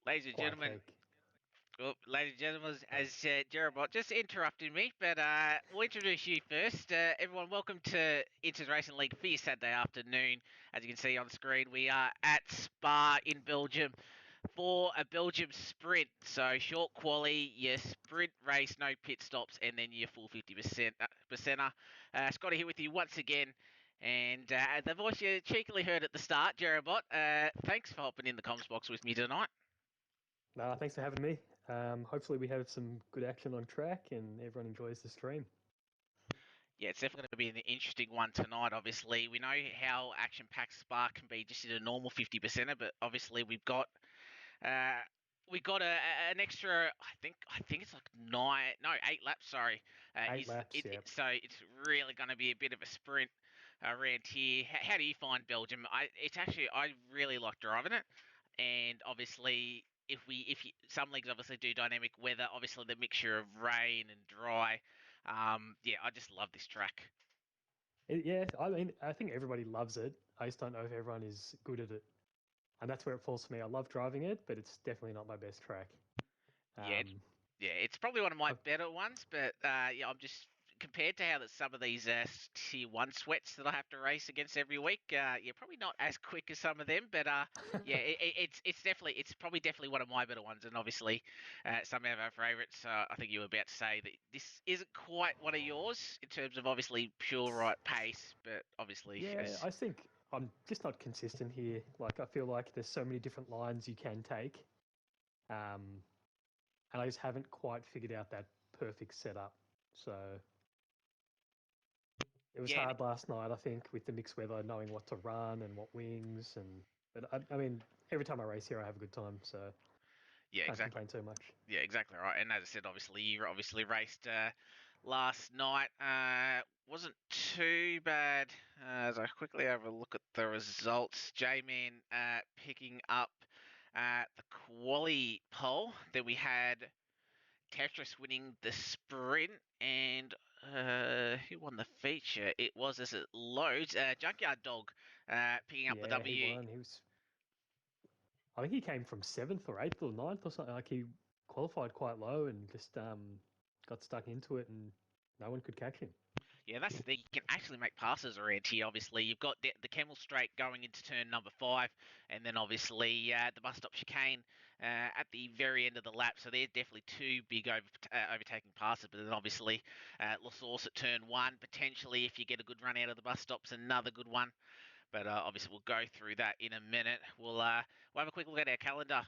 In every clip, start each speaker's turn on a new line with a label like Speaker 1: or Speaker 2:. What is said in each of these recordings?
Speaker 1: Ladies and
Speaker 2: Quite
Speaker 1: gentlemen,
Speaker 2: cake.
Speaker 1: ladies and gentlemen,
Speaker 2: Uh,
Speaker 1: as Jerobot just interrupted me, but we'll introduce you first. Everyone, welcome to Inters Racing League for your Saturday afternoon. As you can see on screen, we are at Spa in Belgium for a Belgium sprint. So short quali, your sprint race, no pit stops, and then your full 50%. Scotty here with you once again. And the voice you cheekily heard at the start, Jerobot, thanks for hopping in the comms box with me tonight.
Speaker 2: no, thanks for having me. Hopefully we have some good action on track and everyone enjoys the stream.
Speaker 1: Yeah, it's definitely going to be an interesting one tonight. Obviously, we know how action-packed Spa can be just in a normal 50%er, but obviously uh, we got an extra. I think it's like 8 laps. Sorry,
Speaker 2: 8 laps, yeah.
Speaker 1: so it's really going to be a bit of a sprint around here. How do you find Belgium? I really like driving it, and obviously some leagues obviously do dynamic weather, obviously the mixture of rain and dry. Yeah, I just love this track.
Speaker 2: Yeah, I mean, I think everybody loves it. I just don't know if everyone is good at it. And that's where it falls for me. I love driving it, but it's definitely not my best track.
Speaker 1: Yeah,
Speaker 2: Um,
Speaker 1: it's probably one of my
Speaker 2: I've,
Speaker 1: better ones, but yeah, I'm just compared to how that some of these tier one sweats that I have to race against every week. Yeah, probably not as quick as some of them, but yeah, it's probably definitely one of my better ones, and obviously some of our favourites. I think you were about to say that this isn't quite one of yours in terms of obviously pure right pace, but obviously
Speaker 2: yeah,
Speaker 1: as
Speaker 2: I think I'm just not consistent here. Like, I feel like there's so many different lines you can take. Um, and I just haven't quite figured out that perfect setup. So it was
Speaker 1: yeah,
Speaker 2: hard last night, I think, with the mixed weather, knowing what to run and what wings. But I mean, every time I race here, I have a good time, so
Speaker 1: yeah,
Speaker 2: can't
Speaker 1: exactly.
Speaker 2: complain too much.
Speaker 1: Yeah, exactly right. And as I said, obviously you obviously raced last night. Wasn't too bad. As I quickly have a look at the results, J-Man picking up the quali pole. Then we had Tetris winning the sprint, and who won the feature? It was as it loads. Junkyard Dog picking up the
Speaker 2: Yeah, he
Speaker 1: W.
Speaker 2: won. I think he came from seventh or eighth or ninth or something. Like, he qualified quite low and just got stuck into it, and no one could catch him.
Speaker 1: Yeah, that's the thing. You can actually make passes around here. Obviously, you've got the Camel Straight going into turn number 5, and then obviously the bus stop chicane at the very end of the lap. So they're definitely two big overtaking passes. But then obviously La Source at turn 1, potentially if you get a good run out of the bus stops, another good one. But obviously we'll go through that in a minute. We'll have a quick look at our calendar.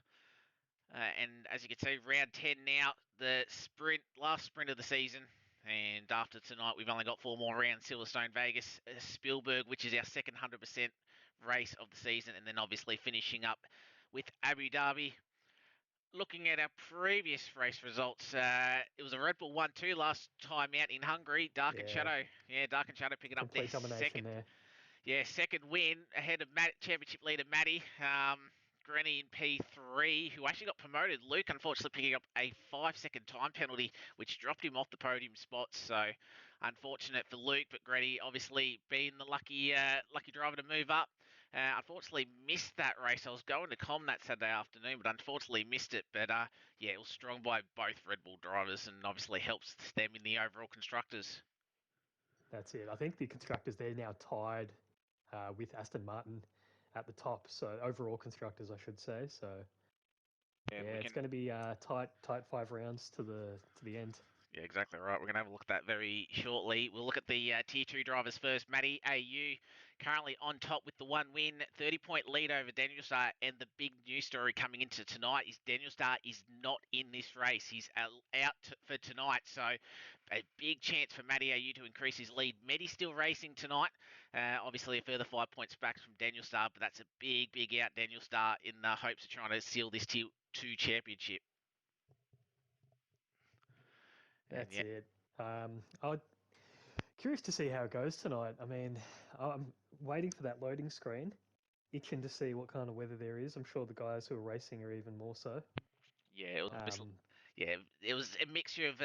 Speaker 1: And as you can see, round 10 now, the last sprint of the season. And after tonight, we've only got 4 more rounds. Silverstone, Vegas, Spielberg, which is our second 100% race of the season. And then obviously finishing up with Abu Dhabi. Looking at our previous race results, it was a Red Bull 1-2 last time out in Hungary. Dark and
Speaker 2: Yeah,
Speaker 1: Shadow. Yeah, Dark and Shadow picking up their
Speaker 2: complete domination
Speaker 1: second.
Speaker 2: there.
Speaker 1: Yeah, second win ahead of championship leader Matty. Granny in P3, who actually got promoted. Luke, unfortunately, picking up a 5-second time penalty, which dropped him off the podium spots. So, unfortunate for Luke, but Granny obviously being the lucky driver to move up. Unfortunately, missed that race. I was going to Com that Saturday afternoon, but unfortunately missed it. But yeah, it was strong by both Red Bull drivers, and obviously helps them in the overall constructors.
Speaker 2: That's it. I think the constructors, they're now tied with Aston Martin at the top. So overall constructors, I should say. So
Speaker 1: And
Speaker 2: yeah,
Speaker 1: we
Speaker 2: it's
Speaker 1: can
Speaker 2: going to be tight 5 rounds to the end.
Speaker 1: Yeah, exactly right. We're going to have a look at that very shortly. We'll look at the Tier 2 drivers first. Matty AU currently on top with the 1 win, 30-point lead over Daniel Star. And the big news story coming into tonight is Daniel Star is not in this race. He's out for tonight. So a big chance for Matty AU to increase his lead. Meddy's still racing tonight. Obviously, a further 5 points back from Daniel Star, but that's a big out Daniel Star in the hopes of trying to seal this Tier 2 championship. And
Speaker 2: That's
Speaker 1: yeah,
Speaker 2: it. I'm curious to see how it goes tonight. I mean, I'm waiting for that loading screen, itching to see what kind of weather there is. I'm sure the guys who are racing are even more so.
Speaker 1: Yeah, it was obviously,
Speaker 2: Um,
Speaker 1: yeah, it was a mixture of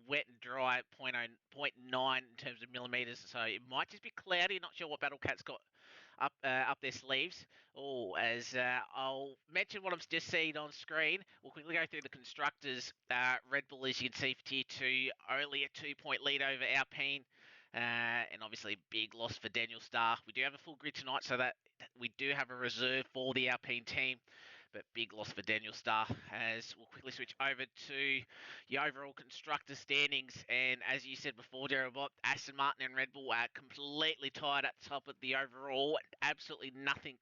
Speaker 1: wet and dry, point 0.9 in terms of millimeters. So it might just be cloudy. Not sure what Battle Cat's got up their sleeves. Oh, as I'll mention what I've just seen on screen. We'll quickly go through the constructors. Red Bull, as you can see, for Tier 2, only a 2-point lead over Alpine. And obviously a big loss for Daniel Starr. We do have a full grid tonight, so that we do have a reserve for the Alpine team. But big loss for Daniel Starr, as we'll quickly switch over to the overall constructor standings. And as you said before, Jeremy, Aston Martin and Red Bull are completely tied at the top of the overall. Absolutely nothing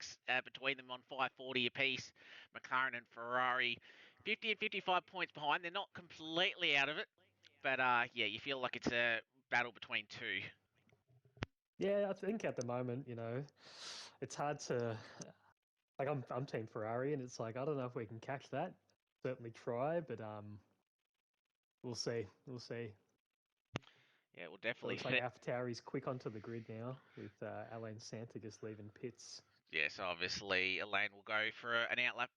Speaker 1: between them on 540 apiece. McLaren and Ferrari 50 and 55 points behind. They're not completely out of it, but yeah, you feel like it's a battle between two.
Speaker 2: Yeah, I think at the moment, it's hard to. Like I'm Team Ferrari, and it's like I don't know if we can catch that. Certainly try, but we'll see. We'll see.
Speaker 1: Yeah, we'll
Speaker 2: It
Speaker 1: definitely.
Speaker 2: looks like AlphaTauri's quick onto the grid now, with Alain Santa just leaving pits.
Speaker 1: Yes, obviously Elaine will go for an outlap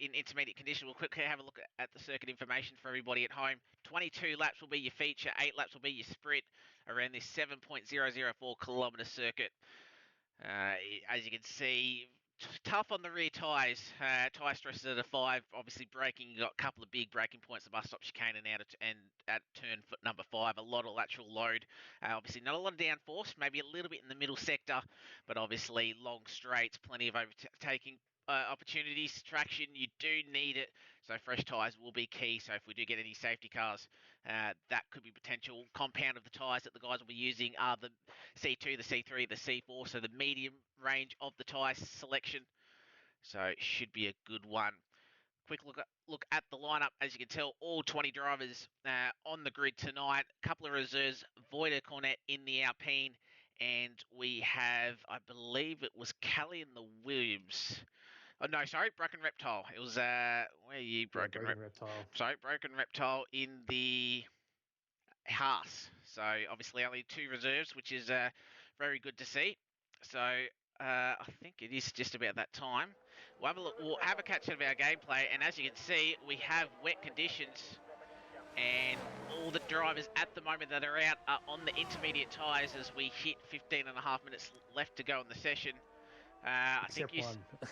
Speaker 1: in intermediate condition. We'll quickly have a look at the circuit information for everybody at home. 22 laps will be your feature, 8 laps will be your sprint around this 7.004 kilometre circuit. As you can see, tough on the rear tyres. Tyre stresses at a 5. Obviously, braking, you've got a couple of big braking points, the bus stop chicane and at turn number 5, a lot of lateral load. Obviously, not a lot of downforce, maybe a little bit in the middle sector, but obviously long straights, plenty of overtaking opportunities. Traction, you do need it, so fresh tyres will be key. So if we do get any safety cars, that could be potential. Compound of the tyres that the guys will be using are the C2, the C3, the C4, so the medium range of the tyre selection. So it should be a good one. Quick look at the lineup. As you can tell, all 20 drivers on the grid tonight. A couple of reserves, Voida Cornet in the Alpine, and we have, I believe it was Kelly in the Williams. Oh, no, sorry, Broken Reptile. It was, where are you, Broken
Speaker 2: Reptile.
Speaker 1: Sorry, Broken Reptile in the Haas. So obviously only 2 reserves, which is very good to see. So I think it is just about that time. We'll have a look. We'll have a catch of our gameplay, and as you can see, we have wet conditions, and all the drivers at the moment that are out are on the intermediate tyres as we hit 15.5 minutes left to go in the session. I think
Speaker 2: Except one.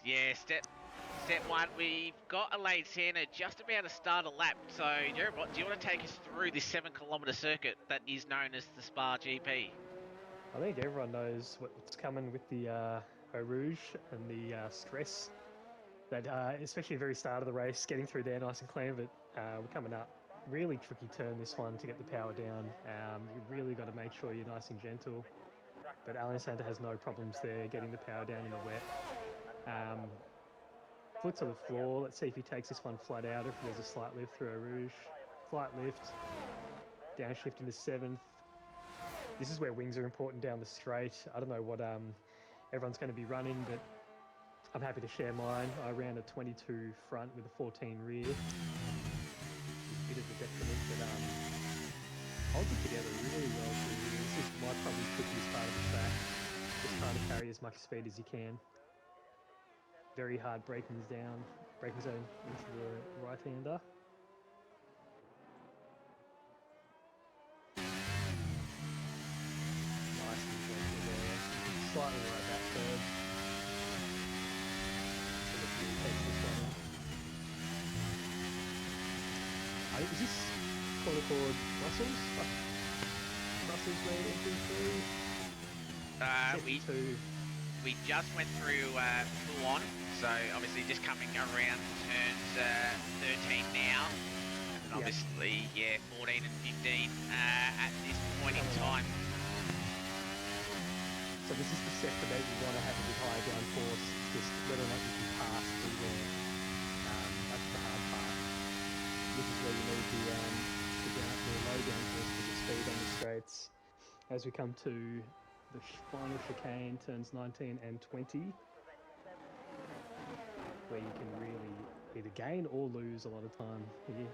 Speaker 1: yeah, step 1, we've got Elaine Santa just about to start a lap. So, Jared, do you want to take us through this 7-kilometre circuit that is known as the Spa GP?
Speaker 2: I think everyone knows what's coming with the Eau Rouge and the stress. That especially the very start of the race, getting through there nice and clean, but we're coming up. Really tricky turn, this one, to get the power down. You really got to make sure you're nice and gentle. But Alain Santa has no problems there, getting the power down in the wet. Foot to the floor. Let's see if he takes this one flat out, if there's a slight lift through Eau Rouge. Slight lift. Downshift into 7th. This is where wings are important down the straight. I don't know what everyone's going to be running, but I'm happy to share mine. I ran a 22 front with a 14 rear. It's a bit of a detriment, but holds it together really well through here. This is my probably trickiest part of the track. Just trying to carry as much speed as you can. Very hard braking zone into the right-hander. Nice and gentle there. Slightly right that third. So the fuel takes this one in. I think, is this called Brussels? Brussels road entry through?
Speaker 1: We just went through full on, so obviously just coming around turns 13 now, and obviously 14 and 15 at this point in time.
Speaker 2: So this is the sector that you want to have a bit higher downforce. It's just whether or not you can pass through there. That's the hard part. This is where you need the low downforce for the speed on the straights. As we come to the final chicane, turns 19 and 20, where you can really either gain or lose a lot of time here.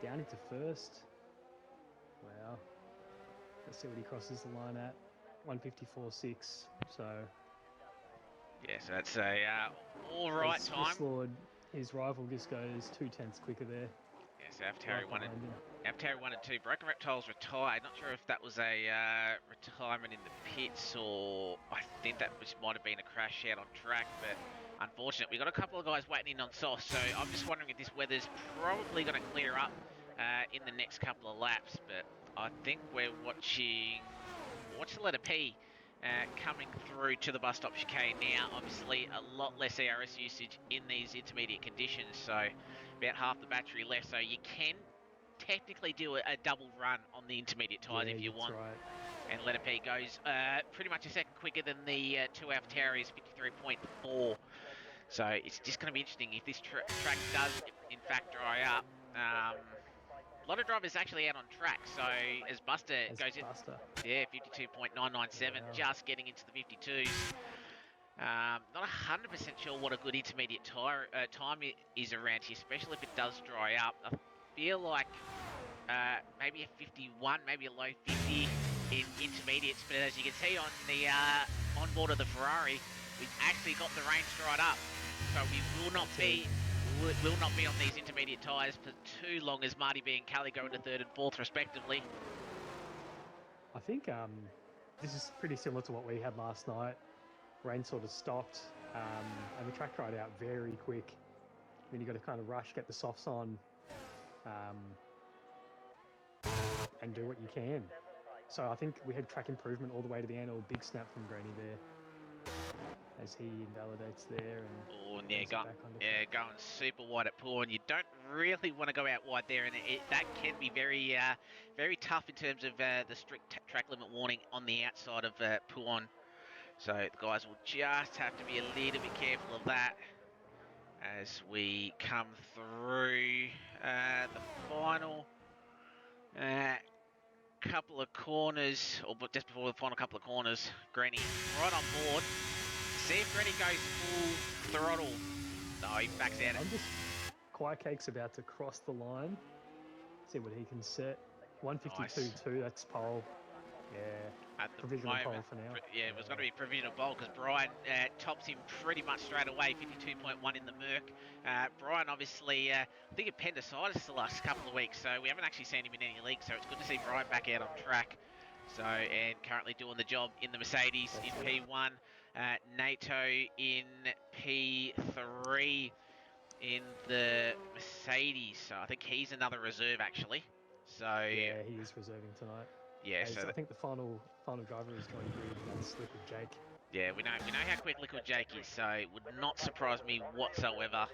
Speaker 2: Down into first. Wow. Let's see what he crosses the line at. 154.6. So
Speaker 1: yeah, so that's a all right time.
Speaker 2: Lord, his rival just goes 0.2 quicker there.
Speaker 1: Yes, So
Speaker 2: right behind him.
Speaker 1: AvTari 1 and 2. Broken Reptiles retired. Not sure if that was a retirement in the pits or I think that might have been a crash out on track, but unfortunate. We got a couple of guys waiting in on sauce, so I'm just wondering if this weather's probably going to clear up in the next couple of laps, but I think we're watching... Watch the letter P coming through to the bus stop chicane now. Obviously, a lot less ARS usage in these intermediate conditions, so about half the battery left. So you can technically do a double run on the intermediate tyres if you want.
Speaker 2: Right.
Speaker 1: And letter P goes pretty much a second quicker than the 2 AvTari's 53.4. So it's just going to be interesting if this track does in fact dry up. A lot of drivers actually out on track, so as Buster goes in, yeah, 52.997, wow. Just getting into the 52s. Not 100% sure what a good intermediate time is around here, especially if it does dry up. I feel like maybe a 51, maybe a low 50 in intermediates, but as you can see on the onboard of the Ferrari, we've actually got the range dried up, so we will not be on these intermediate tyres for too long as Marty B and Callie go into third and fourth respectively.
Speaker 2: I think this is pretty similar to what we had last night. Rain sort of stopped and the track dried out very quick. Then you got to kind of rush, get the softs on and do what you can. So I think we had track improvement all the way to the end, or a big snap from Granny there as he invalidates there. And
Speaker 1: going super wide at Poor, and you don't really want to go out wide there, and that can be very very tough in terms of the strict track limit warning on the outside of Puon. So the guys will just have to be a little bit careful of that as we come through the final couple of corners, or just before the final couple of corners. Granny right on board. See if Granny goes full throttle. No, he backs out.
Speaker 2: Quiet Cake's about to cross the line. See what he can set. 152.2, that's pole. Yeah,
Speaker 1: at the
Speaker 2: provisional
Speaker 1: moment,
Speaker 2: pole for now.
Speaker 1: Yeah, it was going to be provisional pole because Brian tops him pretty much straight away, 52.1 in the Merc. Brian obviously, I think appendicitis the last couple of weeks, so we haven't actually seen him in any league, so it's good to see Brian back out on track. So, and currently doing the job in the Mercedes in P1, NATO in P3 in the Mercedes, so I think he's another reserve actually. So
Speaker 2: yeah, he is reserving tonight.
Speaker 1: Yeah, so
Speaker 2: I think the final driver is joined grid, that's Liquid Jake.
Speaker 1: Yeah, we know how quick Liquid Jake is, so it would not surprise me whatsoever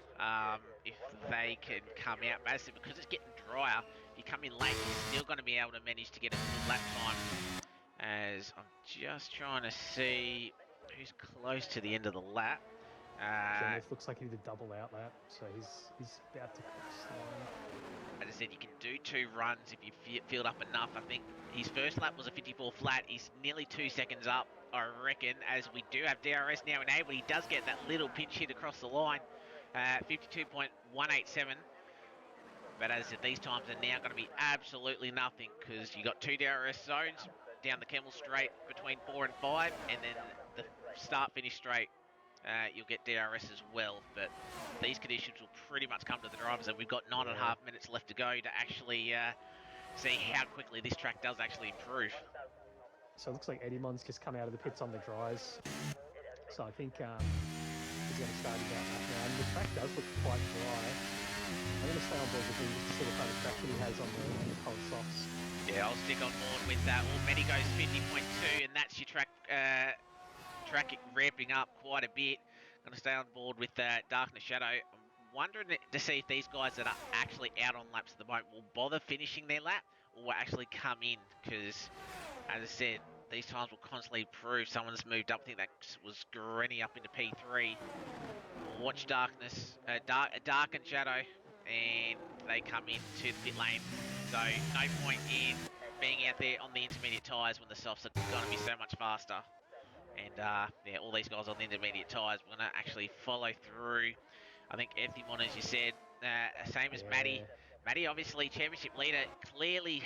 Speaker 1: if they can come out. Basically, because it's getting drier, if you come in late, you're still going to be able to manage to get a good lap time. As I'm just trying to see who's close to the end of the lap.
Speaker 2: Kenneth looks like he did a double out lap, so he's about to cross the line.
Speaker 1: As I said, you can do 2 runs if you field up enough. I think his first lap was a 54 flat. He's nearly 2 seconds up, I reckon, as we do have DRS now enabled. He does get that little pinch hit across the line, 52.187. But as I said, these times are now going to be absolutely nothing because you got 2 DRS zones down the Camel Straight between 4 and 5, and then the start-finish straight. You'll get DRS as well, but these conditions will pretty much come to the drivers, and we've got 9.5 minutes left to go to actually see how quickly this track does actually improve.
Speaker 2: So it looks like Eddie Mon's just come out of the pits on the dries, so I think he's going to start his out lap now, and the track does look quite dry. I'm going to stay on board with him just to see what kind of track that he has on the cold softs.
Speaker 1: Yeah, I'll stick on board with that. Many goes 50.2, and that's your track ramping up quite a bit. Going to stay on board with Darkness Shadow. I'm wondering to see if these guys that are actually out on laps at the moment will bother finishing their lap or will actually come in, because, as I said, these times will constantly improve. Someone's moved up. I think that was Granny up into P3. Watch Darkness, Dark and Shadow, and they come into the pit lane. So no point in being out there on the intermediate tyres when the softs are going to be so much faster. And yeah, all these guys on the intermediate tyres, we're going to actually follow through. I think Ethimon, as you said, same as Matty. Matty, obviously championship leader, clearly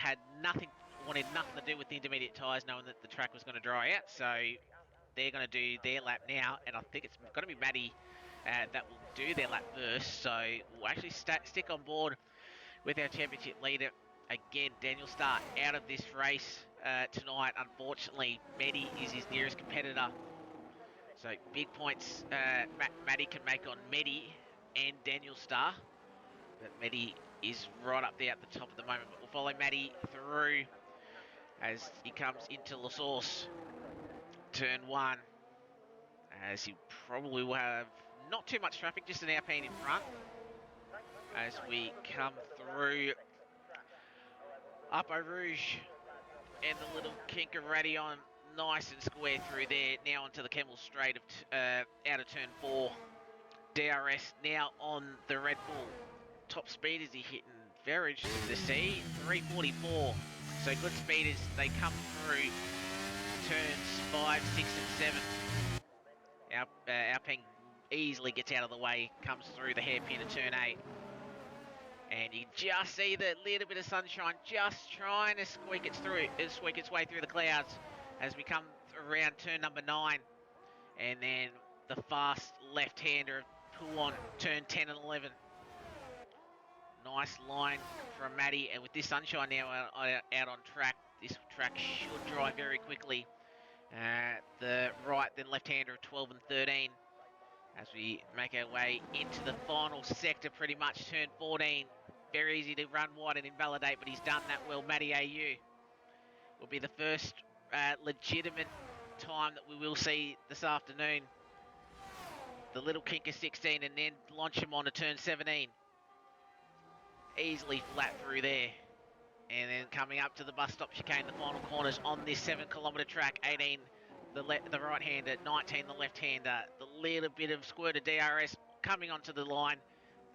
Speaker 1: wanted nothing to do with the intermediate tyres, knowing that the track was going to dry out. So they're going to do their lap now, and I think it's going to be Matty that will do their lap first. So we'll actually stick on board with our championship leader. Again, Daniel Starr out of this race tonight. Unfortunately, Medi is his nearest competitor. So big points Matty can make on Medi and Daniel Starr. But Medi is right up there at the top at the moment. But we'll follow Matty through as he comes into La Source. Turn 1. As he probably will have not too much traffic, just an Alpine in front. As we come through Upper Rouge and the little kink of Radion, nice and square through there. Now onto the Kemmel Straight of out of turn 4. DRS now on the Red Bull. Top speed is he hitting? Very interesting to see. 344. So good speed as they come through turns 5, 6, and 7. Alpine easily gets out of the way, comes through the hairpin of turn 8. And you just see that little bit of sunshine just trying to squeak its way through the clouds as we come around turn number 9. And then the fast left-hander of Pouon, turn 10 and 11. Nice line from Matty, and with this sunshine now out on track, this track should dry very quickly. The right then left-hander of 12 and 13. As we make our way into the final sector, pretty much turn 14. Very easy to run wide and invalidate, but he's done that well. Matty AU will be the first legitimate time that we will see this afternoon. The little kinker 16 and then launch him on to turn 17. Easily flat through there. And then coming up to the bus stop chicane, the final corners on this 7 kilometre track. 18 the right-hander, 19 the left-hander. The little bit of squirt of DRS coming onto the line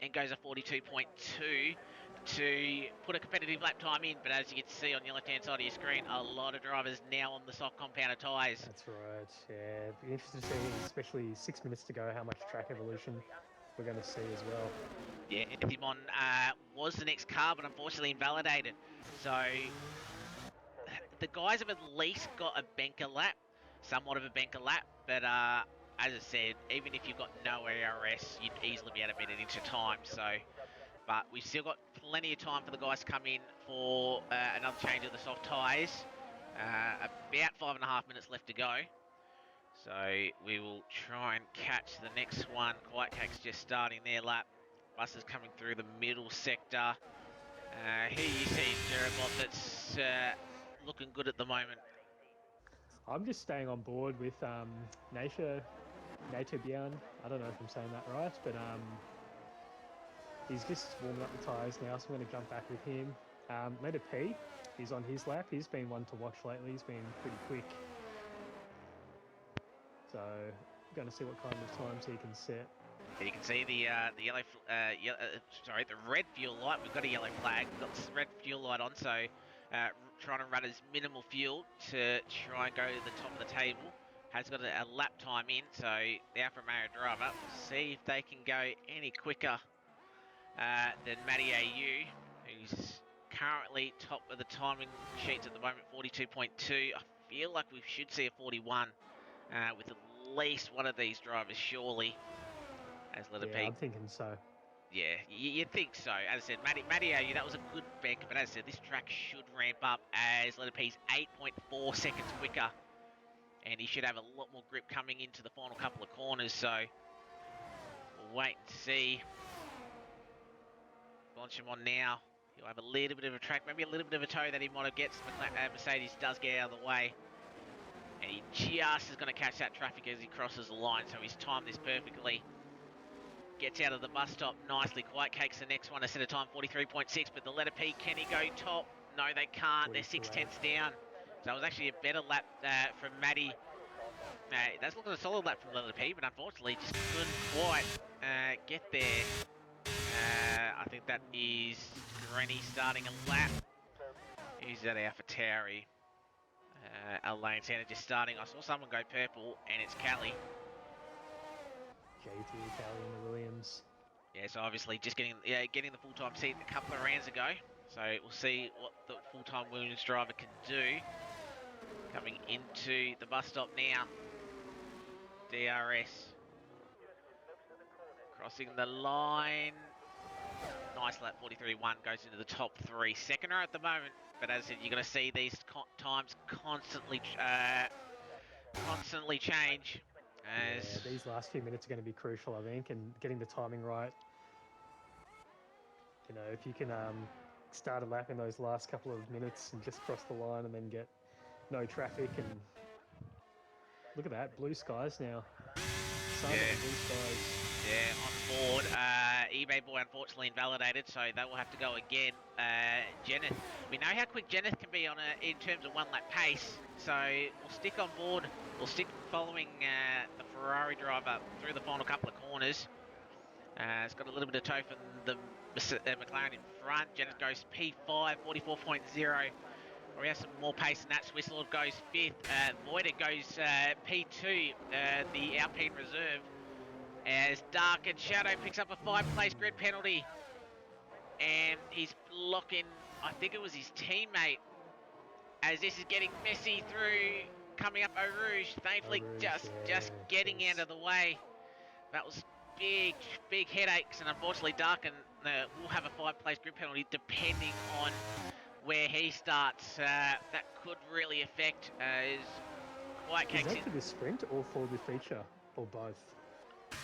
Speaker 1: and goes a 42.2 to put a competitive lap time in. But as you can see on your left-hand side of your screen, a lot of drivers now on the soft compounder tyres.
Speaker 2: That's right, yeah. Be interested to see, especially 6 minutes to go, how much track evolution we're going to see as well.
Speaker 1: Yeah, Anthony Mon was the next car, but unfortunately invalidated. So the guys have at least got a banker lap, somewhat of a banker lap, but as I said, even if you've got no ARS, you'd easily be able to beat it into time. So, but we've still got plenty of time for the guys to come in for another change of the soft tyres. About 5.5 minutes left to go. So we will try and catch the next one. Quiet Cake's just starting their lap. Buses coming through the middle sector. Here you see Jerabot that's looking good at the moment.
Speaker 2: I'm just staying on board with Nature Bian. I don't know if I'm saying that right, but he's just warming up the tyres now, so I'm going to jump back with him. Letter P, he's on his lap. He's been one to watch lately. He's been pretty quick. So, going to see what kind of times he can set.
Speaker 1: You can see the the red fuel light. We've got a yellow flag. We've got this red fuel light on, so trying to run as minimal fuel to try and go to the top of the table. Has got a lap time in, so the Alfa Romeo driver, see if they can go any quicker than Matty AU, who's currently top of the timing sheets at the moment, 42.2. I feel like we should see a 41 with at least one of these drivers, surely. As
Speaker 2: I'm thinking so.
Speaker 1: Yeah, you'd think so. As I said, Matty AU, that was a good bank, but as I said, this track should ramp up as Letter P's 8.4 seconds quicker. And he should have a lot more grip coming into the final couple of corners, so we'll wait and see. Launch him on now. He'll have a little bit of a track, maybe a little bit of a toe that he might have gets. Mercedes does get out of the way. And he just is going to catch that traffic as he crosses the line, so he's timed this perfectly. Gets out of the bus stop nicely. Quiet Cake's the next one. A set of time 43.6, but the Letter P, can he go top? No, they can't. They're 6/10 down. So it was actually a better lap from Matty. That's looking a solid lap from the Letter P, but unfortunately just couldn't quite get there. I think that is Granny starting a lap. Who's that Alpha Tauri? Elaine Santa just starting. I saw someone go purple, and it's Callie.
Speaker 2: JT, Callie and the Williams.
Speaker 1: Yeah, so obviously just getting the full-time seat a couple of rounds ago. So we'll see what the full-time Williams driver can do. Coming into the bus stop now. DRS. Crossing the line. nice lap 43.1 goes into the top 3. Second row at the moment, but as I said, you're going to see these times constantly change.
Speaker 2: Yeah, these last few minutes are going to be crucial, I think, and getting the timing right. You know, if you can start a lap in those last couple of minutes and just cross the line and then get no traffic, and look at that, blue skies now. Sun and blue skies.
Speaker 1: Yeah, on board. eBay boy unfortunately invalidated, so they will have to go again. Jenneth, we know how quick Jenneth can be on in terms of one lap pace, so we'll stick on board. We'll stick following the Ferrari driver through the final couple of corners. It's got a little bit of tow from the McLaren in front. Jenneth goes P5, 44.0. We have some more pace than that. Swiss Lord goes 5th. Voida goes P2, the Alpine Reserve. As Dark and Shadow picks up a 5-place grid penalty. And he's blocking, I think it was his teammate. As this is getting messy through, coming up Eau Rouge. Thankfully, just getting out of the way. That was big headaches. And unfortunately, Dark will have a 5-place grid penalty depending on where he starts. That could really affect his White Cakes.
Speaker 2: Is that for the sprint or for the feature, or both?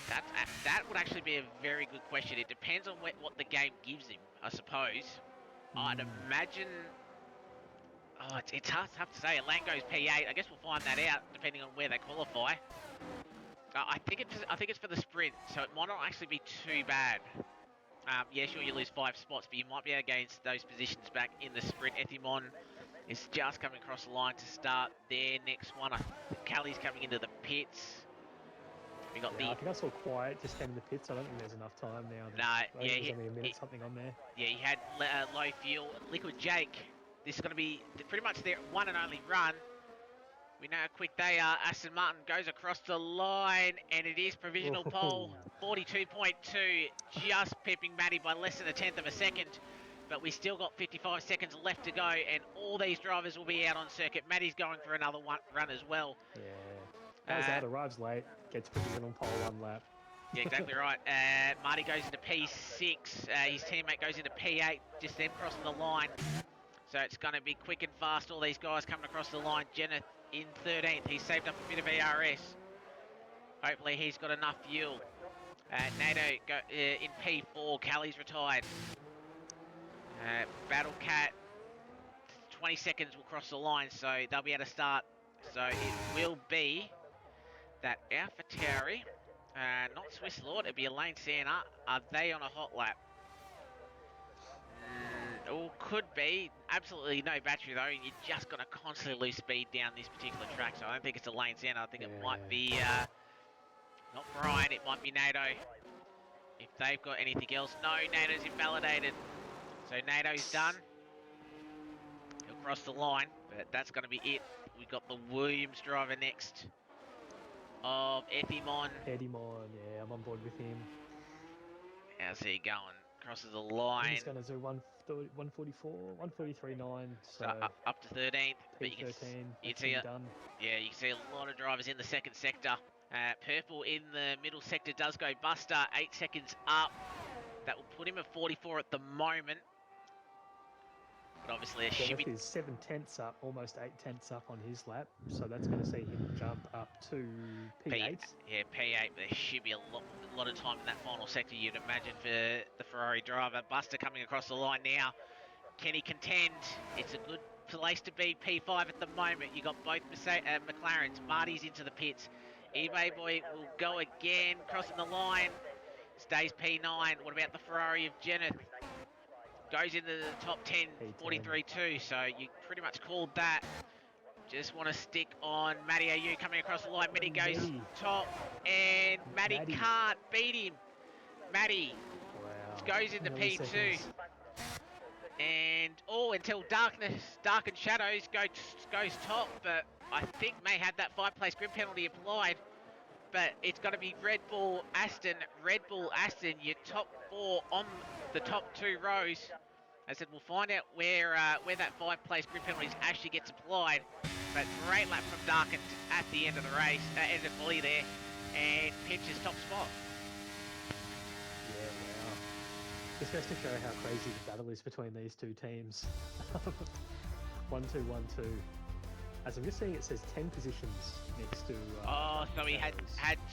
Speaker 1: That would actually be a very good question. It depends on what the game gives him, I suppose. I'd imagine. Oh, it's tough to say. Elaine goes P8. I guess we'll find that out depending on where they qualify. I think it's for the sprint, so it might not actually be too bad. Yeah, sure, you lose 5 spots, but you might be able to gain those positions back in the sprint. Ethimon is just coming across the line to start their next one. I think Callie's coming into the pits. We got
Speaker 2: I think I saw Quiet just came in the pits. I don't think there's enough time now. There's only a minute something on there.
Speaker 1: Yeah, he had low fuel. Liquid Jake. This is going to be pretty much their one and only run. We know how quick they are. Aston Martin goes across the line, and it is provisional pole. 42.2, just pipping Matty by less than 1/10 of a second. But we still got 55 seconds left to go, and all these drivers will be out on circuit. Matty's going for another run as well.
Speaker 2: Yeah. How's that? Arrives late, gets provisional pole 1 lap.
Speaker 1: Yeah, exactly right. Marty goes into P6. His teammate goes into P8, just them crossing the line. So it's going to be quick and fast. All these guys coming across the line. Jenneth in 13th. He's saved up a bit of ERS. Hopefully he's got enough fuel. NATO in P4. Callie's retired. Battle Cat, 20 seconds will cross the line, so they'll be able to start. So it will be that AlphaTauri, not Swiss Lord, it'll be Elaine Santa. Are they on a hot lap? Or could be. Absolutely no battery though, and you're just going to constantly lose speed down this particular track. So I don't think it's Elaine Santa. I think it might be, not Brian, it might be NATO. If they've got anything else. No, NATO's invalidated. So NATO's done. He'll cross the line, but that's going to be it. We've got the Williams driver next of Ethimon.
Speaker 2: Edimon, yeah, I'm on board with him.
Speaker 1: How's he going? Crosses the line.
Speaker 2: He's going to do 144, 143.9. So
Speaker 1: up to 13th. But you can see
Speaker 2: done.
Speaker 1: Yeah, you can see a lot of drivers in the second sector. Purple in the middle sector does go Buster, 8 seconds up. That will put him at 44 at the moment. But obviously,
Speaker 2: Jenneth is 7/10 up, almost 8/10 up on his lap, so that's going to see him jump up to P8.
Speaker 1: Yeah, P8. But there should be a lot of time in that final sector, you'd imagine, for the Ferrari driver. Buster coming across the line now. Can he contend? It's a good place to be. P5 at the moment. You got both McLarens. Marty's into the pits. eBay boy will go again, crossing the line. Stays P9. What about the Ferrari of Jenneth? Goes into the top 10, 43.2, so you pretty much called that. Just want to stick on Matty AU coming across the line. Matty goes top, and Matty can't beat him. Matty goes into P2. And until Dark and Shadows goes top, but I think may have that 5-place grid penalty applied. But it's going to be Red Bull Aston, your top 4 on the top 2 rows. As I said, we'll find out where that 5-place grid penalty actually gets applied. But great lap from Darken at the end of the race, end of volley there, and pinches top spot.
Speaker 2: Yeah, wow. This goes to show how crazy the battle is between these two teams. 1-2, 1-2. As I'm just seeing, it says 10 positions next to.
Speaker 1: So we had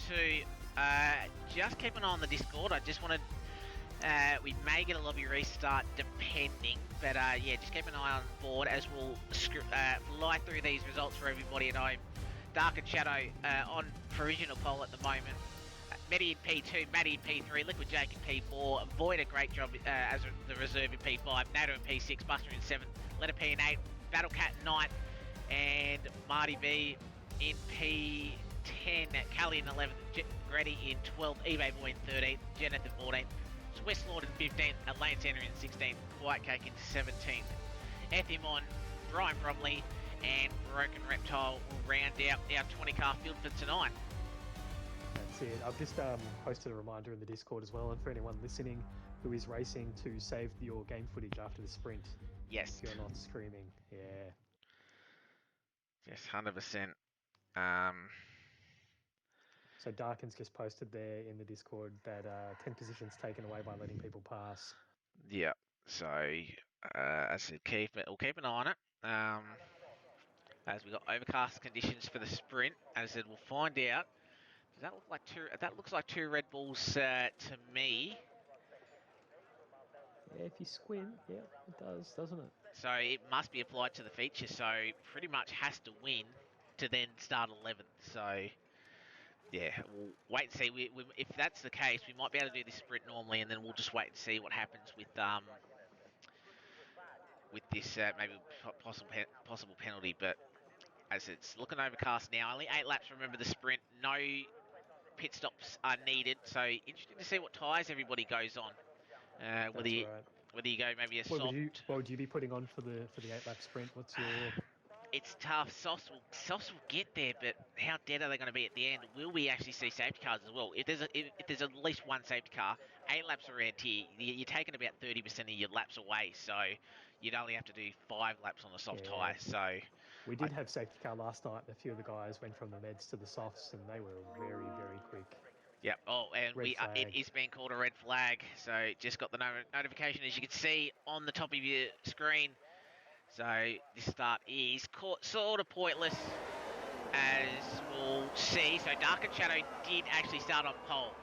Speaker 1: to just keep an eye on the Discord. I just wanted. We may get a lobby restart depending, but yeah, just keep an eye on the board as we'll fly through these results for everybody at home. Dark and Shadow on provisional poll at the moment. Medi in P2, Maddie in P3, Liquid Jake in P4, Void a great job as the reserve in P5, Nato in P6, Buster in 7, Letter P in 8, Battlecat in 9, and Marty B in P10, Callie in 11th, Grady in 12th, eBay Boy in 13th, Jeneth in 14th, Swiss Lord in 15th, Atlantis Center in 16th, White Cake in 17th. Ethimon, Brian Bromley, and Broken Reptile will round out our 20-car field for tonight.
Speaker 2: That's it. I've just posted a reminder in the Discord as well, and for anyone listening who is racing, to save your game footage after the sprint.
Speaker 1: Yes.
Speaker 2: If you're not streaming, yeah.
Speaker 1: Yes, 100%.
Speaker 2: So Darkin's just posted there in the Discord that 10 positions taken away by letting people pass.
Speaker 1: Yeah. So, as I said, we'll keep an eye on it. As we got overcast conditions for the sprint, as I said, we'll find out. Does that look like two? That looks like two Red Bulls to me.
Speaker 2: Yeah, if you squint, yeah, it does, doesn't it?
Speaker 1: So it must be applied to the feature. So pretty much has to win to then start 11th. So yeah, we'll wait and see. If that's the case, we might be able to do this sprint normally, and then we'll just wait and see what happens with this maybe possible penalty. But as it's looking overcast now, only 8 laps. Remember the sprint, no pit stops are needed. So interesting to see what tyres everybody goes on. Whether you go maybe a soft.
Speaker 2: What would you be putting on for the 8-lap sprint? What's your?
Speaker 1: It's tough. Softs will get there, but how dead are they going to be at the end? Will we actually see safety cars as well? If there's at least one safety car, 8 laps around here, you're taking about 30% of your laps away. So you'd only have to do 5 laps on a soft tyre. So
Speaker 2: we did have safety car last night. A few of the guys went from the meds to the softs, and they were very, very quick.
Speaker 1: Yep. Oh, and it is being called a red flag. So just got the notification, as you can see on the top of your screen. So this start is sort of pointless, as we'll see. So Dark and Shadow did actually start on pole.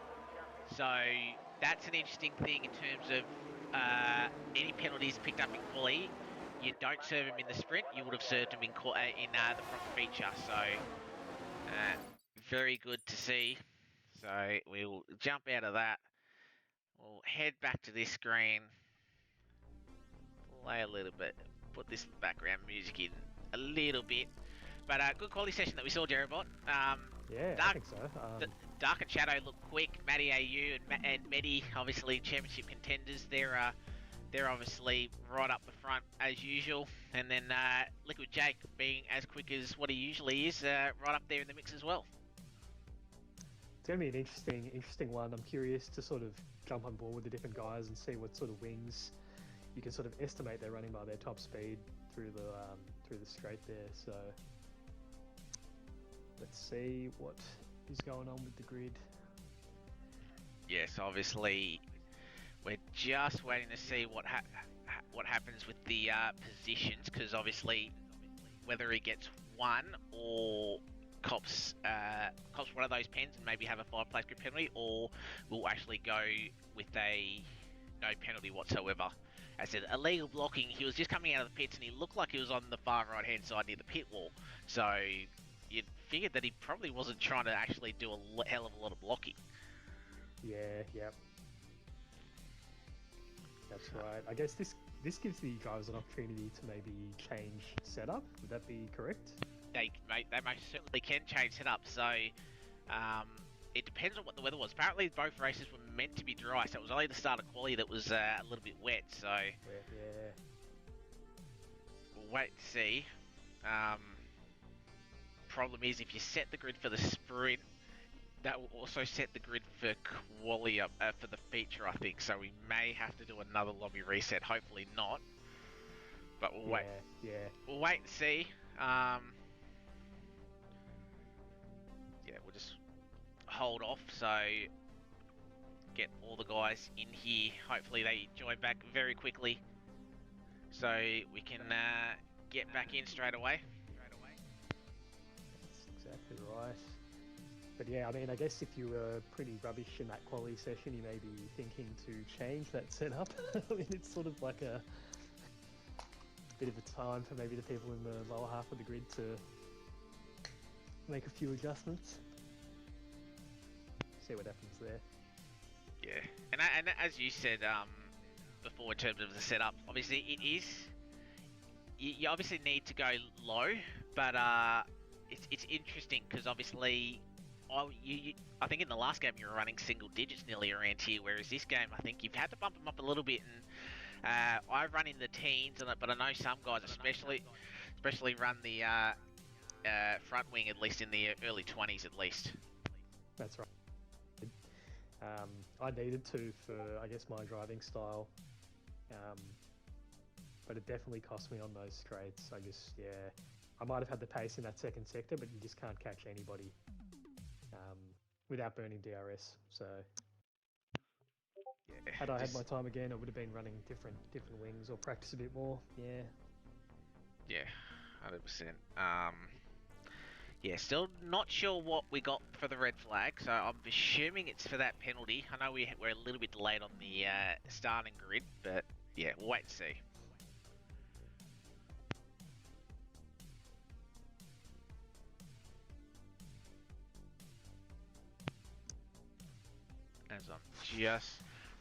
Speaker 1: So that's an interesting thing in terms of any penalties picked up in quali. You don't serve him in the sprint. You would have served him in the proper feature. So very good to see. So we'll jump out of that. We'll head back to this screen. Play a little bit. Put this background music in a little bit. But good quality session that we saw, Jerobot.
Speaker 2: Yeah, I think so.
Speaker 1: Dark and Shadow look quick. Matty AU and Medi, obviously championship contenders. They're obviously right up the front as usual. And then Liquid Jake being as quick as what he usually is, right up there in the mix as well.
Speaker 2: It's going to be an interesting one. I'm curious to sort of jump on board with the different guys and see what sort of wings you can sort of estimate they're running by their top speed through the straight there. So let's see what is going on with the grid.
Speaker 1: Yes, obviously we're just waiting to see what happens with the positions, because obviously whether he gets one or cops one of those pens and maybe have a 5-place grid penalty, or we'll actually go with a no penalty whatsoever. As I said, illegal blocking, he was just coming out of the pits and he looked like he was on the far right hand side near the pit wall. So you figured that he probably wasn't trying to actually do a hell of a lot of blocking.
Speaker 2: Yeah, yep. That's right. I guess this gives the drivers an opportunity to maybe change setup. Would that be correct?
Speaker 1: They most certainly can change setup. So it depends on what the weather was. Apparently both races were meant to be dry, so it was only the start of quali that was a little bit wet. So
Speaker 2: yeah.
Speaker 1: We'll wait to see. Problem is, if you set the grid for the sprint, that will also set the grid for quali for the feature, I think. So we may have to do another lobby reset. Hopefully not. But we'll wait.
Speaker 2: Yeah.
Speaker 1: We'll wait and see. Yeah, we'll just hold off. So get all the guys in here. Hopefully they join back very quickly, so we can get back in straight away.
Speaker 2: That's exactly right. But yeah, I mean, I guess if you were pretty rubbish in that quality session, you may be thinking to change that setup. I mean, it's sort of like a bit of a time for maybe the people in the lower half of the grid to make a few adjustments. See what happens there.
Speaker 1: Yeah, and as you said before, in terms of the setup, obviously it is. You obviously need to go low, but it's interesting because obviously, I think in the last game you were running single digits nearly around here, whereas this game I think you've had to bump them up a little bit. And I run in the teens, but I know some guys, especially run the front wing at least in the early 20s at least.
Speaker 2: That's right. I needed to for, I guess, my driving style, but it definitely cost me on those straights. I just, yeah, I might have had the pace in that second sector, but you just can't catch anybody without burning DRS. So
Speaker 1: yeah,
Speaker 2: had I had my time again, I would have been running different wings or practice a bit more.
Speaker 1: Yeah, 100%. Yeah, still not sure what we got for the red flag, so I'm assuming it's for that penalty. I know we're a little bit delayed on the starting grid, but yeah, we'll wait and see. As I'm just...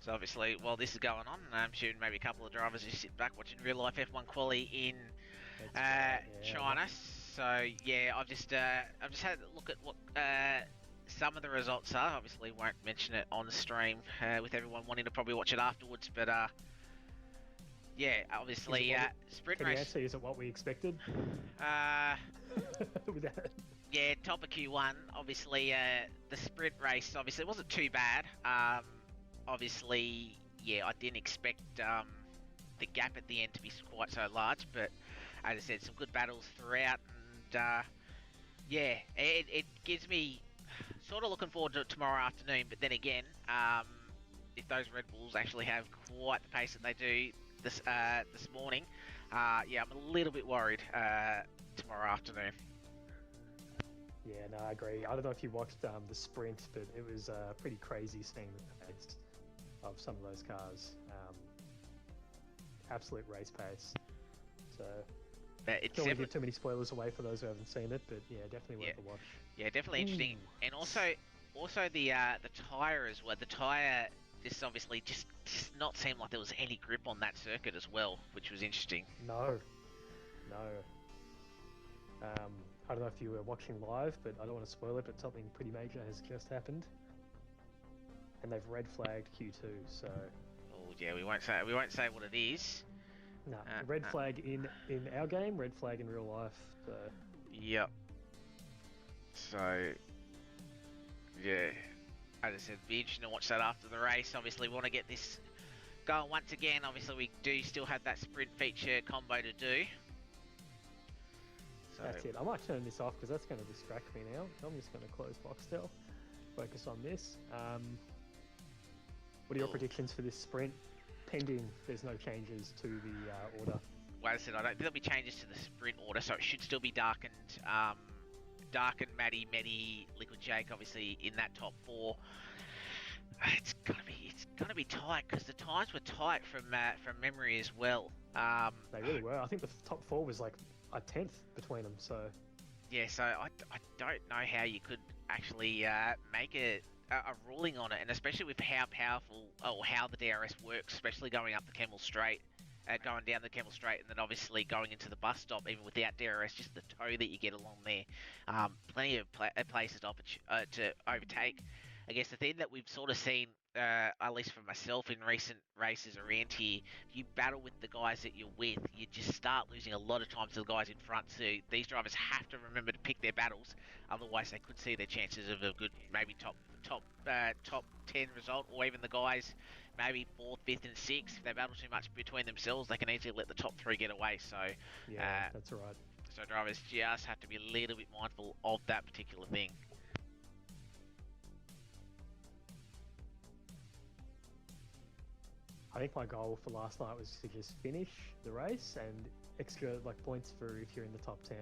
Speaker 1: So obviously, while this is going on, I'm shooting maybe a couple of drivers just sit back watching real life F1 quali in China. So yeah, I've just had a look at what some of the results are. Obviously, won't mention it on the stream with everyone wanting to probably watch it afterwards. But yeah, obviously sprint
Speaker 2: can
Speaker 1: race.
Speaker 2: You answer, is it what we expected?
Speaker 1: Yeah, top of Q1. Obviously, the sprint race obviously wasn't too bad. Obviously, yeah, I didn't expect the gap at the end to be quite so large, but as I said, some good battles throughout, and yeah, it gives me sort of looking forward to it tomorrow afternoon. But then again, if those Red Bulls actually have quite the pace that they do this morning, yeah, I'm a little bit worried tomorrow afternoon.
Speaker 2: Yeah, no, I agree. I don't know if you watched the sprint, but it was pretty crazy seeing the pace of some of those cars. Absolute race pace. So
Speaker 1: it's
Speaker 2: don't want to give too many spoilers away for those who haven't seen it, but yeah, definitely worth a watch.
Speaker 1: Yeah, definitely interesting. And also the tyre as well. The tyre just obviously just not seem like there was any grip on that circuit as well, which was interesting.
Speaker 2: No. I don't know if you were watching live, but I don't want to spoil it, but something pretty major has just happened. And they've red flagged Q2, so...
Speaker 1: Oh yeah, we won't say what it is.
Speaker 2: No, red flag in our game, red flag in real life, so...
Speaker 1: Yep. So... Yeah. As I said, be interesting to watch that after the race. Obviously, we want to get this going once again. Obviously, we do still have that sprint feature combo to do. So
Speaker 2: that's it. I might turn this off because that's going to distract me now. I'm just going to close Foxtel, focus on this. What are your predictions for this sprint? Pending there's no changes to the order.
Speaker 1: Well, as I said, I don't think there'll be changes to the sprint order, so it should still be darkened. Maddie, Medi, Liquid Jake, obviously in that top four. It's gonna be tight because the times were tight from memory as well.
Speaker 2: They really were. I think the top four was like a 10th between them. So
Speaker 1: yeah, so I don't know how you could actually make a ruling on it, and especially with how powerful or how the DRS works, especially going up the Camel Straight, going down the Camel Straight, and then obviously going into the bus stop, even without DRS, just the toe that you get along there. Plenty of places to overtake. I guess the thing that we've sort of seen, at least for myself in recent races around here, if you battle with the guys that you're with, you just start losing a lot of time to the guys in front. So these drivers have to remember to pick their battles, otherwise they could see their chances of a good maybe top 10 result, or even the guys maybe 4th, 5th, and 6th. If they battle too much between themselves, they can easily let the top 3 get away. So
Speaker 2: yeah, that's right.
Speaker 1: So drivers just have to be a little bit mindful of that particular thing.
Speaker 2: I think my goal for last night was to just finish the race and extra like points for if you're in the top 10.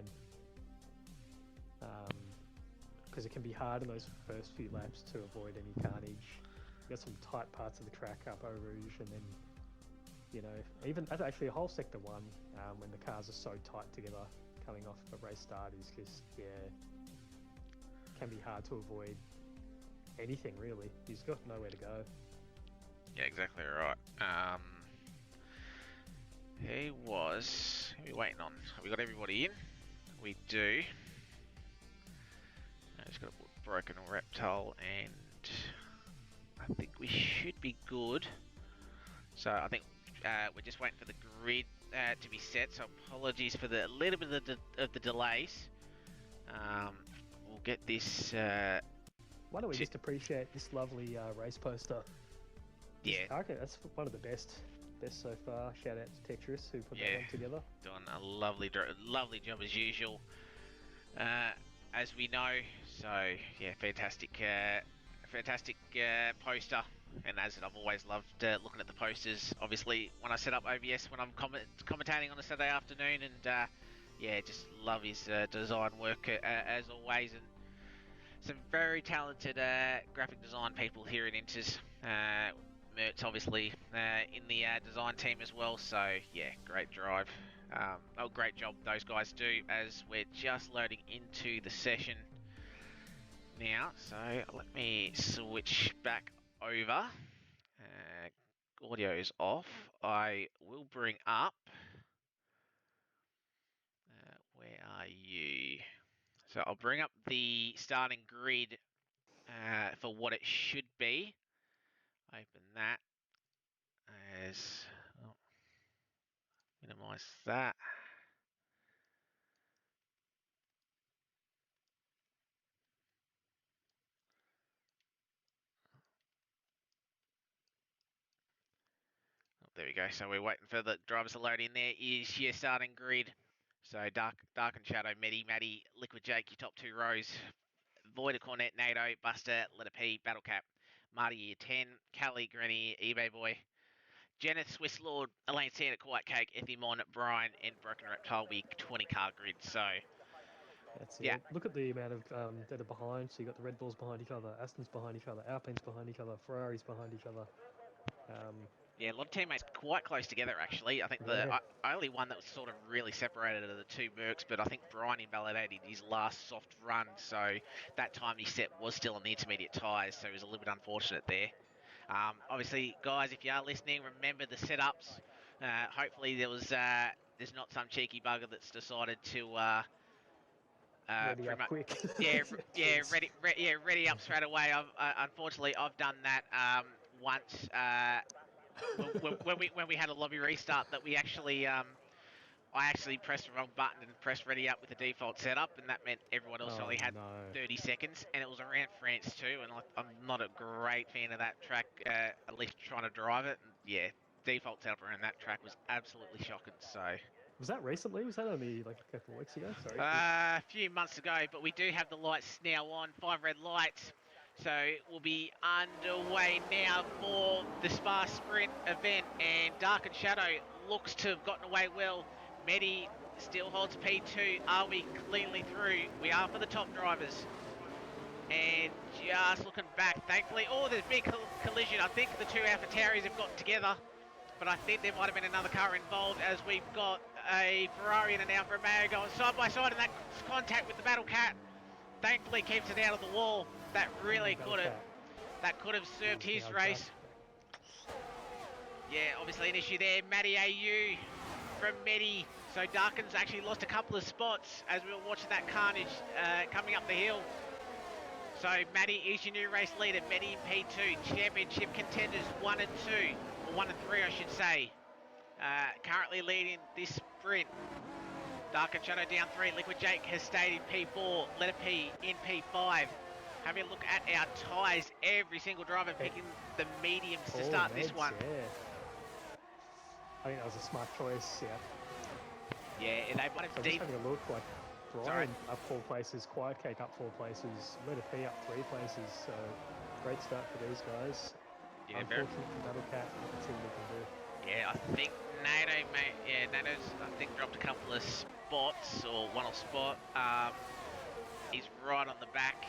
Speaker 2: Because it can be hard in those first few laps to avoid any carnage. You've got some tight parts of the track up Eau Rouge, and then, you know, even actually a whole sector one, when the cars are so tight together coming off a race start is just, yeah, can be hard to avoid anything really. You've got nowhere to go.
Speaker 1: Yeah, exactly right. Who are we waiting on? Have we got everybody in? We do. I just got to put Broken Reptile, and I think we should be good. So I think we're just waiting for the grid to be set. So apologies for the little bit of the delays. We'll get this.
Speaker 2: Why don't we just appreciate this lovely race poster?
Speaker 1: Yeah,
Speaker 2: okay, that's one of the best so far. Shout out to Tetris who put that one together.
Speaker 1: Doing a lovely job as usual, as we know. So yeah, fantastic poster. And as I've always loved looking at the posters. Obviously, when I set up OBS when I'm commentating on a Saturday afternoon, and yeah, just love his design work as always, and some very talented graphic design people here in Inters. Mert's obviously in the design team as well, so yeah, great drive. Great job those guys do as we're just loading into the session now. So let me switch back over. Audio's off. I will bring up. Where are you? So I'll bring up the starting grid for what it should be. Open that as, minimize that. Oh, there we go. So we're waiting for the drivers to load in. There is your starting grid. So Dark and Shadow, Medi, Maddie, Liquid Jake, your top two rows. Voida, Cornet, NATO, Buster, Letter P, Battlecap, Marty, year 10, Callie, Granny, eBay Boy, Jenneth, Swiss Lord, Elaine Santa, White Cake, Ethimon, Brian, and Broken Reptile Week 20 car grid. So
Speaker 2: that's it. Look at the amount of that are behind. So you got the Red Bulls behind each other, Aston's behind each other, Alpine's behind each other, Ferrari's behind each other.
Speaker 1: Yeah, a lot of teammates quite close together actually. I think the only one that was sort of really separated are the two Mercs, but I think Brian invalidated his last soft run, so that time he set was still on the intermediate tyres, so it was a little bit unfortunate there. Obviously, guys, if you are listening, remember the setups. Hopefully there's not some cheeky bugger that's decided to
Speaker 2: ready up quick.
Speaker 1: ready up straight away. Unfortunately, I've done that once when we had a lobby restart that we actually I actually pressed the wrong button and pressed ready up with the default setup, and that meant everyone else only had 30 seconds, and it was around France too, and I'm not a great fan of that track, at least trying to drive it. And yeah, default setup around that track was absolutely shocking. So
Speaker 2: was that recently? Was that only like a couple of weeks ago? Sorry.
Speaker 1: A few months ago, but we do have the lights now on, 5 red lights. So we'll be underway now for the Spa Sprint event, and Dark and Shadow looks to have gotten away well. Medi still holds P2. Are we cleanly through? We are for the top drivers. And just looking back, thankfully, there's a big collision. I think the two AlphaTauris have got together, but I think there might have been another car involved, as we've got a Ferrari and an Alfa Romeo going side by side, and that contact with the Battle Cat thankfully keeps it out of the wall. That really could have served his race. Yeah, obviously an issue there. Matty AU from Medi. So Darkin's actually lost a couple of spots as we were watching that carnage coming up the hill. So Matty is your new race leader. Medi in P2. Championship contenders 1 and 2. Or 1 and 3, I should say. Currently leading this sprint. Dark and Shadow down 3. Liquid Jake has stayed in P4. Letter P in P5. Having a look at our tyres. Every single driver picking the mediums to start this one.
Speaker 2: Yeah. I think that was a smart choice.
Speaker 1: Yeah, they might have.
Speaker 2: So just having a look, like Brian up 4 places, Quiet Cake up 4 places, Letter P up 3 places. So great start for these guys.
Speaker 1: Yeah, very.
Speaker 2: Unfortunate for Battle Cat. Let's see what we can do.
Speaker 1: Yeah, I think NATO, mate. Yeah, NATO's I think dropped a couple of spots or one-off spot. He's right on the back.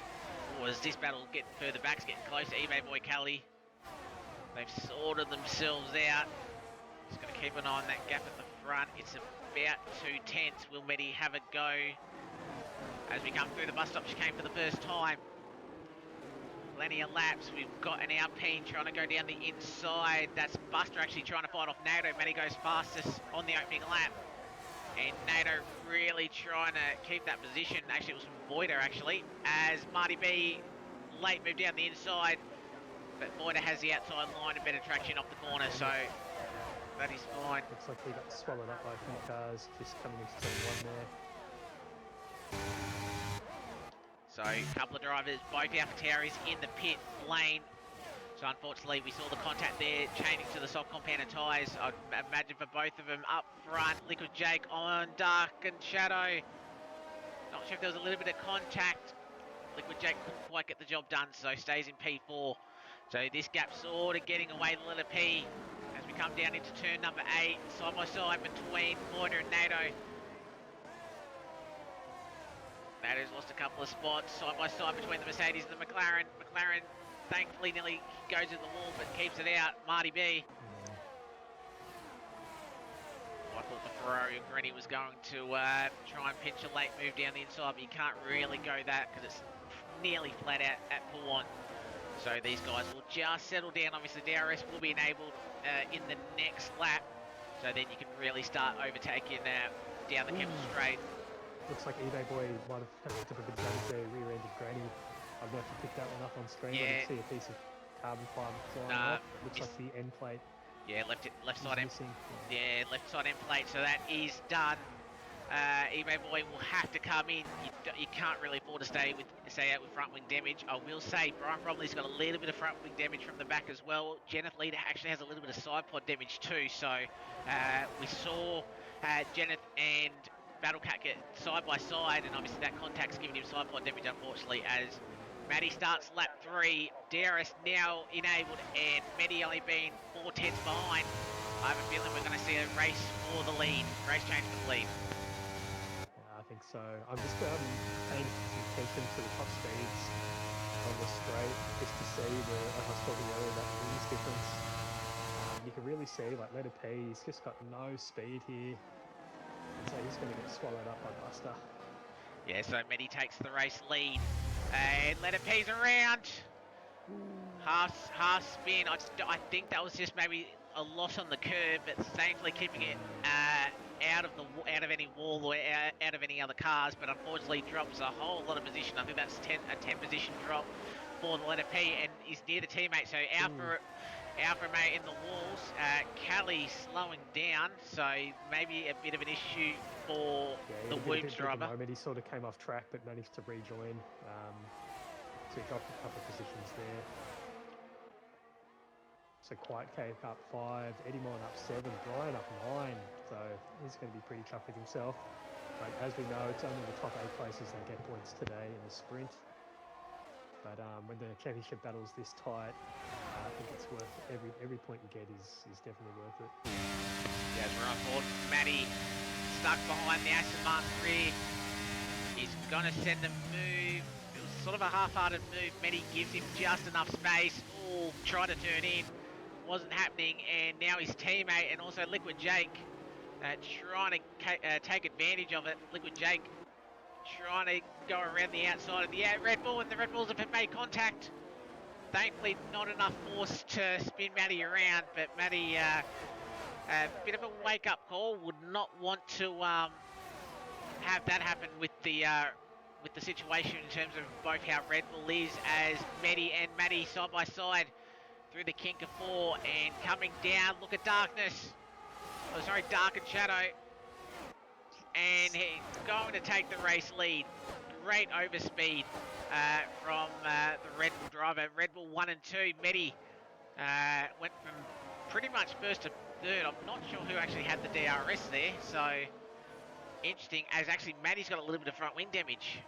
Speaker 1: Or as this battle getting further back, it's getting closer. eBay Boy Kelly. They've sorted themselves out. Just going to keep an eye on that gap at the front. It's about 2 tenths. Will Medi have a go as we come through the bus stop chicane for the first time? Plenty of laps. We've got an Alpine trying to go down the inside. That's Buster actually trying to fight off NATO. Matty goes fastest on the opening lap. And NATO really trying to keep that position. Actually, it was from Voider, actually. As Marty B late moved down the inside. But Voider has the outside line and better traction off the corner, so that is fine.
Speaker 2: Looks like he got swallowed up by a few cars just coming into turn 1 there.
Speaker 1: So a couple of drivers, both AlphaTauris in the pit lane. So unfortunately we saw the contact there changing to the soft compounder tyres. I'd imagine for both of them up front. Liquid Jake on Dark and Shadow. Not sure if there was a little bit of contact. Liquid Jake couldn't quite get the job done, so stays in P4. So this gap's sort of getting away the letter P as we come down into turn number 8. Side by side between Voider and NATO. NATO's lost a couple of spots, side by side between the Mercedes and the McLaren. McLaren thankfully nearly goes in the wall but keeps it out. Marty B. I thought the Ferrari Granny was going to try and pinch a late move down the inside, but you can't really go that because it's nearly flat out at pull on. So these guys will just settle down. Obviously DRS will be enabled in the next lap, so then you can really start overtaking down the Kemmel Straight.
Speaker 2: Looks like eBay Boy might have picked up a bit of damage there, rear-ended Granny. I don't know if you picked that one up on screen.
Speaker 1: Yeah.
Speaker 2: I can see a piece of carbon fibre flying off. Looks like the end plate.
Speaker 1: Yeah, left side end.
Speaker 2: Missing.
Speaker 1: Yeah, left side end plate. So that is done. eBay Boy will have to come in. You can't really afford to stay out with front wing damage. I will say Brian Bromley's got a little bit of front wing damage from the back as well. Jenneth Leader actually has a little bit of side pod damage too. So we saw Jenneth and Battlecat get side by side, and obviously that contact's giving him side pod damage, unfortunately, as Matty starts lap 3. DRS now enabled, and Matty only being 4 tenths behind. I have a feeling we're going to see a race for the lead, race change for the lead.
Speaker 2: Yeah, I think so. I'm just paying attention to the top speeds on the straight, just to see as I was talking earlier, that wings difference. You can really see, like, letter P, he's just got no speed here. So he's going to get swallowed up by Buster.
Speaker 1: Yeah, so Matty takes the race lead. And letter P's around. Half spin. I think that was just maybe a loss on the curve, but thankfully keeping it out of any wall or out of any other cars. But unfortunately drops a whole lot of position. I think that's a 10 position drop for the letter P, and is near the teammate. So Alpha mate in the walls. Callie slowing down, so maybe a bit of an issue for the Wooms driver.
Speaker 2: He sort of came off track but managed to rejoin. So he dropped a couple of positions there. So Quiet Cave up 5, Eddie Mon up 7, Brian up 9. So he's going to be pretty tough with himself. But as we know, it's only the top 8 places that get points today in the sprint. But when the championship battle's this tight, I think it's worth every point you get is definitely worth it.
Speaker 1: Yeah, we're on board. Matty stuck behind the Aston Martin rear. He's gonna send a move. It was sort of a half-hearted move. Matty gives him just enough space. Oh, try to turn in. Wasn't happening, and now his teammate and also Liquid Jake trying to take advantage of it. Liquid Jake trying to go around the outside of the Red Bull, and the Red Bulls have made contact. Thankfully, not enough force to spin Matty around, but Matty, a bit of a wake-up call. Would not want to have that happen with the situation in terms of both how Red Bull is, as Matty side by side through the kink of 4 and coming down. Look at Darkness. Oh, sorry, Dark and Shadow. And he's going to take the race lead. Great overspeed from the Red Bull driver. Red Bull 1 and 2. Matty went from pretty much first to third. I'm not sure who actually had the DRS there. So interesting, as actually Matty's got a little bit of front wing damage.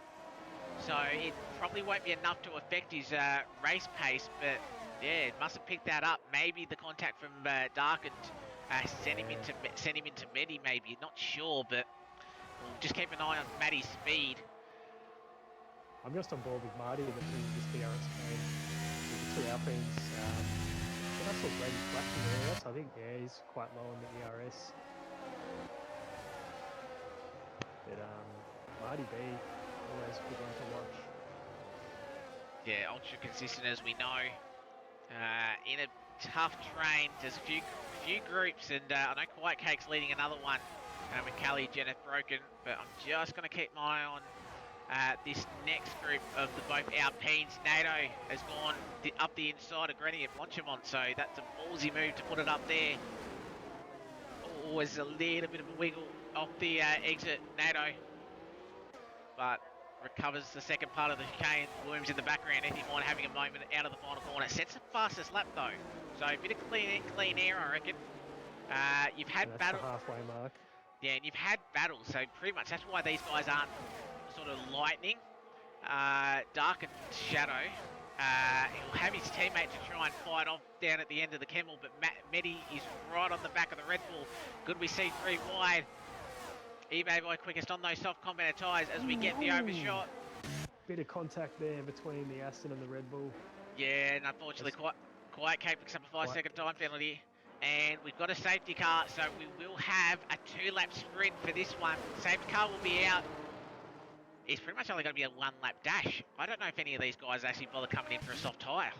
Speaker 1: So it probably won't be enough to affect his race pace, but Yeah, must have picked that up. Maybe the contact from Darkened sent him into Medi. Maybe, not sure, but we'll just keep an eye on Maddie's speed.
Speaker 2: I'm just on board with Marty that in this BRS game with the 2 Alpines. But I saw Brady flashing earlier, so I think he's quite low on the ERS. But Marty B, always a good one to watch.
Speaker 1: Yeah, ultra consistent as we know. In a tough train, there's a few groups, and I know Quiet Cake's leading another one with Callie Jenneth broken, but I'm just going to keep my eye on this next group of the both Alpines. NATO has gone up the inside of Granny and Blanchimont, so that's a ballsy move to put it up there. Always a little bit of a wiggle off the exit, NATO, but recovers the second part of the chicane. Williams in the background, Ethan Moore having a moment out of the final corner. Sets the fastest lap though, so a bit of clean air, I reckon. You've had
Speaker 2: battle. The halfway mark.
Speaker 1: Yeah, and you've had battles, so pretty much that's why these guys aren't sort of lightning. Dark and Shadow, he'll have his teammate to try and fight off down at the end of the Kemmel, but Medi is right on the back of the Red Bull. Good, we see 3 wide. eBay boy quickest on those soft combat tyres as we get the overshot.
Speaker 2: Bit of contact there between the Aston and the Red Bull.
Speaker 1: Yeah, and unfortunately, Quiet Cape picks up a 5-second time penalty. And we've got a safety car, so we will have a 2-lap sprint for this one. Safety car will be out. It's pretty much only going to be a 1-lap dash. I don't know if any of these guys actually bother coming in for a soft tyre.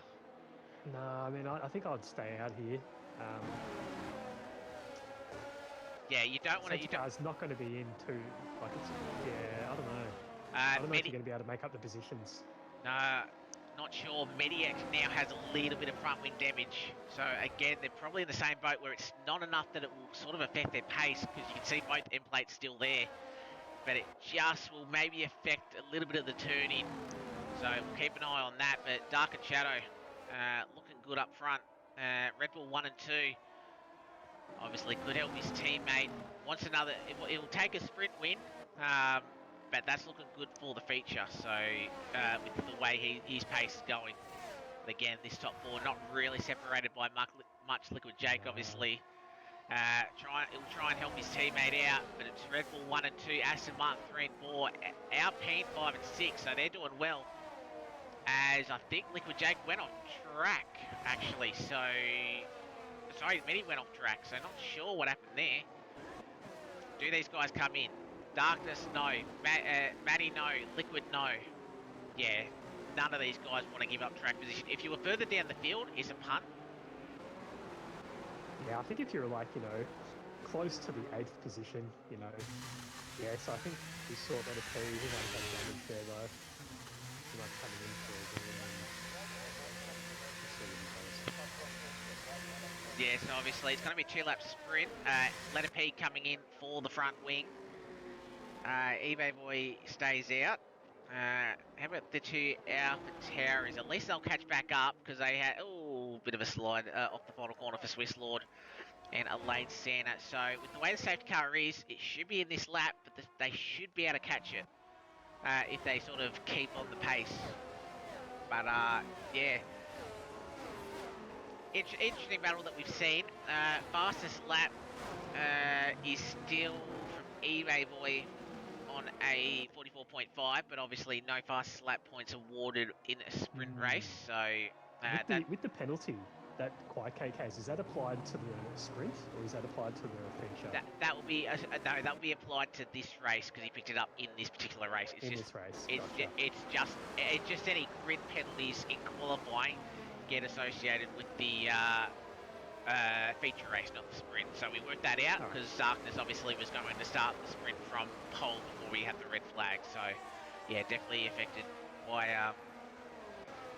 Speaker 2: No, I mean, I think I'd stay out here.
Speaker 1: Yeah, you don't want to.
Speaker 2: Safety car's not going to be in too. Like it's, yeah, I don't know. I don't know if you're going to be able to make up the positions.
Speaker 1: No, not sure. Mediac now has a little bit of front wing damage. So again, they're probably in the same boat where it's not enough that it will sort of affect their pace, because you can see both end plates still there. But it just will maybe affect a little bit of the turning. So we'll keep an eye on that. But Dark and Shadow looking good up front. Red Bull 1 and 2. Obviously could help his teammate. Wants another, it will take a sprint win. But that's looking good for the feature. So with the way his pace is going. But again, this top 4 not really separated by much Liquid Jake, obviously. It will try and help his teammate out, but it's Red Bull 1 and 2, Aston Martin 3 and 4, Alpine 5 and 6, so they're doing well. As I think Liquid Jake went off track, actually, so... Sorry, Medi went off track, so not sure what happened there. Do these guys come in? Darkness, no. Maddie, no. Liquid, no. Yeah, none of these guys want to give up track position. If you were further down the field, it's a punt.
Speaker 2: Yeah, I think if you're like, you know, close to the 8th position, you know, yeah, so I think we saw a better P. He might have had damage there though. He might be coming in for a
Speaker 1: Yeah, so obviously it's going to be a 2-lap sprint. Letter P coming in for the front wing. eBay boy stays out. How about the 2 Alpha Towers? At least they'll catch back up, because they had a bit of a slide off the final corner for Swiss Lord and Elaine Santa. So with the way the safety car is, it should be in this lap, but they should be able to catch it if they sort of keep on the pace. But yeah, interesting battle that we've seen. Fastest lap is still from eBay boy on a 44.5, but obviously no fastest lap points awarded in a sprint race. So
Speaker 2: with the penalty that Quiet Cake has, is that applied to the sprint or is that applied to the feature?
Speaker 1: That will be no, that will be applied to this race, because he picked it up in this particular race. It's
Speaker 2: this race.
Speaker 1: It's just any grid penalties in qualifying get associated with the feature race, not the sprint. So we worked that out, because Darkness obviously was going to start the sprint from pole before we had the red flag. So yeah, definitely affected by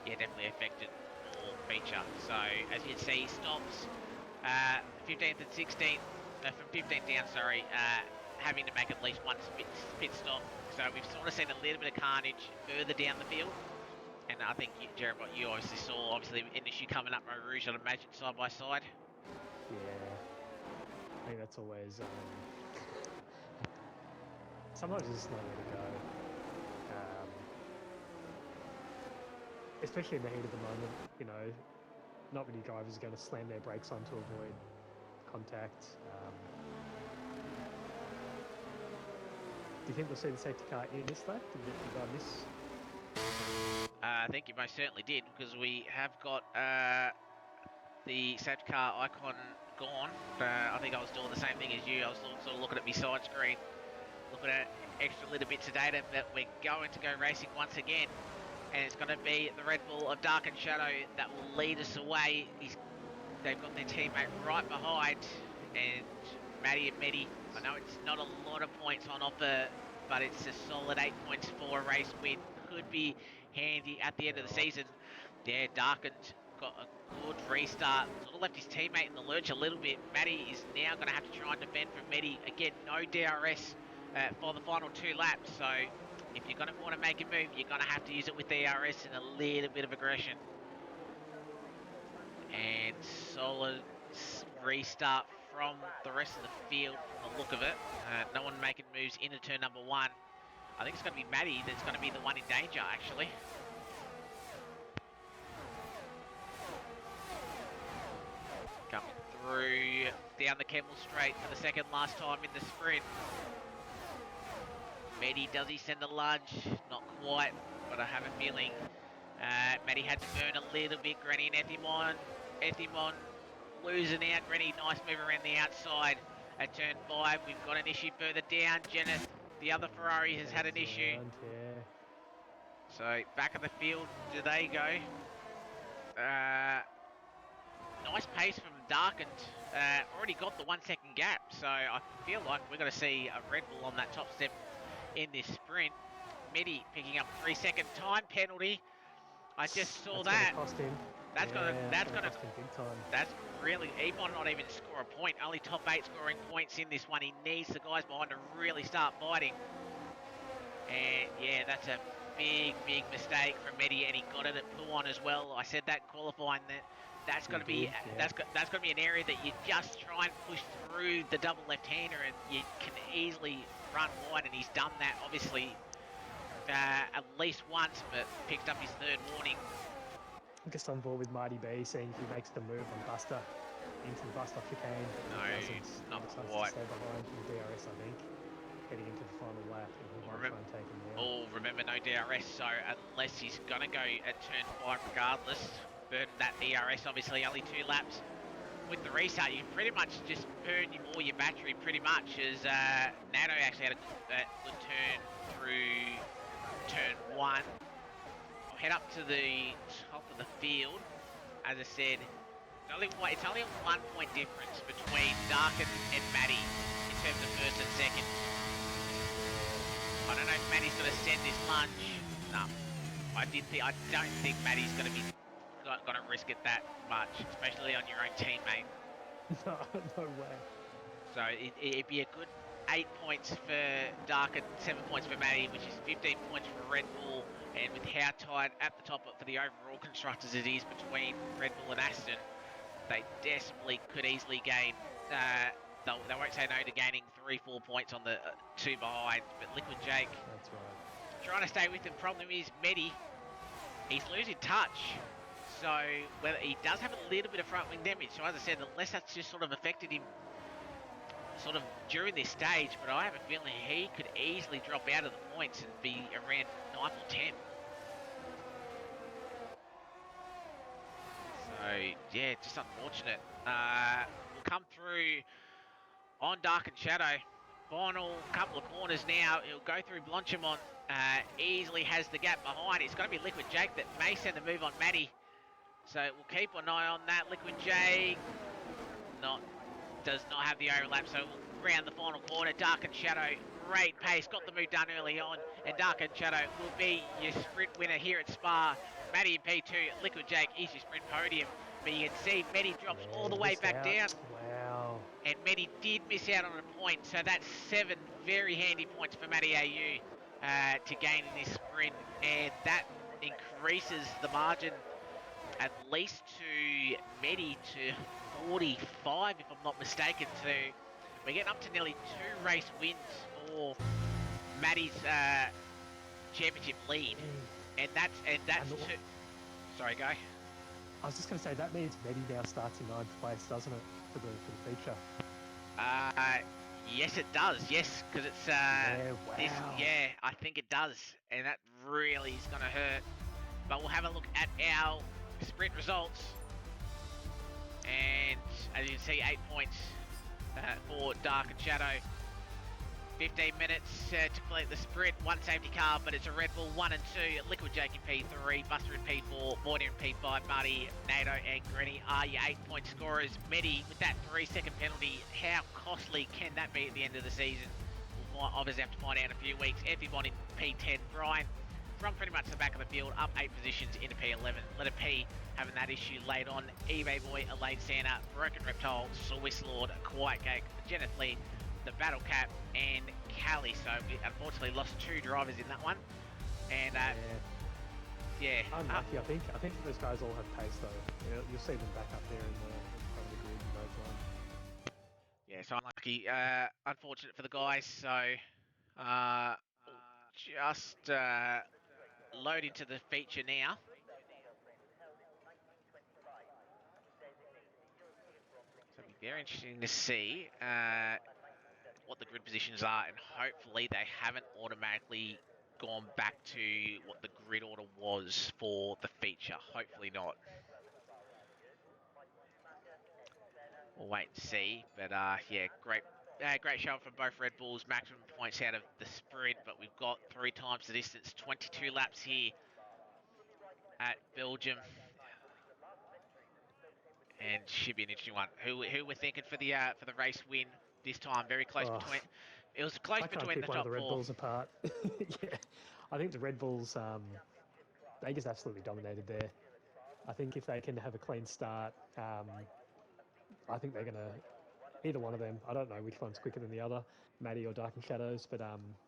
Speaker 1: definitely affected all feature. So as you can see, stops 15th and 16th, from 15th down, sorry, having to make at least one pit stop. So we've sort of seen a little bit of carnage further down the field. And I think, Jared, what you obviously saw, obviously, an issue coming up Eau Rouge, I'd imagine, side by side.
Speaker 2: Yeah. I think that's always... sometimes there's just nowhere to go. Especially in the heat of the moment, you know. not many drivers are going to slam their brakes on to avoid contact. Do you think we'll see the safety car in this lap? Did I miss?
Speaker 1: I think you most certainly did, because we have got the safety car icon gone. I think I was doing the same thing as you. I was sort of looking at my side screen, looking at extra little bits of data, but we're going to go racing once again. And it's going to be the Red Bull of Dark and Shadow that will lead us away. They've got their teammate right behind, and Matty and Medi, I know it's not a lot of points on offer, but it's a solid 8 points for a race win. Could be handy at the end of the season. Yeah, Darkened got a good restart. Sort of left his teammate in the lurch a little bit. Matty is now going to have to try and defend from Medi. Again, no DRS for the final 2 laps, so if you're going to want to make a move, you're going to have to use it with DRS and a little bit of aggression. And solid restart from the rest of the field from the look of it. No one making moves into turn number 1. I think it's going to be Matty that's going to be the one in danger, actually. Coming through down the Kemmel Straight for the second last time in the sprint. Matty, does he send a lunge? Not quite, but I have a feeling Matty had to burn a little bit. Granny and Ethimon losing out. Granny, nice move around the outside at turn 5. We've got an issue further down. Jenneth, the other Ferrari, has had an issue.
Speaker 2: Yeah.
Speaker 1: So back of the field, do they go? Nice pace from Darkened. Already got the 1 second gap, so I feel like we're going to see a Red Bull on that top step in this sprint. Medi picking up 3 second time penalty. I just saw that.
Speaker 2: Gonna cost him.
Speaker 1: That's gonna
Speaker 2: cost him big time.
Speaker 1: That's really, he might not even score a point. Only top 8 scoring points in this one. He needs the guys behind to really start fighting. And yeah, that's a big mistake from Medi, and he got it at Puon as well. I said that in qualifying that's going to be that's going to be an area that you just try and push through the double left-hander, and you can easily run wide. And he's done that obviously at least once, but picked up his 3rd warning.
Speaker 2: I'm just on board with Marty B, seeing if he makes the move on Buster into the bust off chicane.
Speaker 1: No, not quite.
Speaker 2: To stay behind from DRS, I think, heading into the final lap, and he might try and take him down.
Speaker 1: Oh, remember, no DRS, so unless he's going to go at turn 5 regardless, burn that DRS, obviously only 2 laps. With the restart, you can pretty much just burn all your battery pretty much, as Nato actually had a good turn through turn 1. I'll head up to the top of the field. As I said, it's only a 1 point difference between Darken and Matty in terms of 1st and 2nd. I don't know if Matty's going to send this lunge. No, I don't think Matty's going to risk it that much, especially on your own teammate.
Speaker 2: No way.
Speaker 1: So it'd be a good 8 points for Dark and 7 points for Matty, which is 15 points for Red Bull. And with how tight at the top for the overall constructors it is between Red Bull and Aston, they desperately could easily gain. They won't say no to gaining 3-4 points on the 2 behind. But Liquid Jake,
Speaker 2: that's right,
Speaker 1: trying to stay with him. Problem is Medi, he's losing touch. So whether he does have a little bit of front wing damage. So as I said, unless that's just sort of affected him sort of during this stage, but I have a feeling he could easily drop out of the points and be around 9th or 10th. So yeah, just unfortunate. We'll come through on Dark and Shadow. Final couple of corners now. He'll go through Blanchimont. Easily has the gap behind. It's going to be Liquid Jake that may send the move on Matty. So we'll keep an eye on that. Liquid Jake does not have the overlap, so we'll round the final corner. Dark and Shadow, great pace, got the move done early on, and Dark and Shadow will be your sprint winner here at Spa. Matty in P2, Liquid Jake is your sprint podium, but you can see Matty drops all the way back down.
Speaker 2: Wow.
Speaker 1: And Matty did miss out on a point, so that's 7 very handy points for Matty AU to gain in this sprint, and that increases the margin at least to Matty to 45, if I'm not mistaken. So we're getting up to nearly 2 race wins for Matty's championship lead, and that's two. Sorry, go.
Speaker 2: I was just going to say that means Medi now starts in 9th place, doesn't it, for the feature?
Speaker 1: Yes, it does. Yes, because it's
Speaker 2: Yeah, wow.
Speaker 1: this. Yeah, I think it does, and that really is going to hurt. But we'll have a look at our sprint results, and as you can see, 8 points for Dark and Shadow. 15 minutes to complete the sprint, 1 safety car, but it's a Red Bull 1 and 2, Liquid Jake in P3, Buster in P4, Voider in P5, Marty, NATO and Grenny are your 8-point scorers. Medi, with that 3-second penalty, how costly can that be at the end of the season? We'll obviously have to find out in a few weeks. Everyone in P10, Brian, from pretty much the back of the field, up 8 positions into P11. Letter P having that issue late on. eBay Boy, Elaine Santa, Broken Reptile, Swiss Lord, Quiet Cake, Jeneth Lee, the Battle Cap, and Callie. So we unfortunately lost 2 drivers in that one. And yeah,
Speaker 2: unlucky. I think those guys all have pace though. You'll see them back up there in front of the grid in no time.
Speaker 1: Yeah, so unlucky. Unfortunate for the guys. So just load into the feature now. So it'll be very interesting to see what the grid positions are, and hopefully they haven't automatically gone back to what the grid order was for the feature. Hopefully not. We'll wait and see. But yeah, great show from both Red Bulls. Maximum points out of the sprint, but we've got 3 times the distance, 22 laps here at Belgium. And should be an interesting one. Who we're thinking for the race win this time? Very close between. It was close between the top 4.
Speaker 2: I can't pick one of the Red Bulls apart. Yeah, I think the Red Bulls they just absolutely dominated there. I think if they can have a clean start, I think they're gonna either one of them. I don't know which one's quicker than the other, Matty or Dark and Shadows, but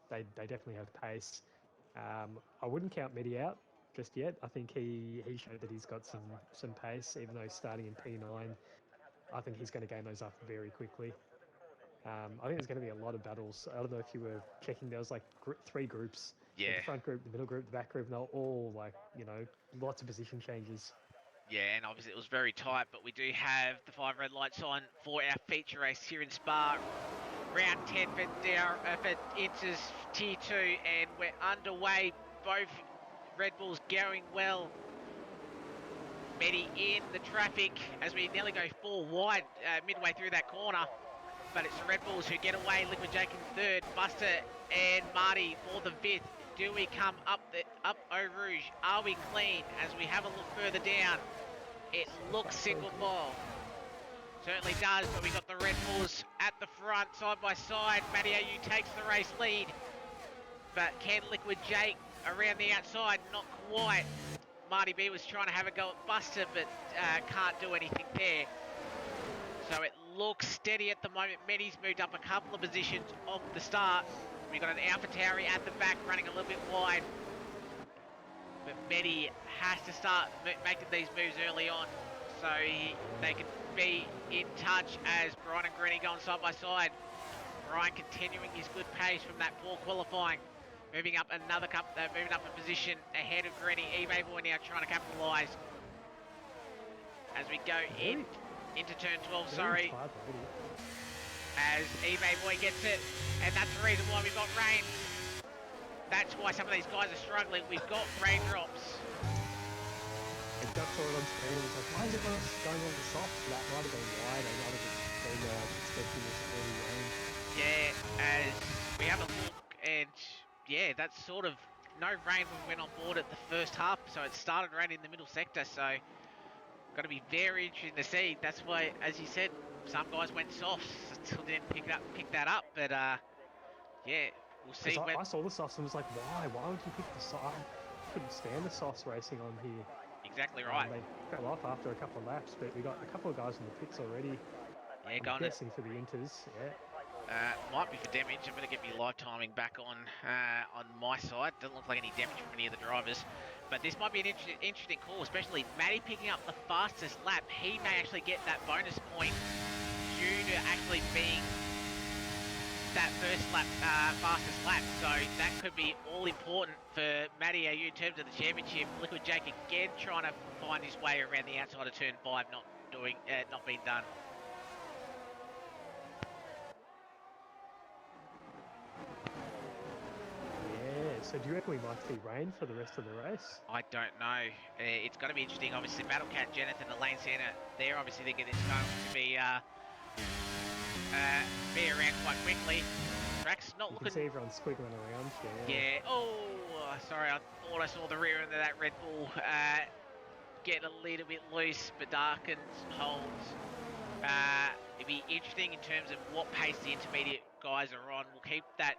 Speaker 2: they definitely have pace. I wouldn't count Medi out just yet. I think he showed that he's got some pace, even though he's starting in P9. I think he's going to gain those up very quickly. I think there's going to be a lot of battles. I don't know if you were checking. There was like 3 groups.
Speaker 1: Yeah.
Speaker 2: The front group, the middle group, the back group, and they're all like, lots of position changes.
Speaker 1: Yeah, and obviously it was very tight, but we do have the 5 red lights on for our feature race here in Spa. Round 10 for Inters Tier 2, and we're underway. Both Red Bulls going well. Medi in the traffic as we nearly go 4 wide midway through that corner. But it's the Red Bulls who get away. Liquid Jake in 3rd, Buster and Marty for the 5th. Do we come up Eau Rouge? Are we clean? As we have a look further down, it looks single file. Certainly does, but we got the Red Bulls at the front, side by side. Matty AU takes the race lead. But can Liquid Jake around the outside? Not quite. Marty B was trying to have a go at Buster, but can't do anything there. So it looks steady at the moment. Medi's moved up a couple of positions off the start. We've got an AlphaTauri at the back running a little bit wide. But Medi has to start making these moves early on so they can be in touch as Brian and Grenny going side by side. Brian continuing his good pace from that poor qualifying. Moving up another moving up a position ahead of Grenny. eBay Boy now trying to capitalise as we go into turn 12, sorry. As eBay Boy gets it, and that's the reason why we've got rain. That's why some of these guys are struggling. We've got raindrops.
Speaker 2: It got sort of on screen and was like, why is it going on the soft? That might have been wide. I might have been expecting this early rain.
Speaker 1: Yeah, as we have a look, and yeah, that's sort of no rain when we went on board at the first half, so it started raining in the middle sector, so got to be very interesting to see. That's why, as you said, some guys went soft until didn't pick that up, but yeah, we'll see.
Speaker 2: I saw the softs and was like, why would you pick the softs? I couldn't stand the softs racing on here.
Speaker 1: Exactly right.
Speaker 2: They fell off after a couple of laps, but we got a couple of guys in the pits already.
Speaker 1: Yeah,
Speaker 2: I'm guessing for the Inters, yeah.
Speaker 1: Might be for damage. I'm going to get my live timing back on my side. Doesn't look like any damage from any of the drivers. But this might be an interesting call, especially Matty picking up the fastest lap. He may actually get that bonus point due to actually being that first lap, fastest lap. So that could be all important for Matty AU in terms of the championship. Liquid Jake again trying to find his way around the outside of turn 5, not being done.
Speaker 2: Yeah, so do you reckon we might see rain for the rest of the race?
Speaker 1: I don't know. It's going to be interesting. Obviously, Battlecat, Jonathan, the lane centre, they're obviously thinking it's going to be around quite quickly. Track's not
Speaker 2: You
Speaker 1: looking.
Speaker 2: can see everyone squiggling around here.
Speaker 1: Yeah. Oh, sorry. I thought I saw the rear end of that Red Bull get a little bit loose, but Darkins holds. It'd be interesting in terms of what pace the intermediate guys are on. We'll keep that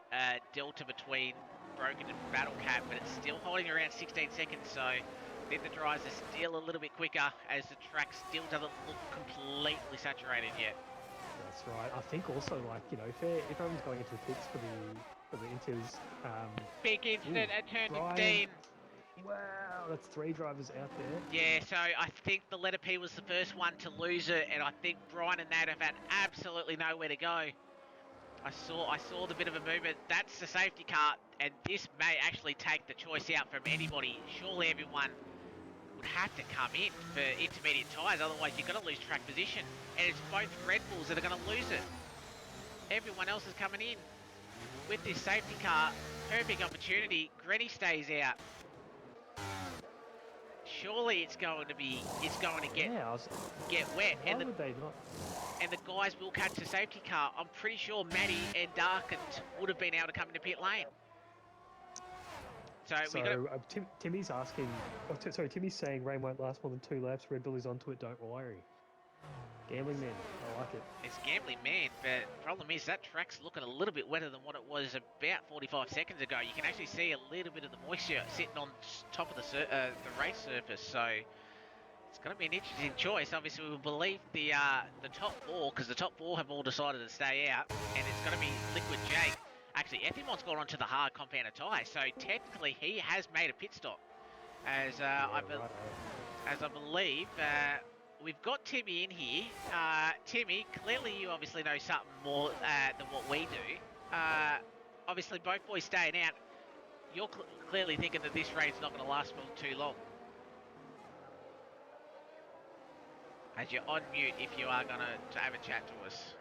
Speaker 1: delta between Broken and Battlecat, but it's still holding around 16 seconds, so I think the drivers are still a little bit quicker as the track still doesn't look completely saturated yet.
Speaker 2: That's right. I think also, like, you know, if everyone's going into the pits for the inters,
Speaker 1: Big incident at turn
Speaker 2: Brian,
Speaker 1: 15.
Speaker 2: wow, that's 3 drivers out there.
Speaker 1: Yeah, so I think the letter P was the first one to lose it, and I think Brian and Nat have had absolutely nowhere to go. I saw the bit of a movement. That's the safety car, and this may actually take the choice out from anybody. Surely everyone would have to come in for intermediate tyres, otherwise you're going to lose track position. And it's both Red Bulls that are going to lose it. Everyone else is coming in. With this safety car, perfect opportunity. Granny stays out. Surely it's going to get wet.
Speaker 2: Why would they not?
Speaker 1: And the guys will catch the safety car. I'm pretty sure Matty and Darkins would have been able to come into pit lane. So
Speaker 2: Timmy's asking. Oh, sorry, Timmy's saying rain won't last more than 2 laps. Red Bull is onto it. Don't worry. Gambling man, I like it.
Speaker 1: It's gambling man, but the problem is that track's looking a little bit wetter than what it was about 45 seconds ago. You can actually see a little bit of the moisture sitting on top of the race surface. So it's going to be an interesting choice. Obviously, we believe the top 4, because the top 4 have all decided to stay out, and it's going to be Liquid Jake. Actually, Ethimon's gone onto the hard compounded tyre, so technically he has made a pit stop. As I believe, we've got Timmy in here. Timmy, clearly you obviously know something more than what we do. Obviously, both boys staying out. You're clearly thinking that this rain's not going to last for too long. As you're on mute if you are going to have a chat to us.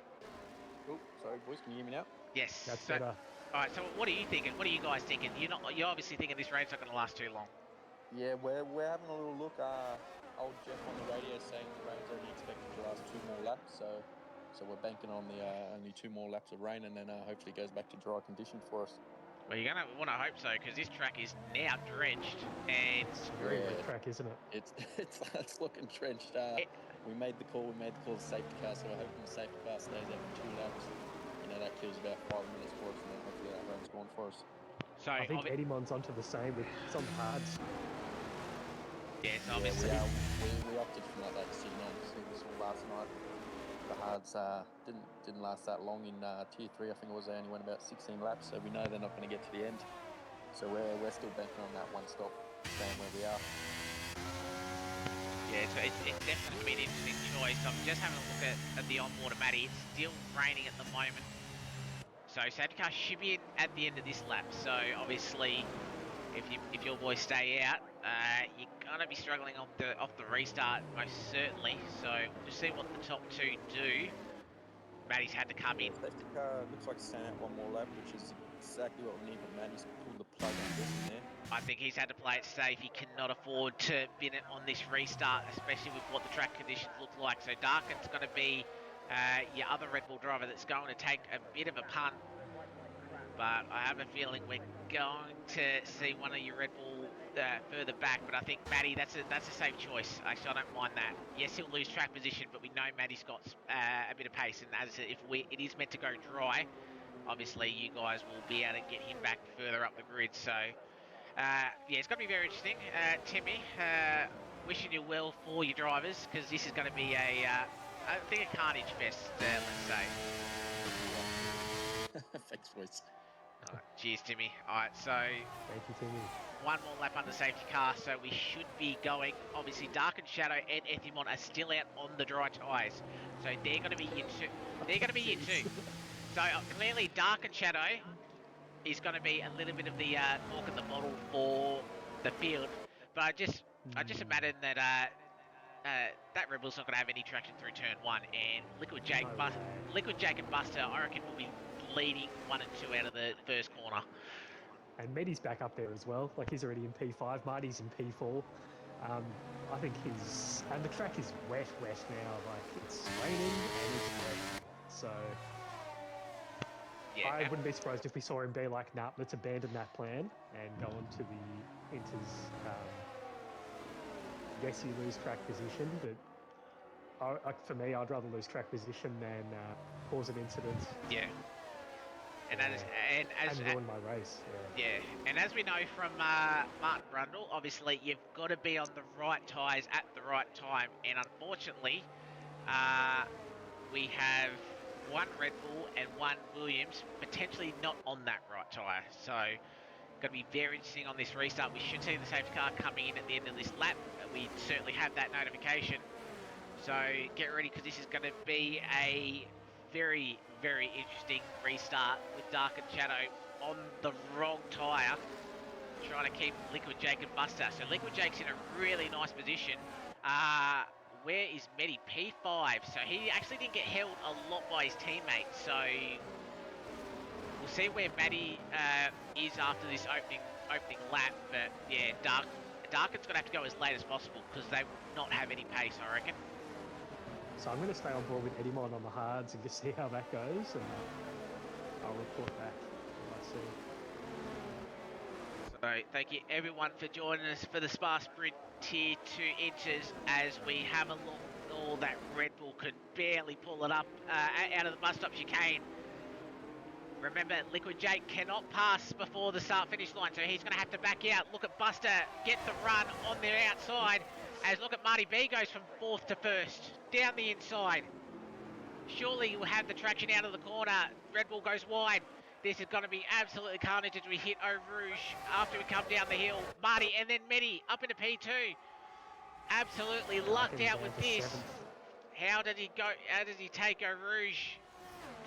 Speaker 3: Oh, sorry boys, can you hear me now?
Speaker 1: Yes.
Speaker 2: That's better.
Speaker 1: Alright, so what are you thinking? What are you guys thinking? You're obviously thinking this rain's not going to last too long.
Speaker 3: Yeah, we're having a little look. Old Jeff on the radio saying the rain's only expected to last 2 more laps, so we're banking on the only 2 more laps of rain, and then hopefully it goes back to dry conditions for us.
Speaker 1: Well, you're going to want to hope so, because this track is now drenched, and
Speaker 2: it's a very wet track, isn't it?
Speaker 3: It's looking drenched. We made the call to safety car, so we're hoping the safety car stays there for 2 laps. You know, that kills about 5 minutes for us, and then hopefully that rain's gone for us.
Speaker 1: So
Speaker 2: I think Eddymon's onto the same with some hards.
Speaker 1: Yeah, so obviously
Speaker 3: we opted for that decision. See this all last night. The hards didn't last that long in Tier 3. I think it was. They only went about 16 laps, so we know they're not going to get to the end. So we're still banking on that one stop, staying where we are.
Speaker 1: Yeah, so it's definitely going to be an interesting choice. I'm just having a look at the onboard of Matty. It's still raining at the moment. So safety car should be in at the end of this lap. So obviously, if your boys stay out, you're gonna be struggling off the restart most certainly. So we'll just see what the top 2 do. Matty's had to come in.
Speaker 3: Safety car looks like staying out 1 more lap, which is exactly what we need. But Matty's pulled the plug on this in there.
Speaker 1: I think he's had to play it safe. He cannot afford to bin it on this restart, especially with what the track conditions look like. So Darkin's going to be your other Red Bull driver that's going to take a bit of a punt. But I have a feeling we're going to see one of your Red Bull further back. But I think Matty, that's a safe choice. Actually, I don't mind that. Yes, he'll lose track position, but we know Matty's got a bit of pace. And as I said, if it is meant to go dry, obviously you guys will be able to get him back further up the grid. So yeah, it's going to be very interesting. Timmy, wishing you well for your drivers, because this is going to be I think a carnage fest, let's say.
Speaker 3: Thanks, boys.
Speaker 1: All right, cheers, Timmy. All right, so
Speaker 2: thank you, Timmy.
Speaker 1: 1 more lap under safety car, so we should be going. Obviously, Dark and Shadow and Ethimon are still out on the dry tyres, so they're going to be in 2. They're going to be in 2. So clearly, Dark and Shadow is going to be a little bit of the cork in the bottle for the field. But I just imagine that that Red Bull's not going to have any traction through turn 1, and Liquid Jake,
Speaker 2: No way.
Speaker 1: Liquid Jake and Buster, I reckon, will be leading 1 and 2 out of the first corner.
Speaker 2: And Medi's back up there as well. Like, he's already in P5. Marty's in P4. I think and the track is wet now. Like, it's raining and it's wet. So
Speaker 1: Yeah,
Speaker 2: I wouldn't be surprised if we saw him be like, nah, let's abandon that plan and go on to the Inters. Yes, you lose track position, but for me, I'd rather lose track position than cause an incident.
Speaker 1: Yeah. And
Speaker 2: and ruin my race.
Speaker 1: Yeah, and as we know from Martin Brundle, obviously you've got to be on the right tyres at the right time. And unfortunately, we have one Red Bull and one Williams potentially not on that right tyre. So, going to be very interesting on this restart. We should see the safety car coming in at the end of this lap. We certainly have that notification. So get ready, because this is going to be a very, very interesting restart with Dark and Shadow on the wrong tyre, trying to keep Liquid Jake and Buster. So Liquid Jake's in a really nice position. Where is Medi? P5. So he actually didn't get held a lot by his teammates. So we'll see where Maddie is after this opening lap. But yeah, Darken's going to have to go as late as possible, because they will not have any pace, I reckon.
Speaker 2: So I'm going to stay on board with Eddymon on the hards and just see how that goes, and I'll report back what I see.
Speaker 1: So thank you everyone for joining us for the Spa Sprint Tier 2 Inters, as we have a look. Oh, that Red Bull could barely pull it up out of the bus stop chicane. Remember, Liquid Jake cannot pass before the start-finish line, so he's going to have to back out. Look at Buster get the run on the outside, as look at Marty B goes from 4th to 1st, down the inside. Surely he'll have the traction out of the corner. Red Bull goes wide. This is going to be absolutely carnage as we hit Eau Rouge after we come down the hill. Marty and then Medi up into P2. Absolutely lucked out with this.
Speaker 2: 7th.
Speaker 1: How did he go? How did he take Eau Rouge?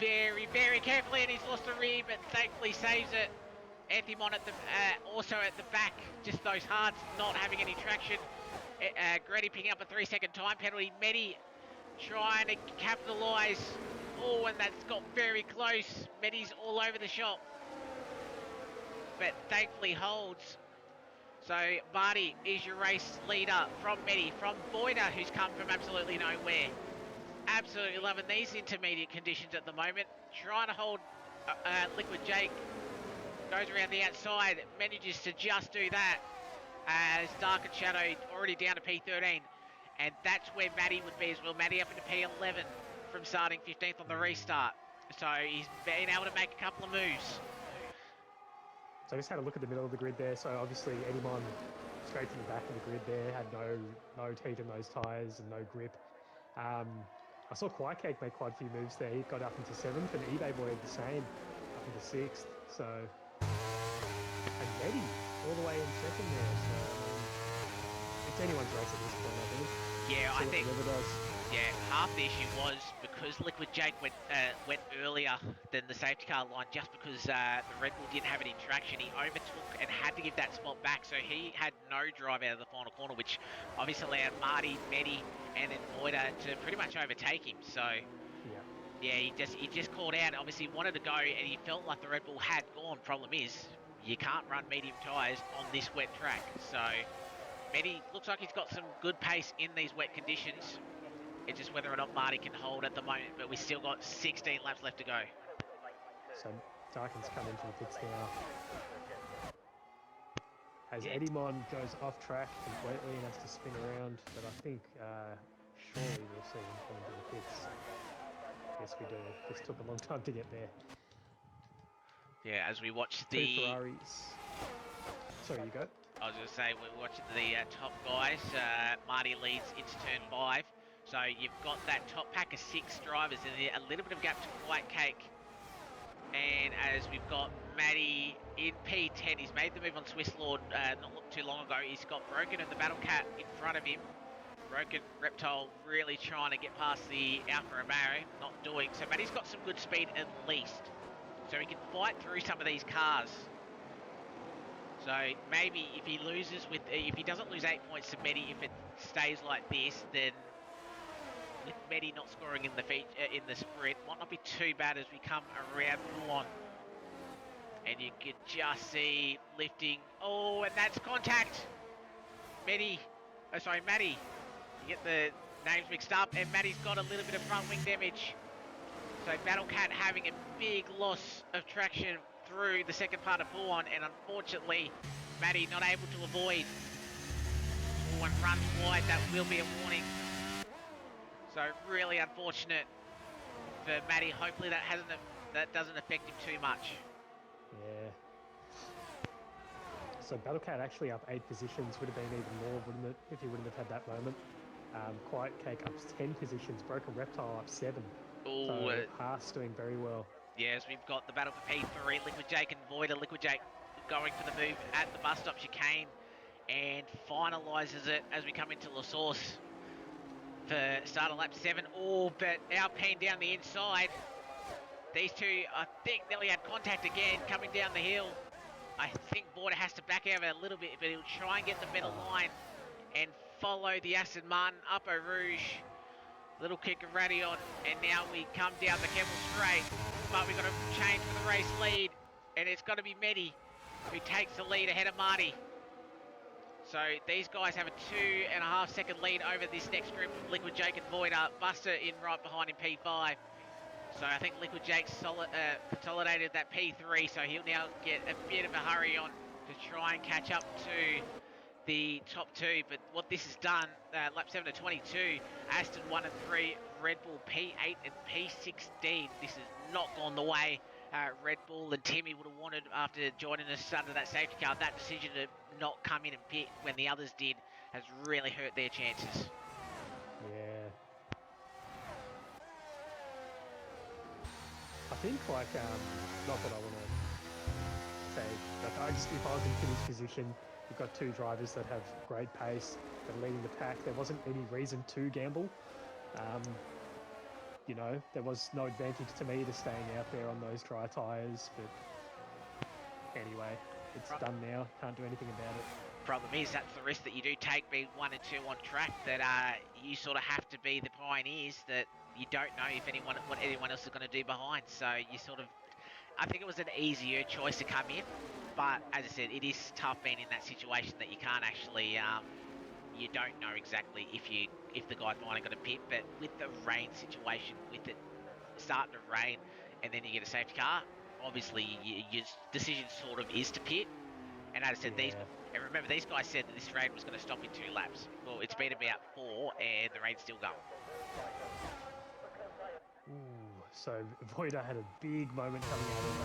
Speaker 1: Very, very carefully, and he's lost the rear, but thankfully saves it. Anthimon at the also at the back, just those hards not having any traction. Grady picking up a 3-second time penalty. Medi trying to capitalise. Oh, and that's got very close. Medi's all over the shop, but thankfully holds. So Marty is your race leader from Medi, from Boyder, who's come from absolutely nowhere. Absolutely loving these intermediate conditions at the moment. Trying to hold Liquid Jake. Goes around the outside. Manages to just do that. As Dark and Shadow already down to P13. And that's where Matty would be as well. Matty up into P11 from starting 15th on the restart. So he's been able to make a couple of moves.
Speaker 2: So I just had a look at the middle of the grid there. So obviously Eddymon straight to the back of the grid there. Had no teeth in those tyres and no grip. I saw Quiet Cake make quite a few moves there. He got up into 7th, and eBay Boy did the same, up into 6th. So, and Medi all the way in 2nd there. So it's anyone's race at this point, I think.
Speaker 1: Yeah, I think.
Speaker 2: Does.
Speaker 1: Yeah, half the issue was because Liquid Jake went earlier than the safety car line, just because the Red Bull didn't have any traction. He overtook and had to give that spot back, so he had no drive out of the final corner, which obviously allowed Marty, Medi, and then Boyder to pretty much overtake him. So yeah, he just called out. Obviously wanted to go, and he felt like the Red Bull had gone. Problem is, you can't run medium tyres on this wet track. So Medi looks like he's got some good pace in these wet conditions. It's just whether or not Marty can hold at the moment, but we still got 16 laps left to go.
Speaker 2: So Darkin's come into the pits now. As Eddymon goes off track completely and has to spin around, but I think surely we'll see him come into the pits. Yes, we do. This took a long time to get there.
Speaker 1: Yeah, as we watch
Speaker 2: Two Ferraris. Sorry, you go.
Speaker 1: I was going to say, we're watching the top guys. Marty leads into turn 5. So you've got that top pack of 6 drivers in there, a little bit of gap to White Cake. And as we've got Matty in P10, he's made the move on Swiss Lord not too long ago. He's got Broken and the Battle Cat in front of him. Broken Reptile really trying to get past the Alfa Romeo, not doing. So Matty's got some good speed at least. So he can fight through some of these cars. So maybe if he loses with, if he doesn't lose 8 points to Matty, if it stays like this, then with Matty not scoring in the sprint, might not be too bad as we come around on. And you could just see lifting. Oh, and that's contact. Matty. You get the names mixed up, and Matty's got a little bit of front wing damage. So Battlecat having a big loss of traction through the second part of pull on, and unfortunately, Matty not able to avoid. One runs wide, that will be a warning. So really unfortunate for Matty. Hopefully that doesn't affect him too much.
Speaker 2: Yeah. So Battlecat actually up 8 positions, would have been even more, wouldn't it, if he wouldn't have had that moment. Quiet Cake up 10 positions, Broken Reptile up 7.
Speaker 1: Ooh,
Speaker 2: so Haas doing very well.
Speaker 1: Yes, we've got the battle for P3, Liquid Jake and Voider. Liquid Jake going for the move at the bus stop chicane and finalises it as we come into La Source for start of lap 7. Oh, but Alpine down the inside. These two, I think, nearly had contact again coming down the hill. I think Border has to back out a little bit, but he'll try and get the better line and follow the Aston Martin up Eau Rouge. Little kick of Radion, and now we come down the Kemmel Straight, but we've got to change for the race lead, and it's got to be Medi who takes the lead ahead of Marty. So these guys have a 2.5 second lead over this next group from Liquid Jake and Voider. Buster in right behind in P5. So I think Liquid Jake consolidated that P3, so he'll now get a bit of a hurry on to try and catch up to the top 2. But what this has done, lap 7 to 22, Aston 1 and 3, Red Bull P8 and P16. This has not gone the way Red Bull and Timmy would have wanted after joining us under that safety car. That decision to not come in and pit when the others did has really hurt their chances.
Speaker 2: Yeah. I think, like, not that I want to say, like, if I was in Timmy's position, you've got 2 drivers that have great pace, that are leading the pack. There wasn't any reason to gamble. You know, there was no advantage to me to staying out there on those dry tyres, but anyway, it's done now. Can't do anything about it.
Speaker 1: Problem is, that's the risk that you do take being 1 and 2 on track, that you sort of have to be the pioneers, that you don't know what anyone else is going to do behind. So you sort of, I think it was an easier choice to come in, but as I said, it is tough being in that situation that you can't actually, you don't know exactly if the guy behind are going to pit. But with the rain situation, with it starting to rain, and then you get a safety car, obviously your decision sort of is to pit. And as I said, and remember, these guys said that this rain was going to stop in 2 laps. Well, it's been about 4, and the rain's still going.
Speaker 2: Ooh, so Voider had a big moment coming out of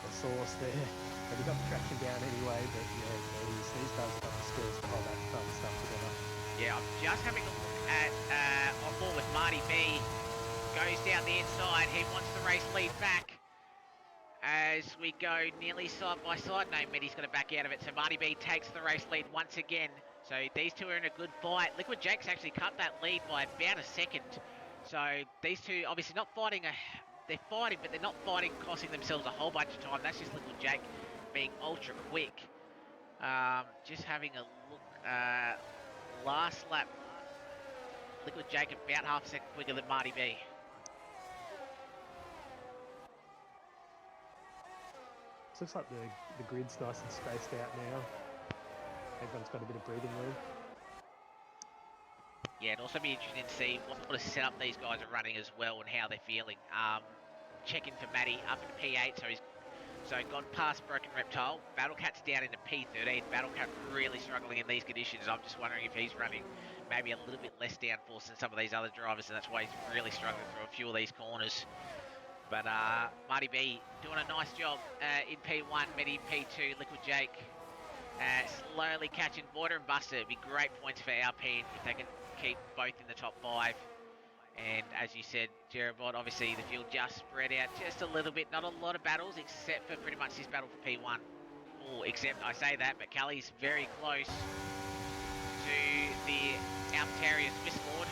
Speaker 2: the source there. And he got the traction down anyway, but yeah, these guys have got the skills to hold that kind of stuff together.
Speaker 1: Yeah, I'm just having a look at on board with Marty B. Goes down the inside. He wants the race lead back. As we go nearly side by side. No, Medi's going to back out of it. So Marty B takes the race lead once again. So these two are in a good fight. Liquid Jake's actually cut that lead by about a second. So these two obviously not fighting. They're fighting, but they're not fighting, costing themselves a whole bunch of time. That's just Liquid Jake being ultra quick. Just having a look. Last lap, Liquid Jake about half a second quicker than Marty B.
Speaker 2: Looks like the grid's nice and spaced out now. Everyone's got a bit of breathing room.
Speaker 1: Yeah, it'd also be interesting to see what sort of setup these guys are running as well and how they're feeling. Checking for Matty up into P8, so gone past Broken Reptile. Battlecat's down into P13. Battlecat really struggling in these conditions. I'm just wondering if he's running maybe a little bit less downforce than some of these other drivers, and that's why he's really struggling through a few of these corners. But Marty B doing a nice job in P1, Medi P2, Liquid Jake slowly catching Voider and Buster. It'd be great points for Alpine if they can keep both in the top 5. And as you said, Jerabot, obviously the field just spread out just a little bit. Not a lot of battles except for pretty much this battle for P1. Oh, except I say that, but Kelly's very close to the AlphaTauri is whistleborn,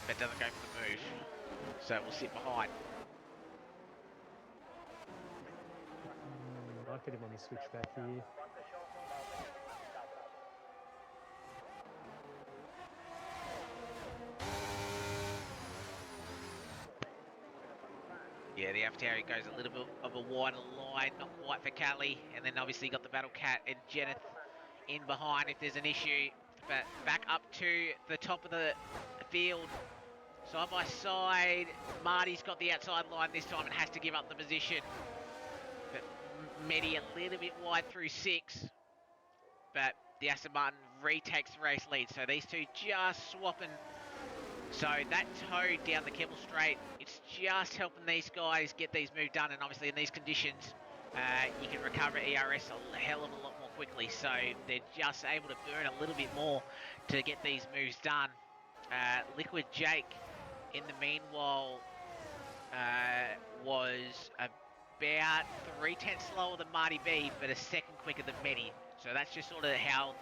Speaker 1: but doesn't go for the move. So we'll sit behind.
Speaker 2: Might get him on the switchback here.
Speaker 1: Yeah, the AlphaTauri goes a little bit of a wider line, not quite for Callie, and then obviously got the Battle Cat and Jeneth in behind if there's an issue. But back up to the top of the field, side by side. Marty's got the outside line this time and has to give up the position. But Medi a little bit wide through 6. But the Aston Martin retakes the race lead. So these two just swapping. So that toe down the Kemmel Straight, it's just helping these guys get these moves done. And obviously in these conditions, you can recover ERS a hell of a lot more quickly. So they're just able to burn a little bit more to get these moves done. Liquid Jake, in the meanwhile, was about 3/10 slower than Marty B, but a second quicker than Medi. So that's just sort of how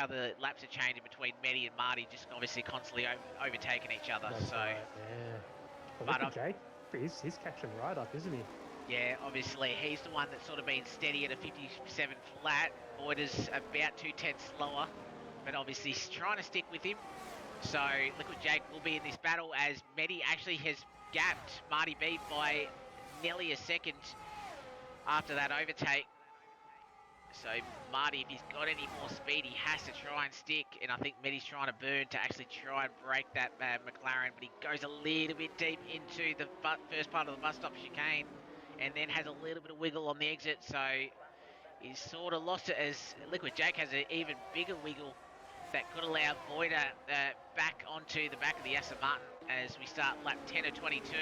Speaker 1: the laps are changing between Medi and Marty, just obviously constantly overtaking each other.
Speaker 2: That's
Speaker 1: so,
Speaker 2: right, yeah. Well,
Speaker 1: but
Speaker 2: look at Jake. He's catching right up, isn't he?
Speaker 1: yeah, obviously he's the one that's sort of been steady at a 57 flat. Boyder's about 2/10 slower, but obviously he's trying to stick with him. So Liquid Jake will be in this battle as Medi actually has gapped Marty B by nearly a second after that overtake. So Marty, if he's got any more speed, he has to try and stick. And I think Medi's trying to burn to actually try and break that McLaren. But he goes a little bit deep into the first part of the bus stop chicane, and then has a little bit of wiggle on the exit. So he's sort of lost it as Liquid Jake has an even bigger wiggle that could allow Voider back onto the back of the Aston Martin as we start lap 10 of 22.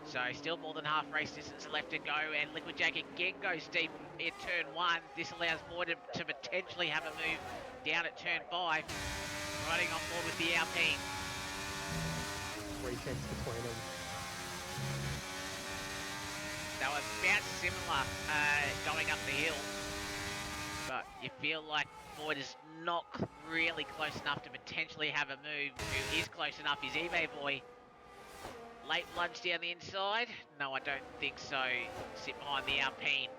Speaker 1: So still more than half race distance left to go, and Liquid Jake again goes deep in turn 1. This allows Voider to potentially have a move down at turn 5, riding on board with the Alpine.
Speaker 2: 3/10 between them.
Speaker 1: They were about similar going up the hill, but you feel like Voider's not really close enough to potentially have a move. Who is close enough is eBay Boy. Late lunge down the inside? No, I don't think so. Sit behind the Alpine.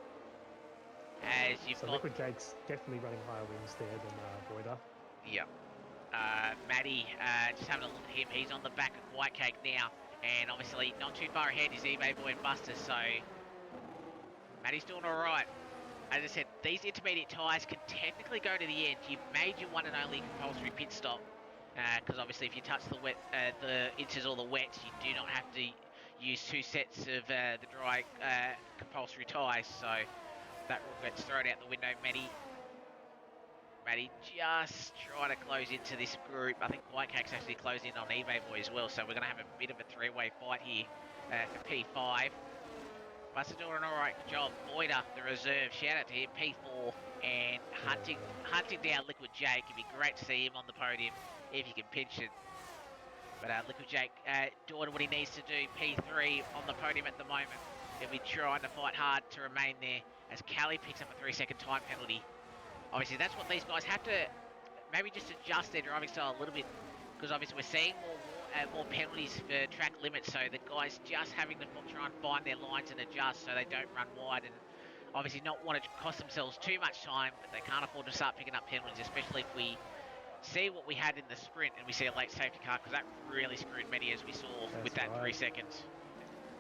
Speaker 1: As you've got...
Speaker 2: Liquid Jake's definitely running higher wings there than Voider.
Speaker 1: Yep. Matty, just having a look at him. He's on the back of White Cake now. And obviously not too far ahead is eBay Boy and Buster. So Matty's doing alright. As I said, these intermediate tyres can technically go to the end. You've made your one and only compulsory pit stop. Because obviously if you touch the wet, the inches or the wets, you do not have to use 2 sets of the dry compulsory tyres. So that rule gets thrown out the window. Matty just trying to close into this group. I think White Cake's actually closed in on eBay Boy as well. So we're going to have a bit of a 3-way fight here for P5. Buster doing an alright job. Voider, the reserve, shout out to him, P4, and hunting down Liquid Jake. It'd be great to see him on the podium if you can pinch it. But Liquid Jake doing what he needs to do, P3 on the podium at the moment. He'll be trying to fight hard to remain there as Callie picks up a 3-second time penalty. Obviously that's what these guys have to maybe just adjust their driving style a little bit, because obviously we're seeing more penalties for track limits, so the guys just having to try and find their lines and adjust so they don't run wide, and obviously not want to cost themselves too much time, but they can't afford to start picking up penalties, especially if we see what we had in the sprint and we see a late safety car, because that really screwed Medi, as we saw. That's with that right. 3 seconds.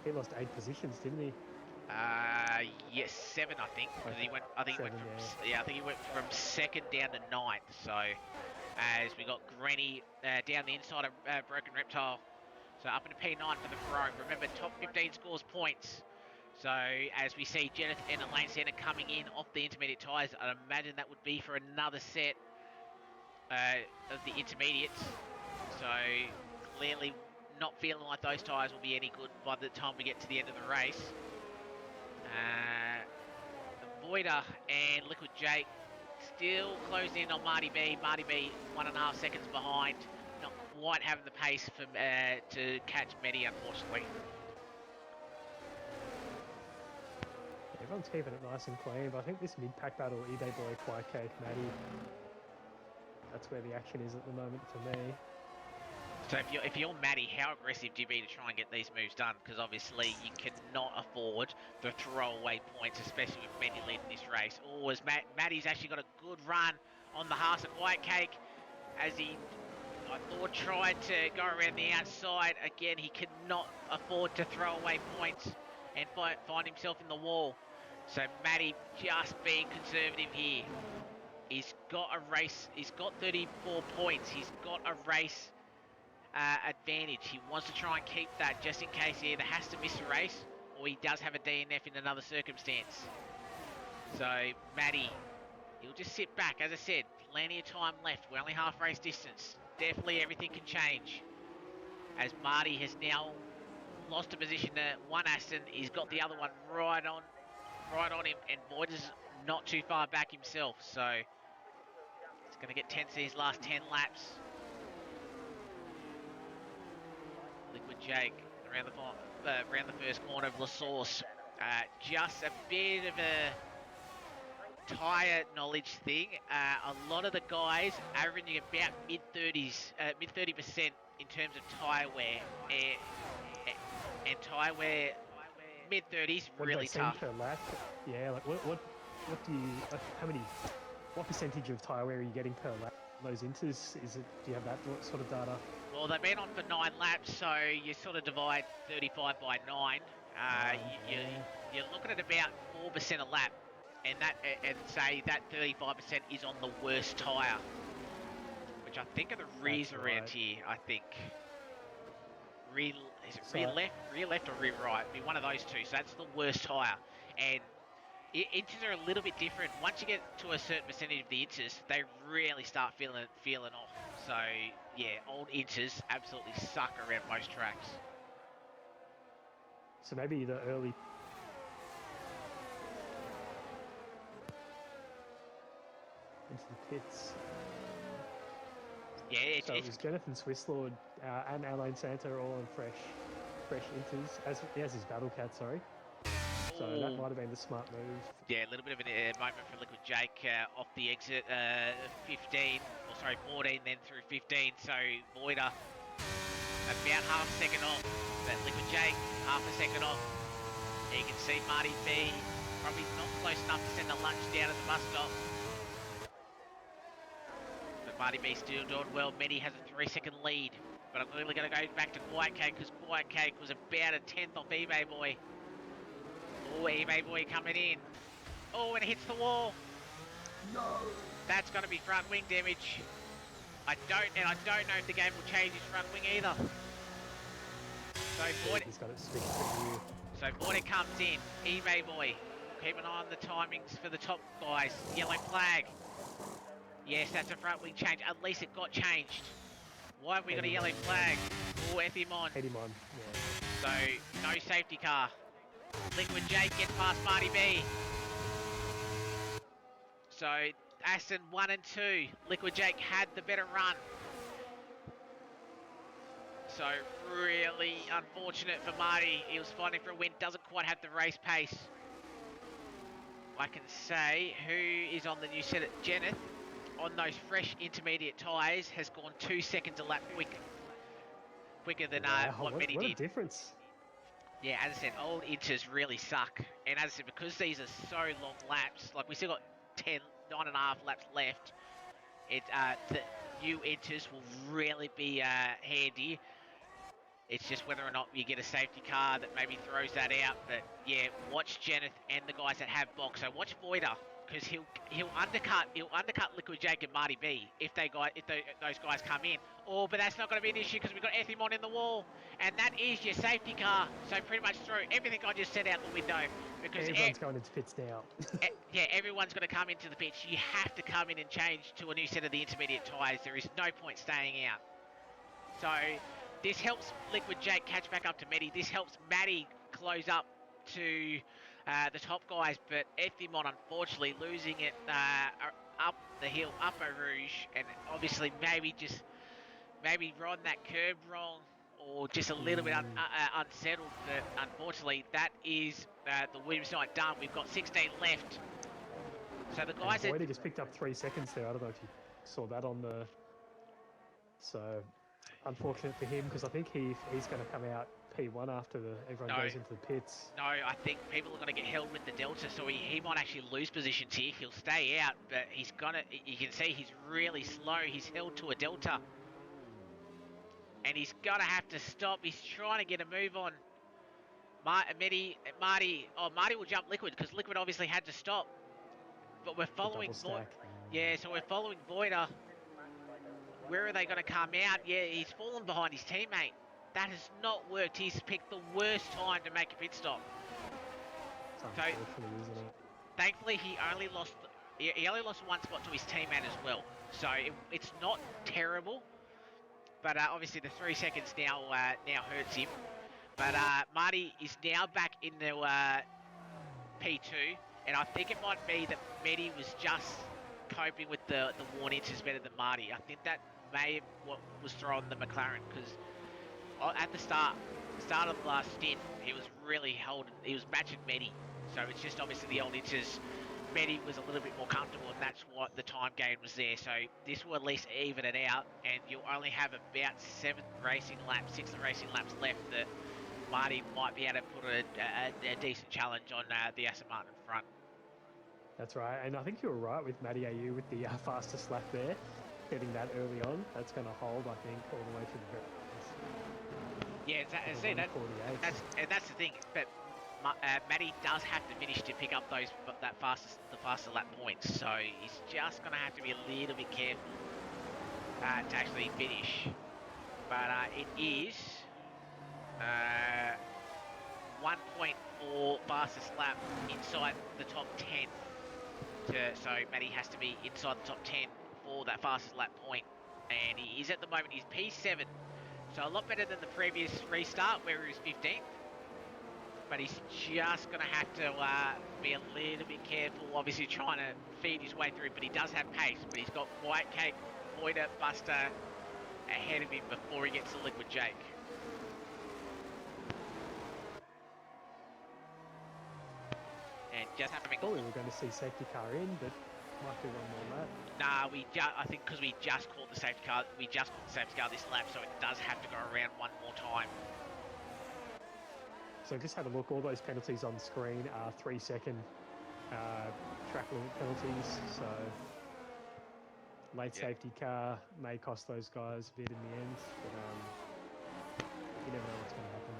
Speaker 2: He lost 8 positions, didn't he?
Speaker 1: Yes, 7 I think, because he went. I think seven, he went from 2nd down to 9th. So as we got Granny down the inside of Broken Reptile, so up into P9 for the Ferrari. Remember, top 15 scores points. So as we see Jeneth and Elaine Santa coming in off the intermediate tyres, I'd imagine that would be for another set of the intermediates. So clearly not feeling like those tyres will be any good by the time we get to the end of the race. Voider and Liquid Jake still closing in on Marty B. Marty B 1.5 seconds behind. Not quite having the pace for to catch Medi, unfortunately.
Speaker 2: Yeah, Everyone's keeping it nice and clean, but I think this mid-pack battle, eBay Boy, Quiet Cake, Maddie, that's where the action is at the moment for me.
Speaker 1: So if you're Matty, how aggressive do you be to try and get these moves done? Because obviously you cannot afford the throwaway points, especially with Matty leading this race. Oh, as Matty's actually got a good run on the Haas of White Cake, as he, I thought, tried to go around the outside. Again, he cannot afford to throw away points and find himself in the wall. So Matty just being conservative here. He's got a race. He's got 34 points. He's got a race advantage. He wants to try and keep that just in case he either has to miss a race or he does have a DNF in another circumstance. So Matty, he'll just sit back. As I said, plenty of time left. We're only half race distance. Definitely everything can change. As Marty has now lost a position to one Aston, he's got the other one right on him, and Boyd is not too far back himself. So he's going to get 10 to his last 10 laps. Liquid Jake around the first corner of La Source. Just a bit of a tyre knowledge thing. A lot of the guys averaging about mid 30% in terms of tyre wear, and tyre wear mid 30s really tough.
Speaker 2: Per lap? Yeah, like what do you what percentage of tyre wear are you getting per lap? Those inters, do you have that sort of data?
Speaker 1: Well, they've been on for 9 laps, so you sort of divide 35 by 9. You're looking at about 4% a lap, and say that 35% is on the worst tyre, which I think are the rears around here. I think rear left or rear right? Be one of those two. So that's the worst tyre, and inters are a little bit different. Once you get to a certain percentage of the inters, they really start feeling off. So yeah, old inters absolutely suck around most tracks.
Speaker 2: So maybe the early into the pits.
Speaker 1: Yeah,
Speaker 2: so it was Jonathan Swisslord and Alain Santa are all in fresh inters, as his Battle Cat, sorry. So that might have been the smart move.
Speaker 1: Yeah, a little bit of a moment for Liquid Jake off the exit 14, then through 15. So Voider about half a second off, but Liquid Jake half a second off. You can see Marty B probably not close enough to send a lunch down at the bus stop. But Marty B still doing well. Medi has a 3-second lead. But I'm really going to go back to Quiet Cake, because Quiet Cake was about a 10th off eBay Boy. Oh, eBay Boy coming in. Oh, and it hits the wall.
Speaker 3: No.
Speaker 1: That's going to be front wing damage. I don't know if the game will change his front wing either. So Boyd,
Speaker 2: he's got it sticking to you.
Speaker 1: So Boyd comes in. eBay Boy. Keep an eye on the timings for the top guys. Yellow flag. Yes, that's a front wing change. At least it got changed. Why have we got a yellow flag? Oh, Ethimon.
Speaker 2: Ethimon, yeah.
Speaker 1: So, no safety car. Liquid Jake gets past Marty B. So, Aston 1 and 2. Liquid Jake had the better run. So, really unfortunate for Marty. He was fighting for a win. Doesn't quite have the race pace. I can say who is on the new set at Jenneth on those fresh intermediate tyres has gone 2 seconds a lap quicker than what Medi did.
Speaker 2: What a difference.
Speaker 1: Yeah, as I said, old inters really suck. And as I said, because these are so long laps, like we still got 9.5 laps left, the new inters will really be handy. It's just whether or not you get a safety car that maybe throws that out. But yeah, watch Jenneth and the guys that have box. So watch Voider, because he'll undercut Liquid Jake and Marty B if those guys come in. Oh, but that's not going to be an issue because we've got Ethimon in the wall, and that is your safety car. So pretty much throw everything I just said out the window, because
Speaker 2: everyone's going into pits now.
Speaker 1: Yeah, everyone's going to come into the pits. You have to come in and change to a new set of the intermediate tyres. There is no point staying out. So this helps Liquid Jake catch back up to Medi. This helps Matty close up to the top guys, but Ethimon unfortunately losing it up the hill, up Eau Rouge, and obviously maybe riding that curb wrong, or just a little bit unsettled, but unfortunately that is the Williams night done. We've got 16 left. So the guys
Speaker 2: and Boydie just picked up 3 seconds there. I don't know if you saw that on the... So, unfortunate for him, because I think he's going to come out P1 after everyone goes into the pits.
Speaker 1: No, I think people are going to get held with the Delta, so he might actually lose positions here. He'll stay out, but he's going to... You can see he's really slow. He's held to a Delta. And he's going to have to stop. He's trying to get a move on. Marty will jump Liquid, because Liquid obviously had to stop. But we're following... Yeah, so we're following Voider. Where are they going to come out? Yeah, he's fallen behind his teammate. That has not worked. He's picked the worst time to make a pit stop. So,
Speaker 2: isn't it?
Speaker 1: Thankfully, he only lost one spot to his teammate as well. So it's not terrible. But obviously the 3 seconds now hurts him. But Marty is now back in the P2, and I think it might be that Medi was just coping with the warn inches better than Marty. I think that may have what was throwing the McLaren, because at the start of the last stint, he was really he was matching Medi. So it's just obviously the old inches. Medi was a little bit more comfortable, and that's what the time gain was there. So this will at least even it out, and you'll only have about 6 racing laps left that Marty might be able to put a decent challenge on the Aston Martin front.
Speaker 2: That's right, and I think you were right with Matty AU with the fastest lap there, getting that early on. That's going to hold, I think, all the way to the very end.
Speaker 1: Yeah, that's the thing. But Matty does have to finish to pick up the faster lap points, so he's just going to have to be a little bit careful to actually finish. But it is 1.4 fastest lap inside the top 10. So Matty has to be inside the top 10 for that fastest lap point, and he is at the moment. He's P7, so a lot better than the previous restart where he was 15th. But he's just going to have to be a little bit careful, obviously trying to feed his way through, but he does have pace. But he's got White Cake, Voider, Buster ahead of him before he gets to Liquid Jake. And just having...
Speaker 2: Thought we were going to see safety car in, but might be one more lap.
Speaker 1: Nah, I think because we just caught the safety car, this lap, so it does have to go around one more time.
Speaker 2: So just had a look, all those penalties on the screen are 3 second track limit penalties, so late safety car may cost those guys a bit in the end, but you never know what's going to happen.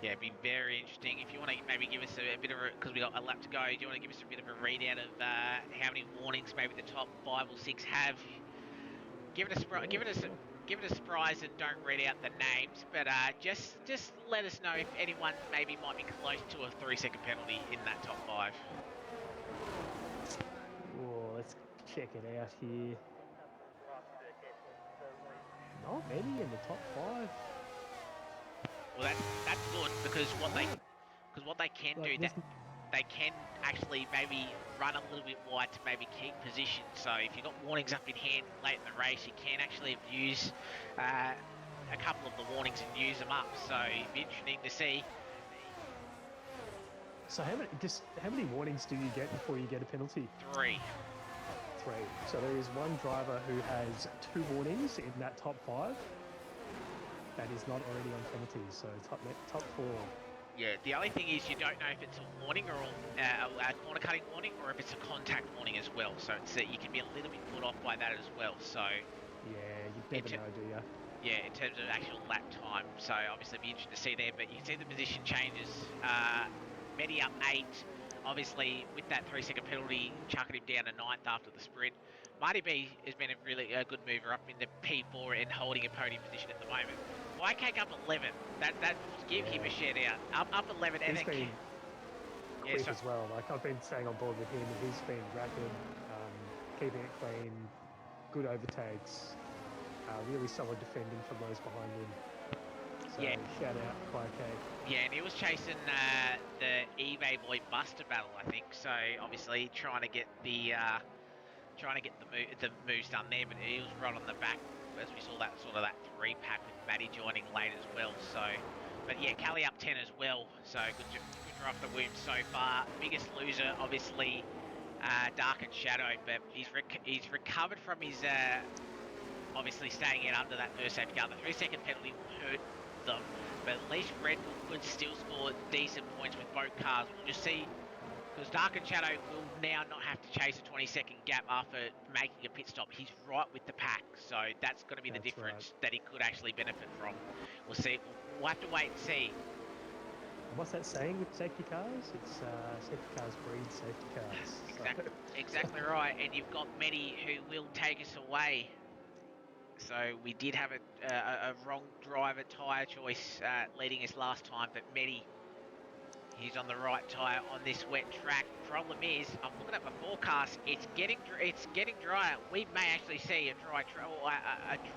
Speaker 1: Yeah, it'd be very interesting. If you want to maybe give us a bit of because we got a lap to go, do you want to give us a bit of a readout of how many warnings maybe the top 5 or 6 have? Give it a surprise and don't read out the names, but just let us know if anyone maybe might be close to a 3 second penalty in that top 5.
Speaker 2: Oh, let's check it out here. Not many in the top 5.
Speaker 1: Well, that's good, because what they can do, that they can actually maybe run a little bit wide to maybe keep position. So if you've got warnings up in hand late in the race, you can actually use a couple of the warnings and use them up. So it'd be interesting to see.
Speaker 2: So how many warnings do you get before you get a penalty?
Speaker 1: 3.
Speaker 2: So there is one driver who has 2 warnings in that top 5. That is not already on penalties, so top 4.
Speaker 1: Yeah, the only thing is you don't know if it's a warning or a corner cutting warning, or if it's a contact warning as well. So it's you can be a little bit put off by that as well. So
Speaker 2: yeah, you never know, do you?
Speaker 1: Yeah, in terms of actual lap time. So obviously it'd be interesting to see there, but you can see the position changes. Medi up 8. Obviously, with that 3 second penalty, chucking him down to 9th after the sprint. Marty B has been a really good mover up in the P4 and holding a podium position at the moment. YK up 11. That give him a shout out. Up 11, and
Speaker 2: he's been quick as well. Like I've been staying on board with him. He's been rapid, keeping it clean, good overtakes, really solid defending from those behind him. So shout out YK.
Speaker 1: Yeah, and he was chasing the eBay boy Buster battle, I think. So obviously trying to get the moves done there, but he was right on the back as we saw that sort of that 3-pack with Matty joining late as well. So, but yeah, Callie up 10 as well. So good drive for Williams so far. Biggest loser, obviously, Dark and Shadow, but he's recovered from his obviously staying in under that first safety car. The 3-second penalty will hurt them, but at least Red Bull could still score decent points with both cars. We'll just see, because Dark and Shadow will now not have to chase a 20-second gap after making a pit stop. He's right with the pack, so that's going to be the difference that he could actually benefit from. We'll see. We'll have to wait and see.
Speaker 2: What's that saying with safety cars? It's safety cars breed safety cars.
Speaker 1: Exactly right. And you've got Medi who will take us away. So we did have a wrong driver tyre choice leading us last time, but Medi, he's on the right tyre on this wet track. Problem is, I'm looking at my forecast. It's getting drier. We may actually see a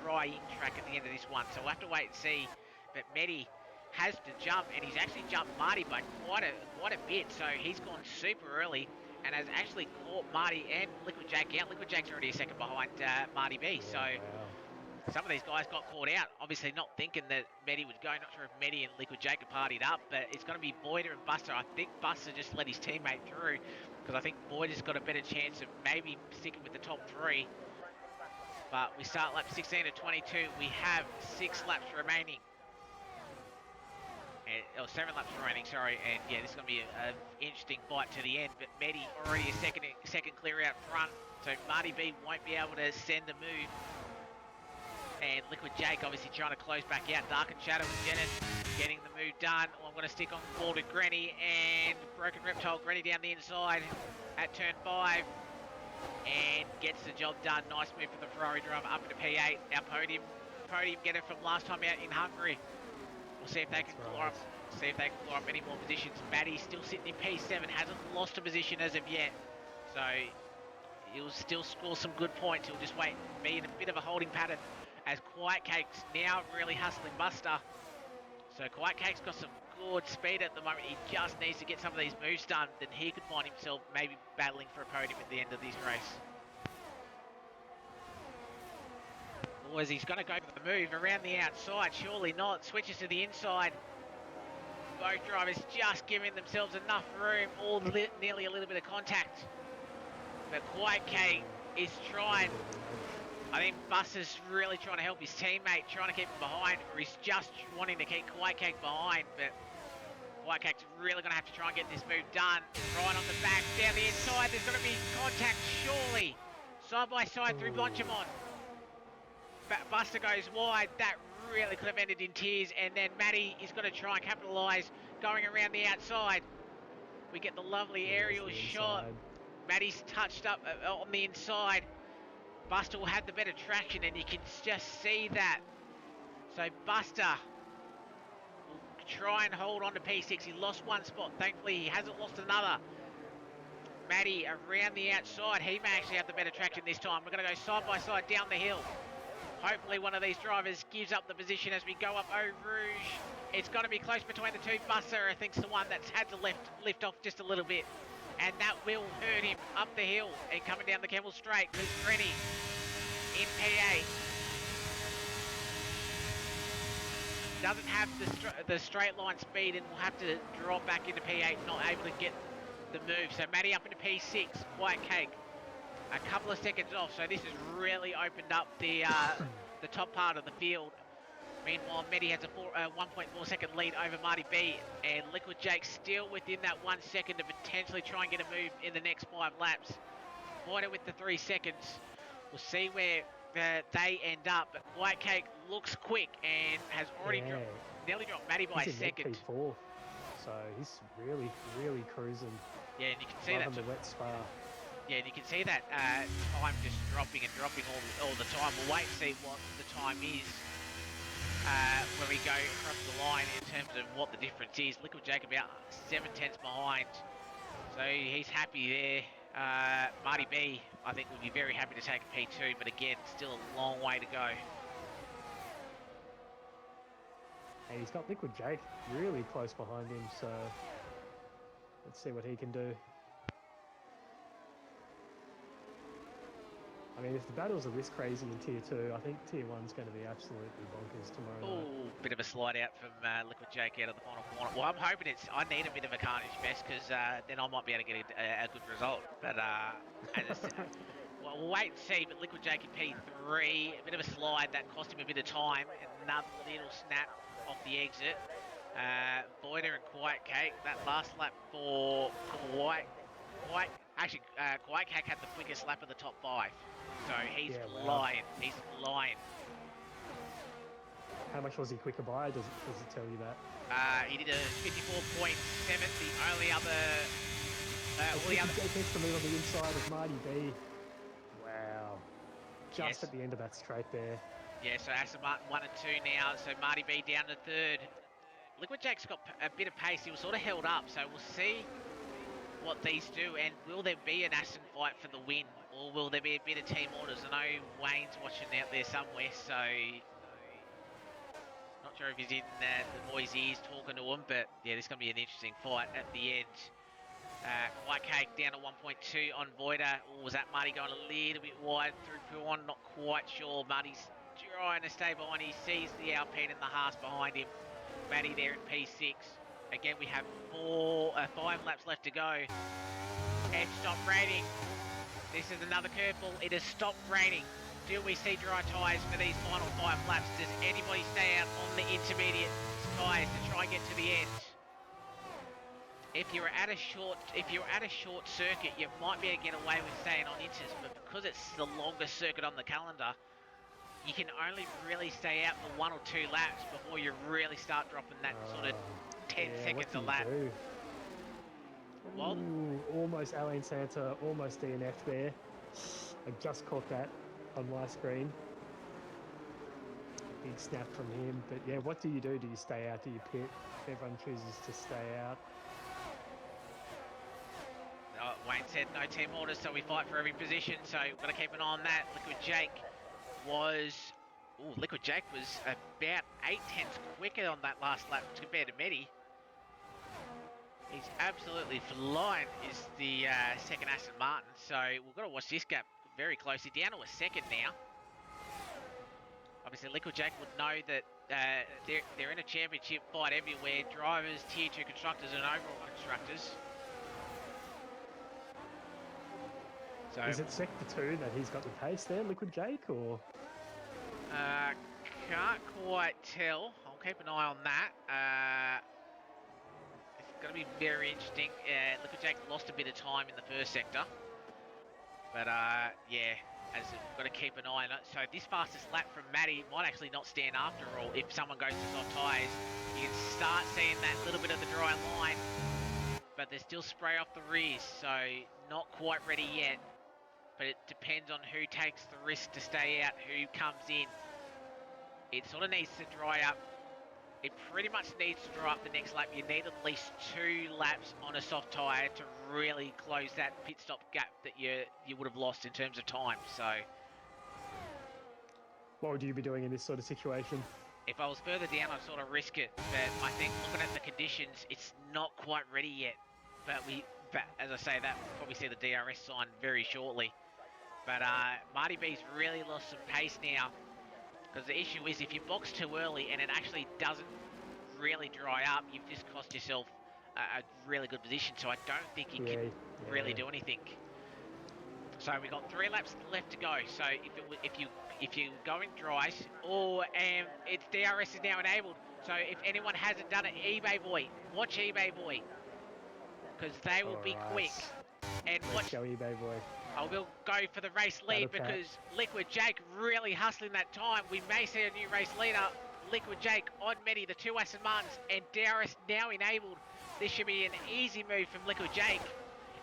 Speaker 1: drying track at the end of this one. So we'll have to wait and see. But Medi has to jump, and he's actually jumped Marty by quite a bit. So he's gone super early and has actually caught Marty and Liquid Jake out. Liquid Jake's already a second behind Marty B.
Speaker 2: Yeah,
Speaker 1: so.
Speaker 2: wow.
Speaker 1: Some of these guys got caught out, obviously not thinking that Medi would go. Not sure if Medi and Liquid Jake are partied up, but it's going to be Boyder and Buster. I think Buster just let his teammate through, because I think Boyder's got a better chance of maybe sticking with the top 3. But we start lap 16 to 22. We have 6 laps remaining. Or 7 laps remaining, sorry. And yeah, this is going to be an interesting fight to the end. But Medi already a second clear out front, so Marty B won't be able to send the move. And Liquid Jake obviously trying to close back out. Dark and Shadow and Jennett getting the move done. I'm going to stick on board with Granny and Broken Reptile. Granny down the inside at turn 5 and gets the job done. Nice move from the Ferrari driver up into P8. Our podium getter from last time out in Hungary. We'll see if they can claw up. See if they can claw up any more positions. Matty's still sitting in P7. Hasn't lost a position as of yet. So he'll still score some good points. He'll just wait and be in a bit of a holding pattern, as Quiet Cake's now really hustling Buster. So Quiet Cake's got some good speed at the moment. He just needs to get some of these moves done. Then he could find himself maybe battling for a podium at the end of this race. Or is he's going to go for the move around the outside? Surely not. Switches to the inside. Both drivers just giving themselves enough room. Nearly a little bit of contact. But Quiet Cake is trying. I think Buster's really trying to help his teammate, trying to keep him behind, or he's just wanting to keep Quiet Cake behind, but Quiet Cake's really going to have to try and get this move done. Right on the back, down the inside, there's going to be contact, surely. Side by side through Blanchimont. Buster goes wide, that really could have ended in tears, and then Matty is going to try and capitalise, going around the outside. We get the lovely aerial shot. Matty's touched up on the inside. Buster will have the better traction, and you can just see that. So Buster will try and hold on to P6. He lost one spot. Thankfully, he hasn't lost another. Matty around the outside. He may actually have the better traction this time. We're going to go side by side down the hill. Hopefully one of these drivers gives up the position as we go up Eau Rouge. It's going to be close between the two. Buster, I think, is the one that's had to lift off just a little bit. And that will hurt him up the hill and coming down the Kemmel Straight with Grenny in P8. Doesn't have the straight line speed and will have to drop back into P8, not able to get the move. So Matty up into P6, White Cake. A couple of seconds off, so this has really opened up the top part of the field. Meanwhile, Medi has a 1.4 second lead over Marty B, and Liquid Jake still within that 1 second to potentially try and get a move in the next 5 laps. Boyder with the 3 seconds. We'll see where they end up, but White Cake looks quick and has already nearly dropped Matty by a second.
Speaker 2: P4, so he's really, really cruising.
Speaker 1: Yeah, and you can see that.
Speaker 2: The wet spa.
Speaker 1: Yeah, and you can see that time just dropping all the time. We'll wait and see what the time is when we go across the line in terms of what the difference is. Liquid Jake about 7 tenths behind, so he's happy there. Marty B, I think, would be very happy to take a P2, but again, still a long way to go.
Speaker 2: And he's got Liquid Jake really close behind him, so let's see what he can do. I mean, if the battles are this crazy in Tier 2, I think Tier 1's going to be absolutely bonkers tomorrow night.
Speaker 1: Oh, bit of a slide out from Liquid Jake out of the final corner. Well, I'm hoping I need a bit of a carnage fest because then I might be able to get a good result. But as I said, well, we'll wait and see. But Liquid Jake in P3, a bit of a slide that cost him a bit of time. Another little snap off the exit. Voider and Quiet Cake. That last lap for Quiet Cake had the quickest lap of the top 5. So he's
Speaker 2: Yeah, wow.
Speaker 1: flying. He's flying.
Speaker 2: How much was he quicker by? Does it tell you that?
Speaker 1: He did a 54.7. The only other.
Speaker 2: Jake gets to move on the inside of Marty B. Wow. Just
Speaker 1: Yes.
Speaker 2: at the end of that straight there.
Speaker 1: Yeah, so Aston Martin 1 and 2 now. So Marty B down to 3rd. Liquid Jake's got a bit of pace. He was sort of held up. So we'll see what these do. And will there be an Aston fight for the win? Or will there be a bit of team orders? I know Wayne's watching out there somewhere. So not sure if he's in the boys' ears talking to him. But yeah, this is going to be an interesting fight at the end. White Cake down to 1.2 on Voider. Or was that Marty going a little bit wide through P1? Not quite sure. Marty's trying to stay behind. He sees the Alpine and the Haas behind him. Matty there in P6. Again, we have 5 laps left to go. And stop raining. This is another curveball. It has stopped raining. Do we see dry tyres for these final 5 laps? Does anybody stay out on the intermediate tyres to try and get to the end? If you're at a short circuit, you might be able to get away with staying on inters, but because it's the longest circuit on the calendar, you can only really stay out for 1 or 2 laps before you really start dropping that sort of 10 seconds a lap. Well,
Speaker 2: ooh, almost Alain Santa, almost DNF there. I just caught that on my screen. Big snap from him. But yeah, what do you do? Do you stay out? Do you pit? Everyone chooses to stay out.
Speaker 1: Wayne said no team orders, so we fight for every position. So we've got to keep an eye on that. Liquid Jake was about 8 tenths quicker on that last lap compared to Medi. He's absolutely flying, is the second Aston Martin. So we've got to watch this gap very closely. Down to a second now. Obviously, Liquid Jake would know that they're in a championship fight everywhere. Drivers, Tier 2 constructors and overall constructors. So,
Speaker 2: is it Sector 2 that he's got the pace there, Liquid Jake, or?
Speaker 1: Can't quite tell. I'll keep an eye on that. It's going to be very interesting. Liquid Jake lost a bit of time in the first sector. But, yeah, we've got to keep an eye on it. So this fastest lap from Matty might actually not stand after all. If someone goes to soft tyres, you can start seeing that little bit of the dry line. But there's still spray off the rears, so not quite ready yet. But it depends on who takes the risk to stay out, who comes in. It sort of needs to dry up. It pretty much needs to dry up the next lap. You need at least 2 laps on a soft tyre to really close that pit stop gap that you would have lost in terms of time. So,
Speaker 2: what would you be doing in this sort of situation?
Speaker 1: if I was further down, I'd sort of risk it. But I think looking at the conditions, it's not quite ready yet. But as I say, that we'll probably see the DRS sign very shortly. But Marty B's really lost some pace now. Because the issue is if you box too early and it actually doesn't really dry up, you've just cost yourself a really good position. So I don't think you can really do anything. So we've got 3 laps left to go. So if you going dry, its DRS is now enabled. So if anyone hasn't done it, eBay Boy, watch eBay Boy, because they will be quick. And
Speaker 2: let's go eBay Boy.
Speaker 1: I will go for the race lead because Liquid Jake really hustling that time. We may see a new race leader. Liquid Jake on Medi, the 2 Aston Martins, and DRS now enabled. This should be an easy move from Liquid Jake.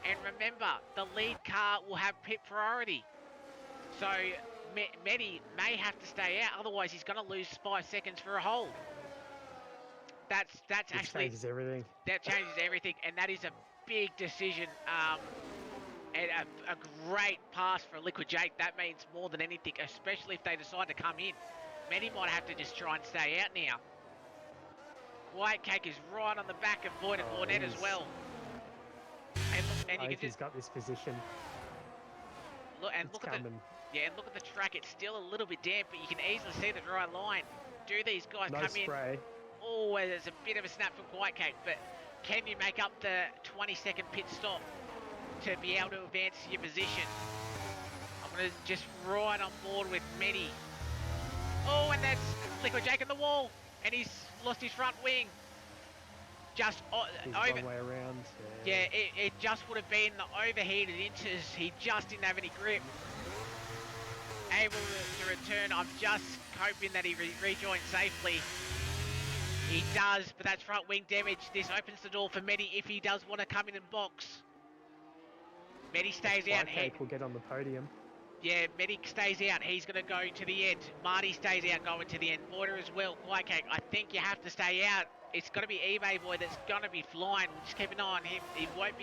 Speaker 1: And remember, the lead car will have pit priority. So Medi may have to stay out, otherwise he's going to lose 5 seconds for a hold. That changes everything. That changes everything, and that is a big decision. And a great pass for Liquid Jake. That means more than anything, especially if they decide to come in. Many might have to just try and stay out now. White Cake is right on the back of Void and Cornet as well. And you can
Speaker 2: he's got this position.
Speaker 1: Look at Yeah, and look at the track. It's still a little bit damp, but you can easily see the dry line. Do these guys
Speaker 2: No
Speaker 1: come
Speaker 2: spray.
Speaker 1: in? Oh, there's a bit of a snap from White Cake, but can you make up the 20-second pit stop to be able to advance your position? I'm going to just right on board with Medi. Oh, and that's Liquid Jake in the wall, and he's lost his front wing. Just
Speaker 2: He's
Speaker 1: over.
Speaker 2: a long way around.
Speaker 1: Yeah, it just would have been the overheated inters. He just didn't have any grip. Able to return. I'm just hoping that he rejoins safely. He does, but that's front wing damage. This opens the door for Medi if he does want to come in and box. Medi stays out.
Speaker 2: White Cake will get on the podium.
Speaker 1: Yeah, Medi stays out. He's going to go to the end. Marty stays out going to the end. Boyder as well. White Cake, I think you have to stay out. It's going to be eBay Boy that's going to be flying. We'll just keep an eye on him. He won't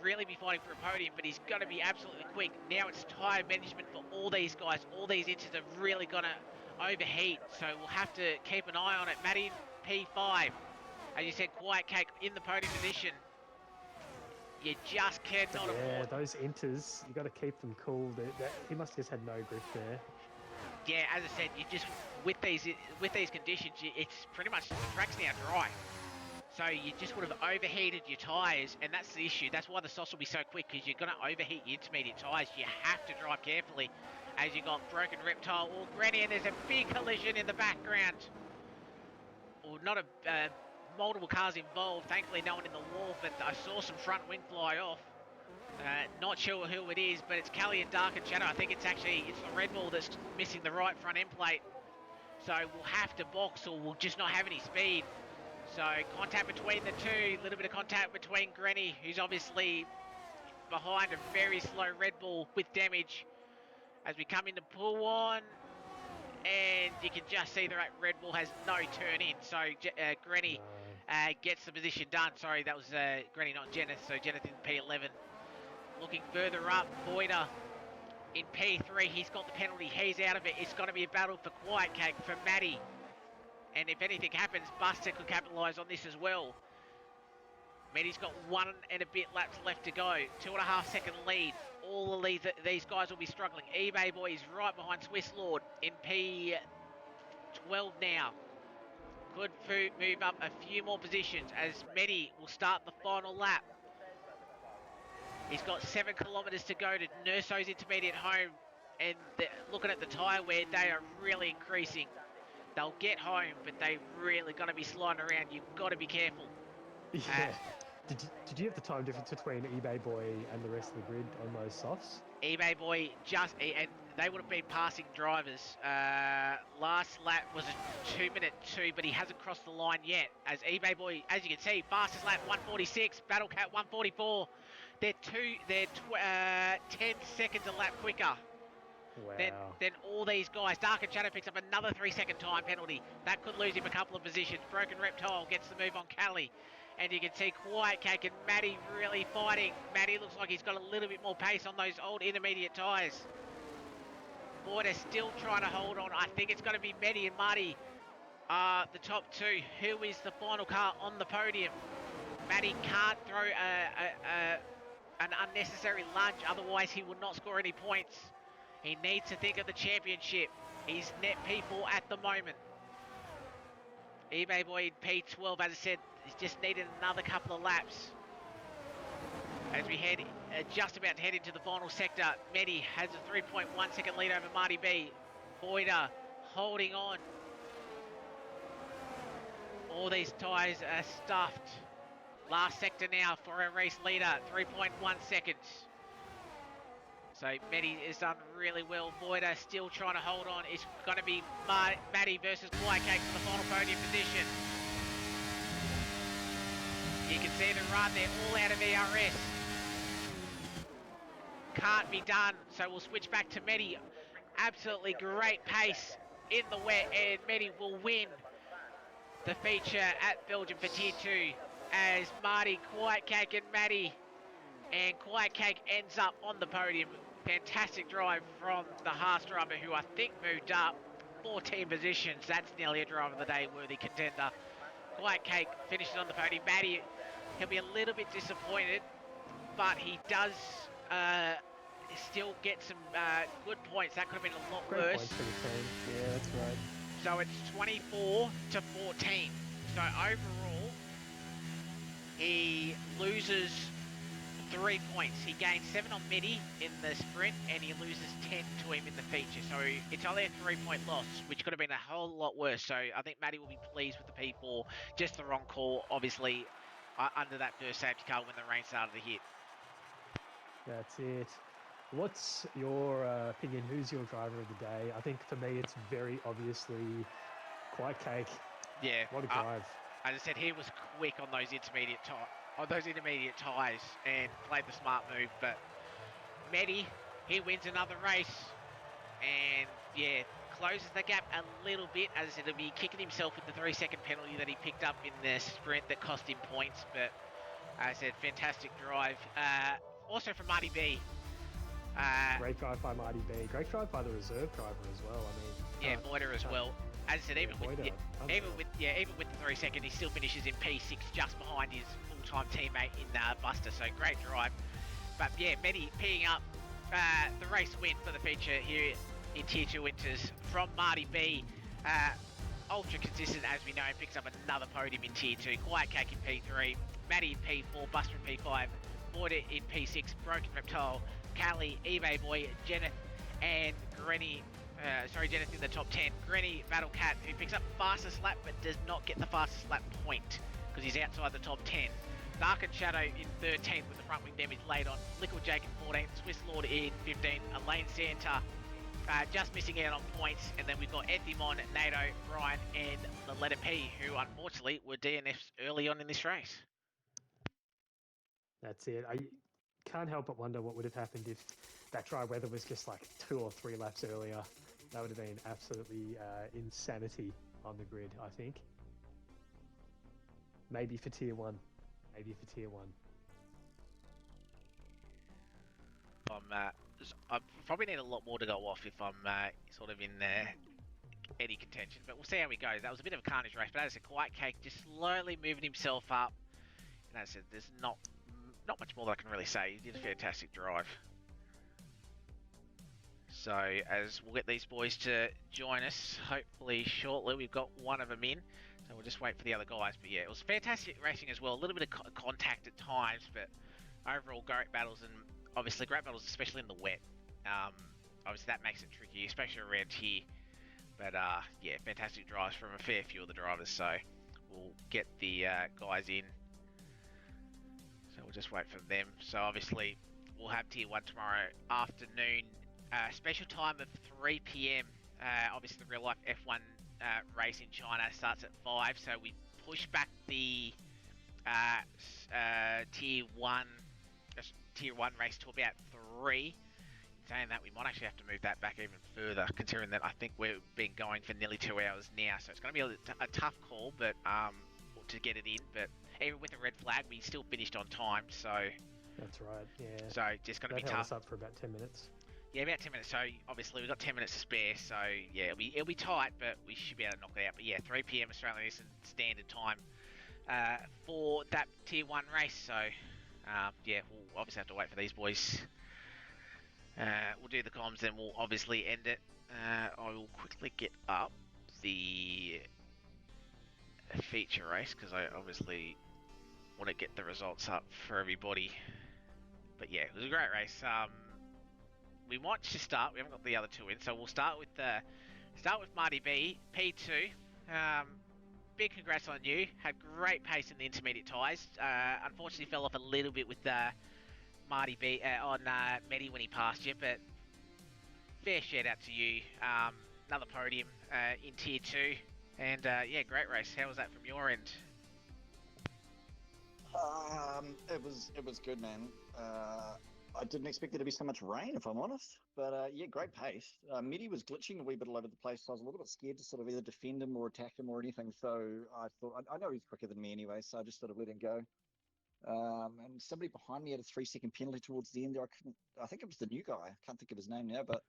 Speaker 1: really be fighting for a podium, but he's going to be absolutely quick. Now it's tyre management for all these guys. All these inters are really going to overheat, so we'll have to keep an eye on it. Matty P5, as you said, Quiet Cake in the podium position. You just cannot afford.
Speaker 2: Those inters, you got to keep them cool. He must have just had no grip there.
Speaker 1: Yeah, as I said, you just with these conditions, it's pretty much the track's now dry. So you just would have overheated your tyres, and that's the issue. That's why the sauce will be so quick, because you're going to overheat your intermediate tyres. You have to drive carefully as you got Broken Reptile or Granny, and there's a big collision in the background. Or not multiple cars involved. Thankfully, no one in the wall, but I saw some front wing fly off. Not sure who it is, but it's Kelly and Dark and Shadow. I think it's the Red Bull that's missing the right front end plate. So we'll have to box, or we'll just not have any speed. So contact between the two, a little bit of contact between Granny, who's obviously behind a very slow Red Bull with damage. As we come into pull one, and you can just see the Red Bull has no turn in. So Granny gets the position done. Sorry, that was Granny, not Jeneth. So Jeneth in P11. Looking further up, Boyder in P3. He's got the penalty. He's out of it. It's going to be a battle for Quiet Cake for Matty. And if anything happens, Buster could capitalise on this as well. Matty's got 1 and a bit laps left to go. 2.5 second lead. All the leads, these guys will be struggling. eBay Boy is right behind Swiss Lord in P12 now. Could move up a few more positions as Matty will start the final lap. He's got 7 kilometres to go to nurse those intermediate home, and looking at the tyre wear, they are really increasing. They'll get home, but they really got to be sliding around. You've got to be careful.
Speaker 2: Yeah. Did you have the time difference between eBay Boy and the rest of the grid on those softs?
Speaker 1: eBay Boy and they would have been passing drivers. Last lap was a 2-minute 2, but he hasn't crossed the line yet. As eBay Boy, as you can see, fastest lap 146, Battle Cat 144. They're 10 seconds a lap quicker.
Speaker 2: Wow.
Speaker 1: Then all these guys. Dark and Shadow picks up another 3-second time penalty. That could lose him a couple of positions. Broken Reptile gets the move on Callie. And you can see Quiet Cake and Matty really fighting. Matty looks like he's got a little bit more pace on those old intermediate tyres. Boyder still trying to hold on. I think it's going to be Matty and Marty, the top two. Who is the final car on the podium? Matty can't throw an unnecessary lunge, otherwise he will not score any points. He needs to think of the championship. He's net P4 at the moment. eBay Boy in P12, as I said, he's just needed another couple of laps. As we head, just about to head into the final sector, Medi has a 3.1 second lead over Marty B. Boyder holding on. All these tyres are stuffed. Last sector now for our race leader, 3.1 seconds. So Matty has done really well. Boyder still trying to hold on. It's going to be Matty versus Quiet Cake for the final podium position. You can see the run, they're all out of ERS. Can't be done, so we'll switch back to Matty. Absolutely great pace in the wet, and Matty will win the feature at Belgium for Tier 2 as Marty, Quiet Cake and Matty. And Quiet Cake ends up on the podium. Fantastic drive from the Haas driver, who I think moved up 14 positions. That's nearly a driver of the day worthy contender. Quiet Cake finishes on the podium. Matty, he'll be a little bit disappointed, but he does still get some good points. That could have been a lot
Speaker 2: Great
Speaker 1: worse.
Speaker 2: points for the team. Yeah, that's right.
Speaker 1: So it's 24 to 14. So overall, he loses 3 points. He gains 7 on Midi in the sprint, and he loses 10 to him in the feature. So it's only a 3-point loss, which could have been a whole lot worse. So I think Matty will be pleased with the P4. Just the wrong call, obviously, under that first safety car when the rain started to hit.
Speaker 2: That's it. What's your opinion? Who's your driver of the day? I think for me, it's very obviously Quite Cake.
Speaker 1: Yeah.
Speaker 2: What a drive.
Speaker 1: As I said, he was quick on those intermediate tyres and played the smart move. But Medi, he wins another race, and yeah, closes the gap a little bit. As I said, he'll be kicking himself with the 3-second penalty that he picked up in the sprint that cost him points. But as I said, fantastic drive. Also from Marty B.
Speaker 2: Great drive by Marty B. Great drive by the reserve driver as well. I mean,
Speaker 1: Boyder as well. As I said, even with the 3-second, he still finishes in P6 just behind his full-time teammate in Buster. So great drive. But yeah, Medi peeing up the race win for the feature here in Tier 2 Winters from Marty B. Ultra consistent, as we know, picks up another podium in Tier 2. Quiet Cake in P3, Matty in P4, Buster in P5, Boyder in P6, Broken Reptile, Callie, eBay Boy, Jenneth, and Grenny. Jenneth in the top 10. Grenny, Battle Cat, who picks up fastest lap but does not get the fastest lap point because he's outside the top 10. Dark and Shadow in 13th with the front wing damage laid on. Liquid Jake in 14th. Swiss Lord in 15th. Elaine Santa just missing out on points. And then we've got Ethimon, NATO, Brian, and the letter P, who unfortunately were DNFs early on in this race.
Speaker 2: That's it. I can't help but wonder what would have happened if that dry weather was just like 2 or 3 laps earlier. That would have been absolutely insanity on the grid, I think. Maybe for Tier 1.
Speaker 1: I probably need a lot more to go off if I'm sort of in any contention, but we'll see how we go. That was a bit of a carnage race, but as I said, Quiet Cake just slowly moving himself up. And as I said, there's not much more that I can really say. He did a fantastic drive. So as we'll get these boys to join us, hopefully shortly. We've got one of them in, so we'll just wait for the other guys. But yeah, it was fantastic racing as well. A little bit of contact at times, but overall great battles, and obviously great battles, especially in the wet. Obviously that makes it tricky, especially around here. But yeah, fantastic drives from a fair few of the drivers. So we'll get the guys in. So we'll just wait for them. So obviously we'll have Tier 1 tomorrow afternoon. Special time of 3 PM. Obviously the real life F1 race in China starts at 5. So we push back the Tier 1 race to about 3. Saying that, we might actually have to move that back even further, considering that I think we've been going for nearly 2 hours now. So it's going to be a tough call, but to get it in. But even with the red flag, we still finished on time. So
Speaker 2: that's right. Yeah.
Speaker 1: So just going to be
Speaker 2: held
Speaker 1: tough.
Speaker 2: Us up for about 10 minutes.
Speaker 1: Yeah, about 10 minutes. So obviously we've got 10 minutes to spare. So yeah, it'll be tight, but we should be able to knock it out. But yeah, 3 PM Australian Eastern Standard Time for that Tier 1 race. So yeah, we'll obviously have to wait for these boys. We'll do the comms, then we'll obviously end it. I will quickly get up the feature race because I obviously want to get the results up for everybody. But yeah, it was a great race. We might just start. We haven't got the other two in, so we'll start with Marty B, P2. Big congrats on you. Had great pace in the intermediate tyres. Unfortunately, fell off a little bit with Marty B on Medi when he passed you, but fair shout out to you. Another podium in Tier 2, and yeah, great race. How was that from your end?
Speaker 4: It was good, man. I didn't expect there to be so much rain, if I'm honest. But yeah, great pace. Midi was glitching a wee bit all over the place, so I was a little bit scared to sort of either defend him or attack him or anything. So I thought, I know he's quicker than me anyway, so I just sort of let him go. And somebody behind me had a 3-second penalty towards the end there. I think it was the new guy. I can't think of his name now, but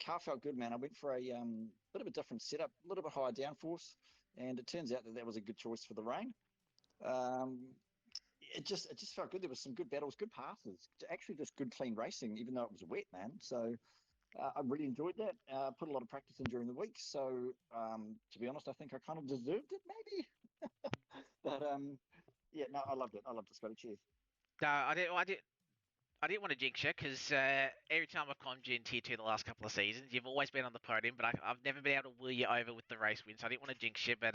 Speaker 4: car felt good, man. I went for a bit of a different setup, a little bit higher downforce, and it turns out that was a good choice for the rain. it just felt good. There was some good battles, good passes, actually just good clean racing, even though it was wet, man. So I really enjoyed that. Put a lot of practice in during the week. So to be honest, I think I kind of deserved it, maybe. But yeah, no, I loved it. I loved it, Scotty. Cheers.
Speaker 1: No, I didn't want to jinx you because every time I've climbed you in Tier 2 the last couple of seasons, you've always been on the podium, but I've never been able to wheel you over with the race win, so I didn't want to jinx you. But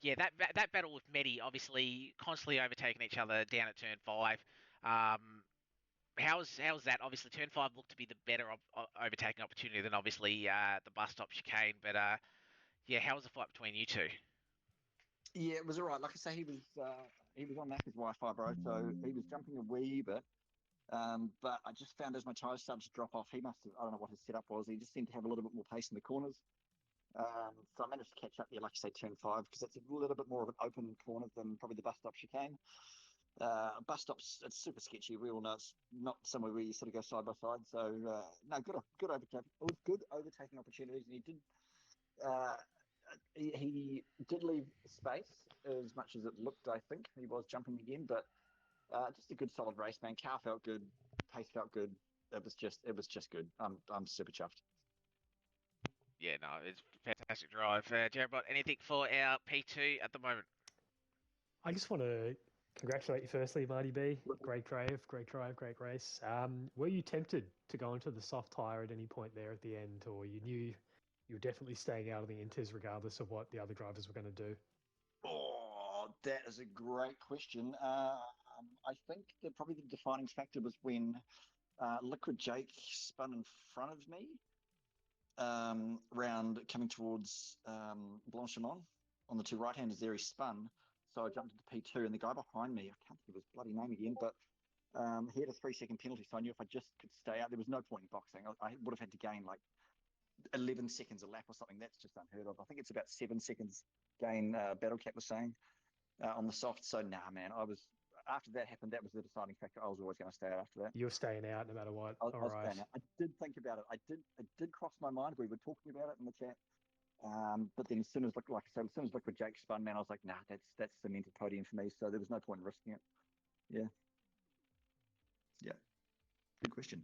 Speaker 1: yeah, that battle with Medi, obviously constantly overtaking each other down at turn 5. How's that? Obviously, turn 5 looked to be the better overtaking opportunity than obviously the bus stop chicane. But yeah, how was the fight between you two?
Speaker 4: Yeah, it was all right. Like I say, he was on Macca's Wi-Fi, bro, so he was jumping a wee bit. But I just found as my tyres started to drop off, he must have, I don't know what his setup was. He just seemed to have a little bit more pace in the corners. So I managed to catch up there, like you say, turn 5, because it's a little bit more of an open corner than probably the bus stop chicane. Bus stops, it's super sketchy. We all know it's not somewhere where you sort of go side by side. So no, good overtaking. It was good overtaking opportunities, and uh, he did leave space as much as it looked. I think he was jumping again, but just a good solid race, man. Car felt good, pace felt good. It was just good. I'm super chuffed.
Speaker 1: Yeah, no, it's a fantastic drive. Jared, anything for our P2 at the moment?
Speaker 2: I just want to congratulate you firstly, Marty B. Great drive, great race. Were you tempted to go into the soft tyre at any point there at the end, or you knew you were definitely staying out of the inters regardless of what the other drivers were going to do?
Speaker 4: Oh, that is a great question. I think that probably the defining factor was when Liquid Jake spun in front of me, round coming towards Blanchimont on the two right-handers there. He spun, so I jumped into P2, and the guy behind me, I can't think of his bloody name again, but he had a 3-second penalty, so I knew if I just could stay out, there was no point in boxing. I would have had to gain like 11 seconds a lap or something. That's just unheard of. I think it's about 7 seconds gain, Battle Cat was saying, on the soft. So, nah, man, after that happened, that was the deciding factor. I was always going to stay out after that.
Speaker 2: You were staying out no matter what. All
Speaker 4: I was
Speaker 2: right.
Speaker 4: staying out. I did think about it. It did cross my mind. We were talking about it in the chat. But then as soon as, like I said, as soon as Liquid Jake spun, man, I was like, nah, that's cemented podium for me. So there was no point in risking it. Yeah. Yeah. Good question.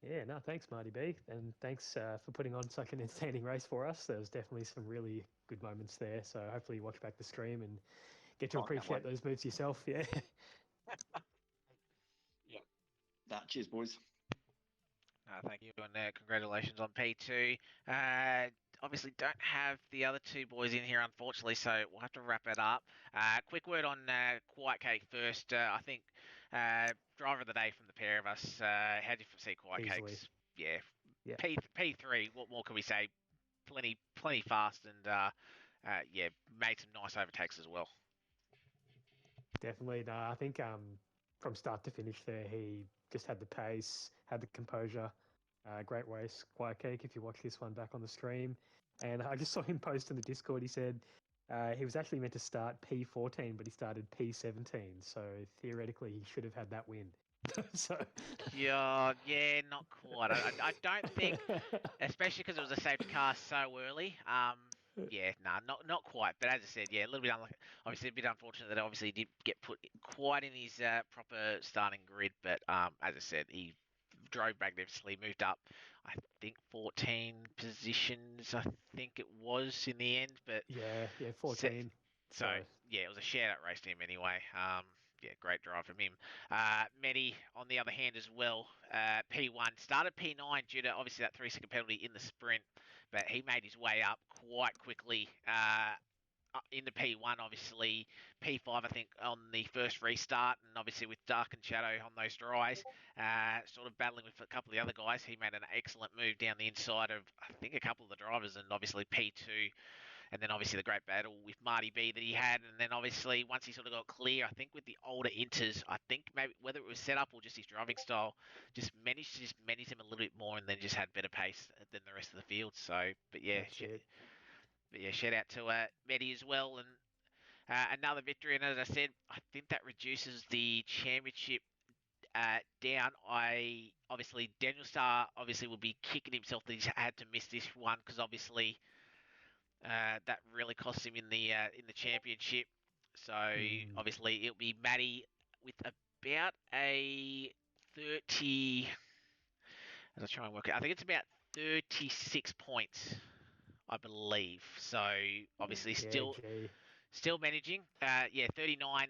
Speaker 2: Yeah, no, thanks, Marty B. And thanks for putting on such an entertaining race for us. There was definitely some really good moments there. So hopefully you watch back the stream and get to appreciate those moves yourself. Yeah.
Speaker 4: Yeah. Nah, cheers, boys.
Speaker 1: Thank you, and congratulations on P2. Obviously, don't have the other two boys in here, unfortunately, so we'll have to wrap it up. Quick word on Quiet Cake first. I think driver of the day from the pair of us. How do you see Quiet
Speaker 2: Easily.
Speaker 1: Cakes? Yeah,
Speaker 2: Yeah.
Speaker 1: P3. What more can we say? Plenty fast, and yeah, made some nice overtakes as well.
Speaker 2: Definitely. No, I think from start to finish there, he just had the pace, had the composure. Great race, Quiet Cake, if you watch this one back on the stream. And I just saw him post in the Discord. He said he was actually meant to start P14, but he started P17. So theoretically, he should have had that win. So
Speaker 1: Yeah, not quite. I don't think, especially because it was a safety car so early. Yeah, not quite. But as I said, yeah, a little bit unlucky. Obviously, a bit unfortunate that obviously he didn't get put quite in his proper starting grid. But as I said, he drove magnificently, moved up, I think 14 positions. I think it was in the end. But
Speaker 2: yeah, 14.
Speaker 1: so yeah, it was a shout-out race to him anyway. Yeah, great drive from him. Medi, on the other hand as well, P1, started P9 due to obviously that 3-second penalty in the sprint, but he made his way up quite quickly into P1, obviously. P5, I think, on the first restart, and obviously with Dark and Shadow on those dries, sort of battling with a couple of the other guys, he made an excellent move down the inside of, I think, a couple of the drivers, and obviously P2. And then obviously the great battle with Marty B that he had. And then obviously once he sort of got clear, I think with the older inters, I think maybe whether it was set up or just his driving style, just managed him a little bit more and then just had better pace than the rest of the field. So, but yeah, shout out to Medi as well. And another victory. And as I said, I think that reduces the championship down. Daniel Starr obviously will be kicking himself that he's had to miss this one because obviously that really cost him in the championship. So obviously it'll be Matty with about a 30. As I try and work it, I think it's about 36 points, I believe. So obviously
Speaker 2: Yeah, gee.
Speaker 1: still managing. 39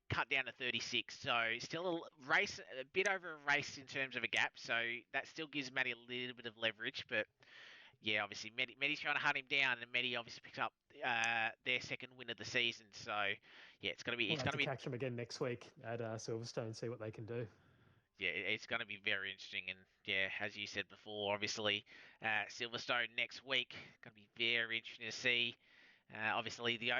Speaker 1: cut down to 36. So still a bit over a race in terms of a gap. So that still gives Matty a little bit of leverage, but yeah, obviously Medi's trying to hunt him down, and Medi obviously picks up their second win of the season. So yeah, it's
Speaker 2: We'll have to catch them again next week at Silverstone, see what they can do.
Speaker 1: yeah, it's going to be very interesting. And yeah, as you said before, obviously Silverstone next week going to be very interesting to see. Obviously the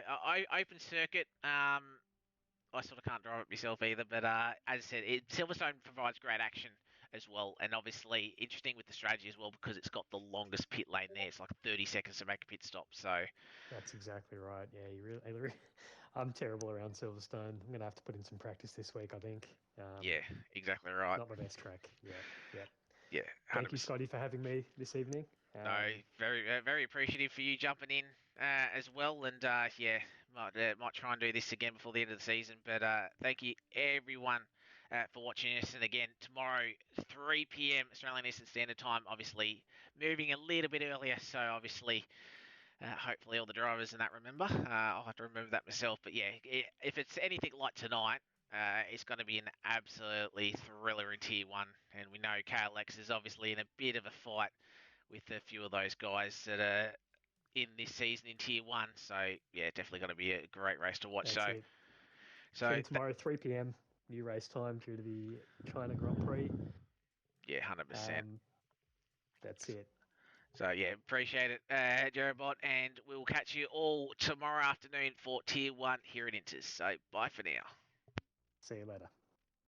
Speaker 1: open circuit. I sort of can't drive it myself either, but as I said, Silverstone provides great action as well, and obviously interesting with the strategy as well because it's got the longest pit lane there. It's like 30 seconds to make a pit stop. So
Speaker 2: that's exactly right. Yeah, I'm terrible around Silverstone. I'm gonna have to put in some practice this week, I think.
Speaker 1: yeah, exactly right.
Speaker 2: Not my best track. Yeah.
Speaker 1: Yeah,
Speaker 2: Thank you,
Speaker 1: 100%.
Speaker 2: Scotty, for having me this evening.
Speaker 1: No, very very appreciative for you jumping in as well, and yeah, might try and do this again before the end of the season. But thank you everyone for watching us, and again tomorrow 3 p.m. Australian Eastern Standard Time. Obviously moving a little bit earlier, so obviously hopefully all the drivers and that remember. I'll have to remember that myself. But yeah, if it's anything like tonight. It's going to be an absolutely thriller in Tier 1, and we know KLX is obviously in a bit of a fight with a few of those guys that are in this season in Tier 1. So, yeah, definitely going to be a great race to watch.
Speaker 2: That's it. Tune tomorrow, 3 p.m. New race time due to the China Grand Prix.
Speaker 1: Yeah, 100%.
Speaker 2: That's it.
Speaker 1: So, yeah, appreciate it, Jerobot, and we'll catch you all tomorrow afternoon for Tier 1 here at Inters. So, bye for now.
Speaker 2: See you later.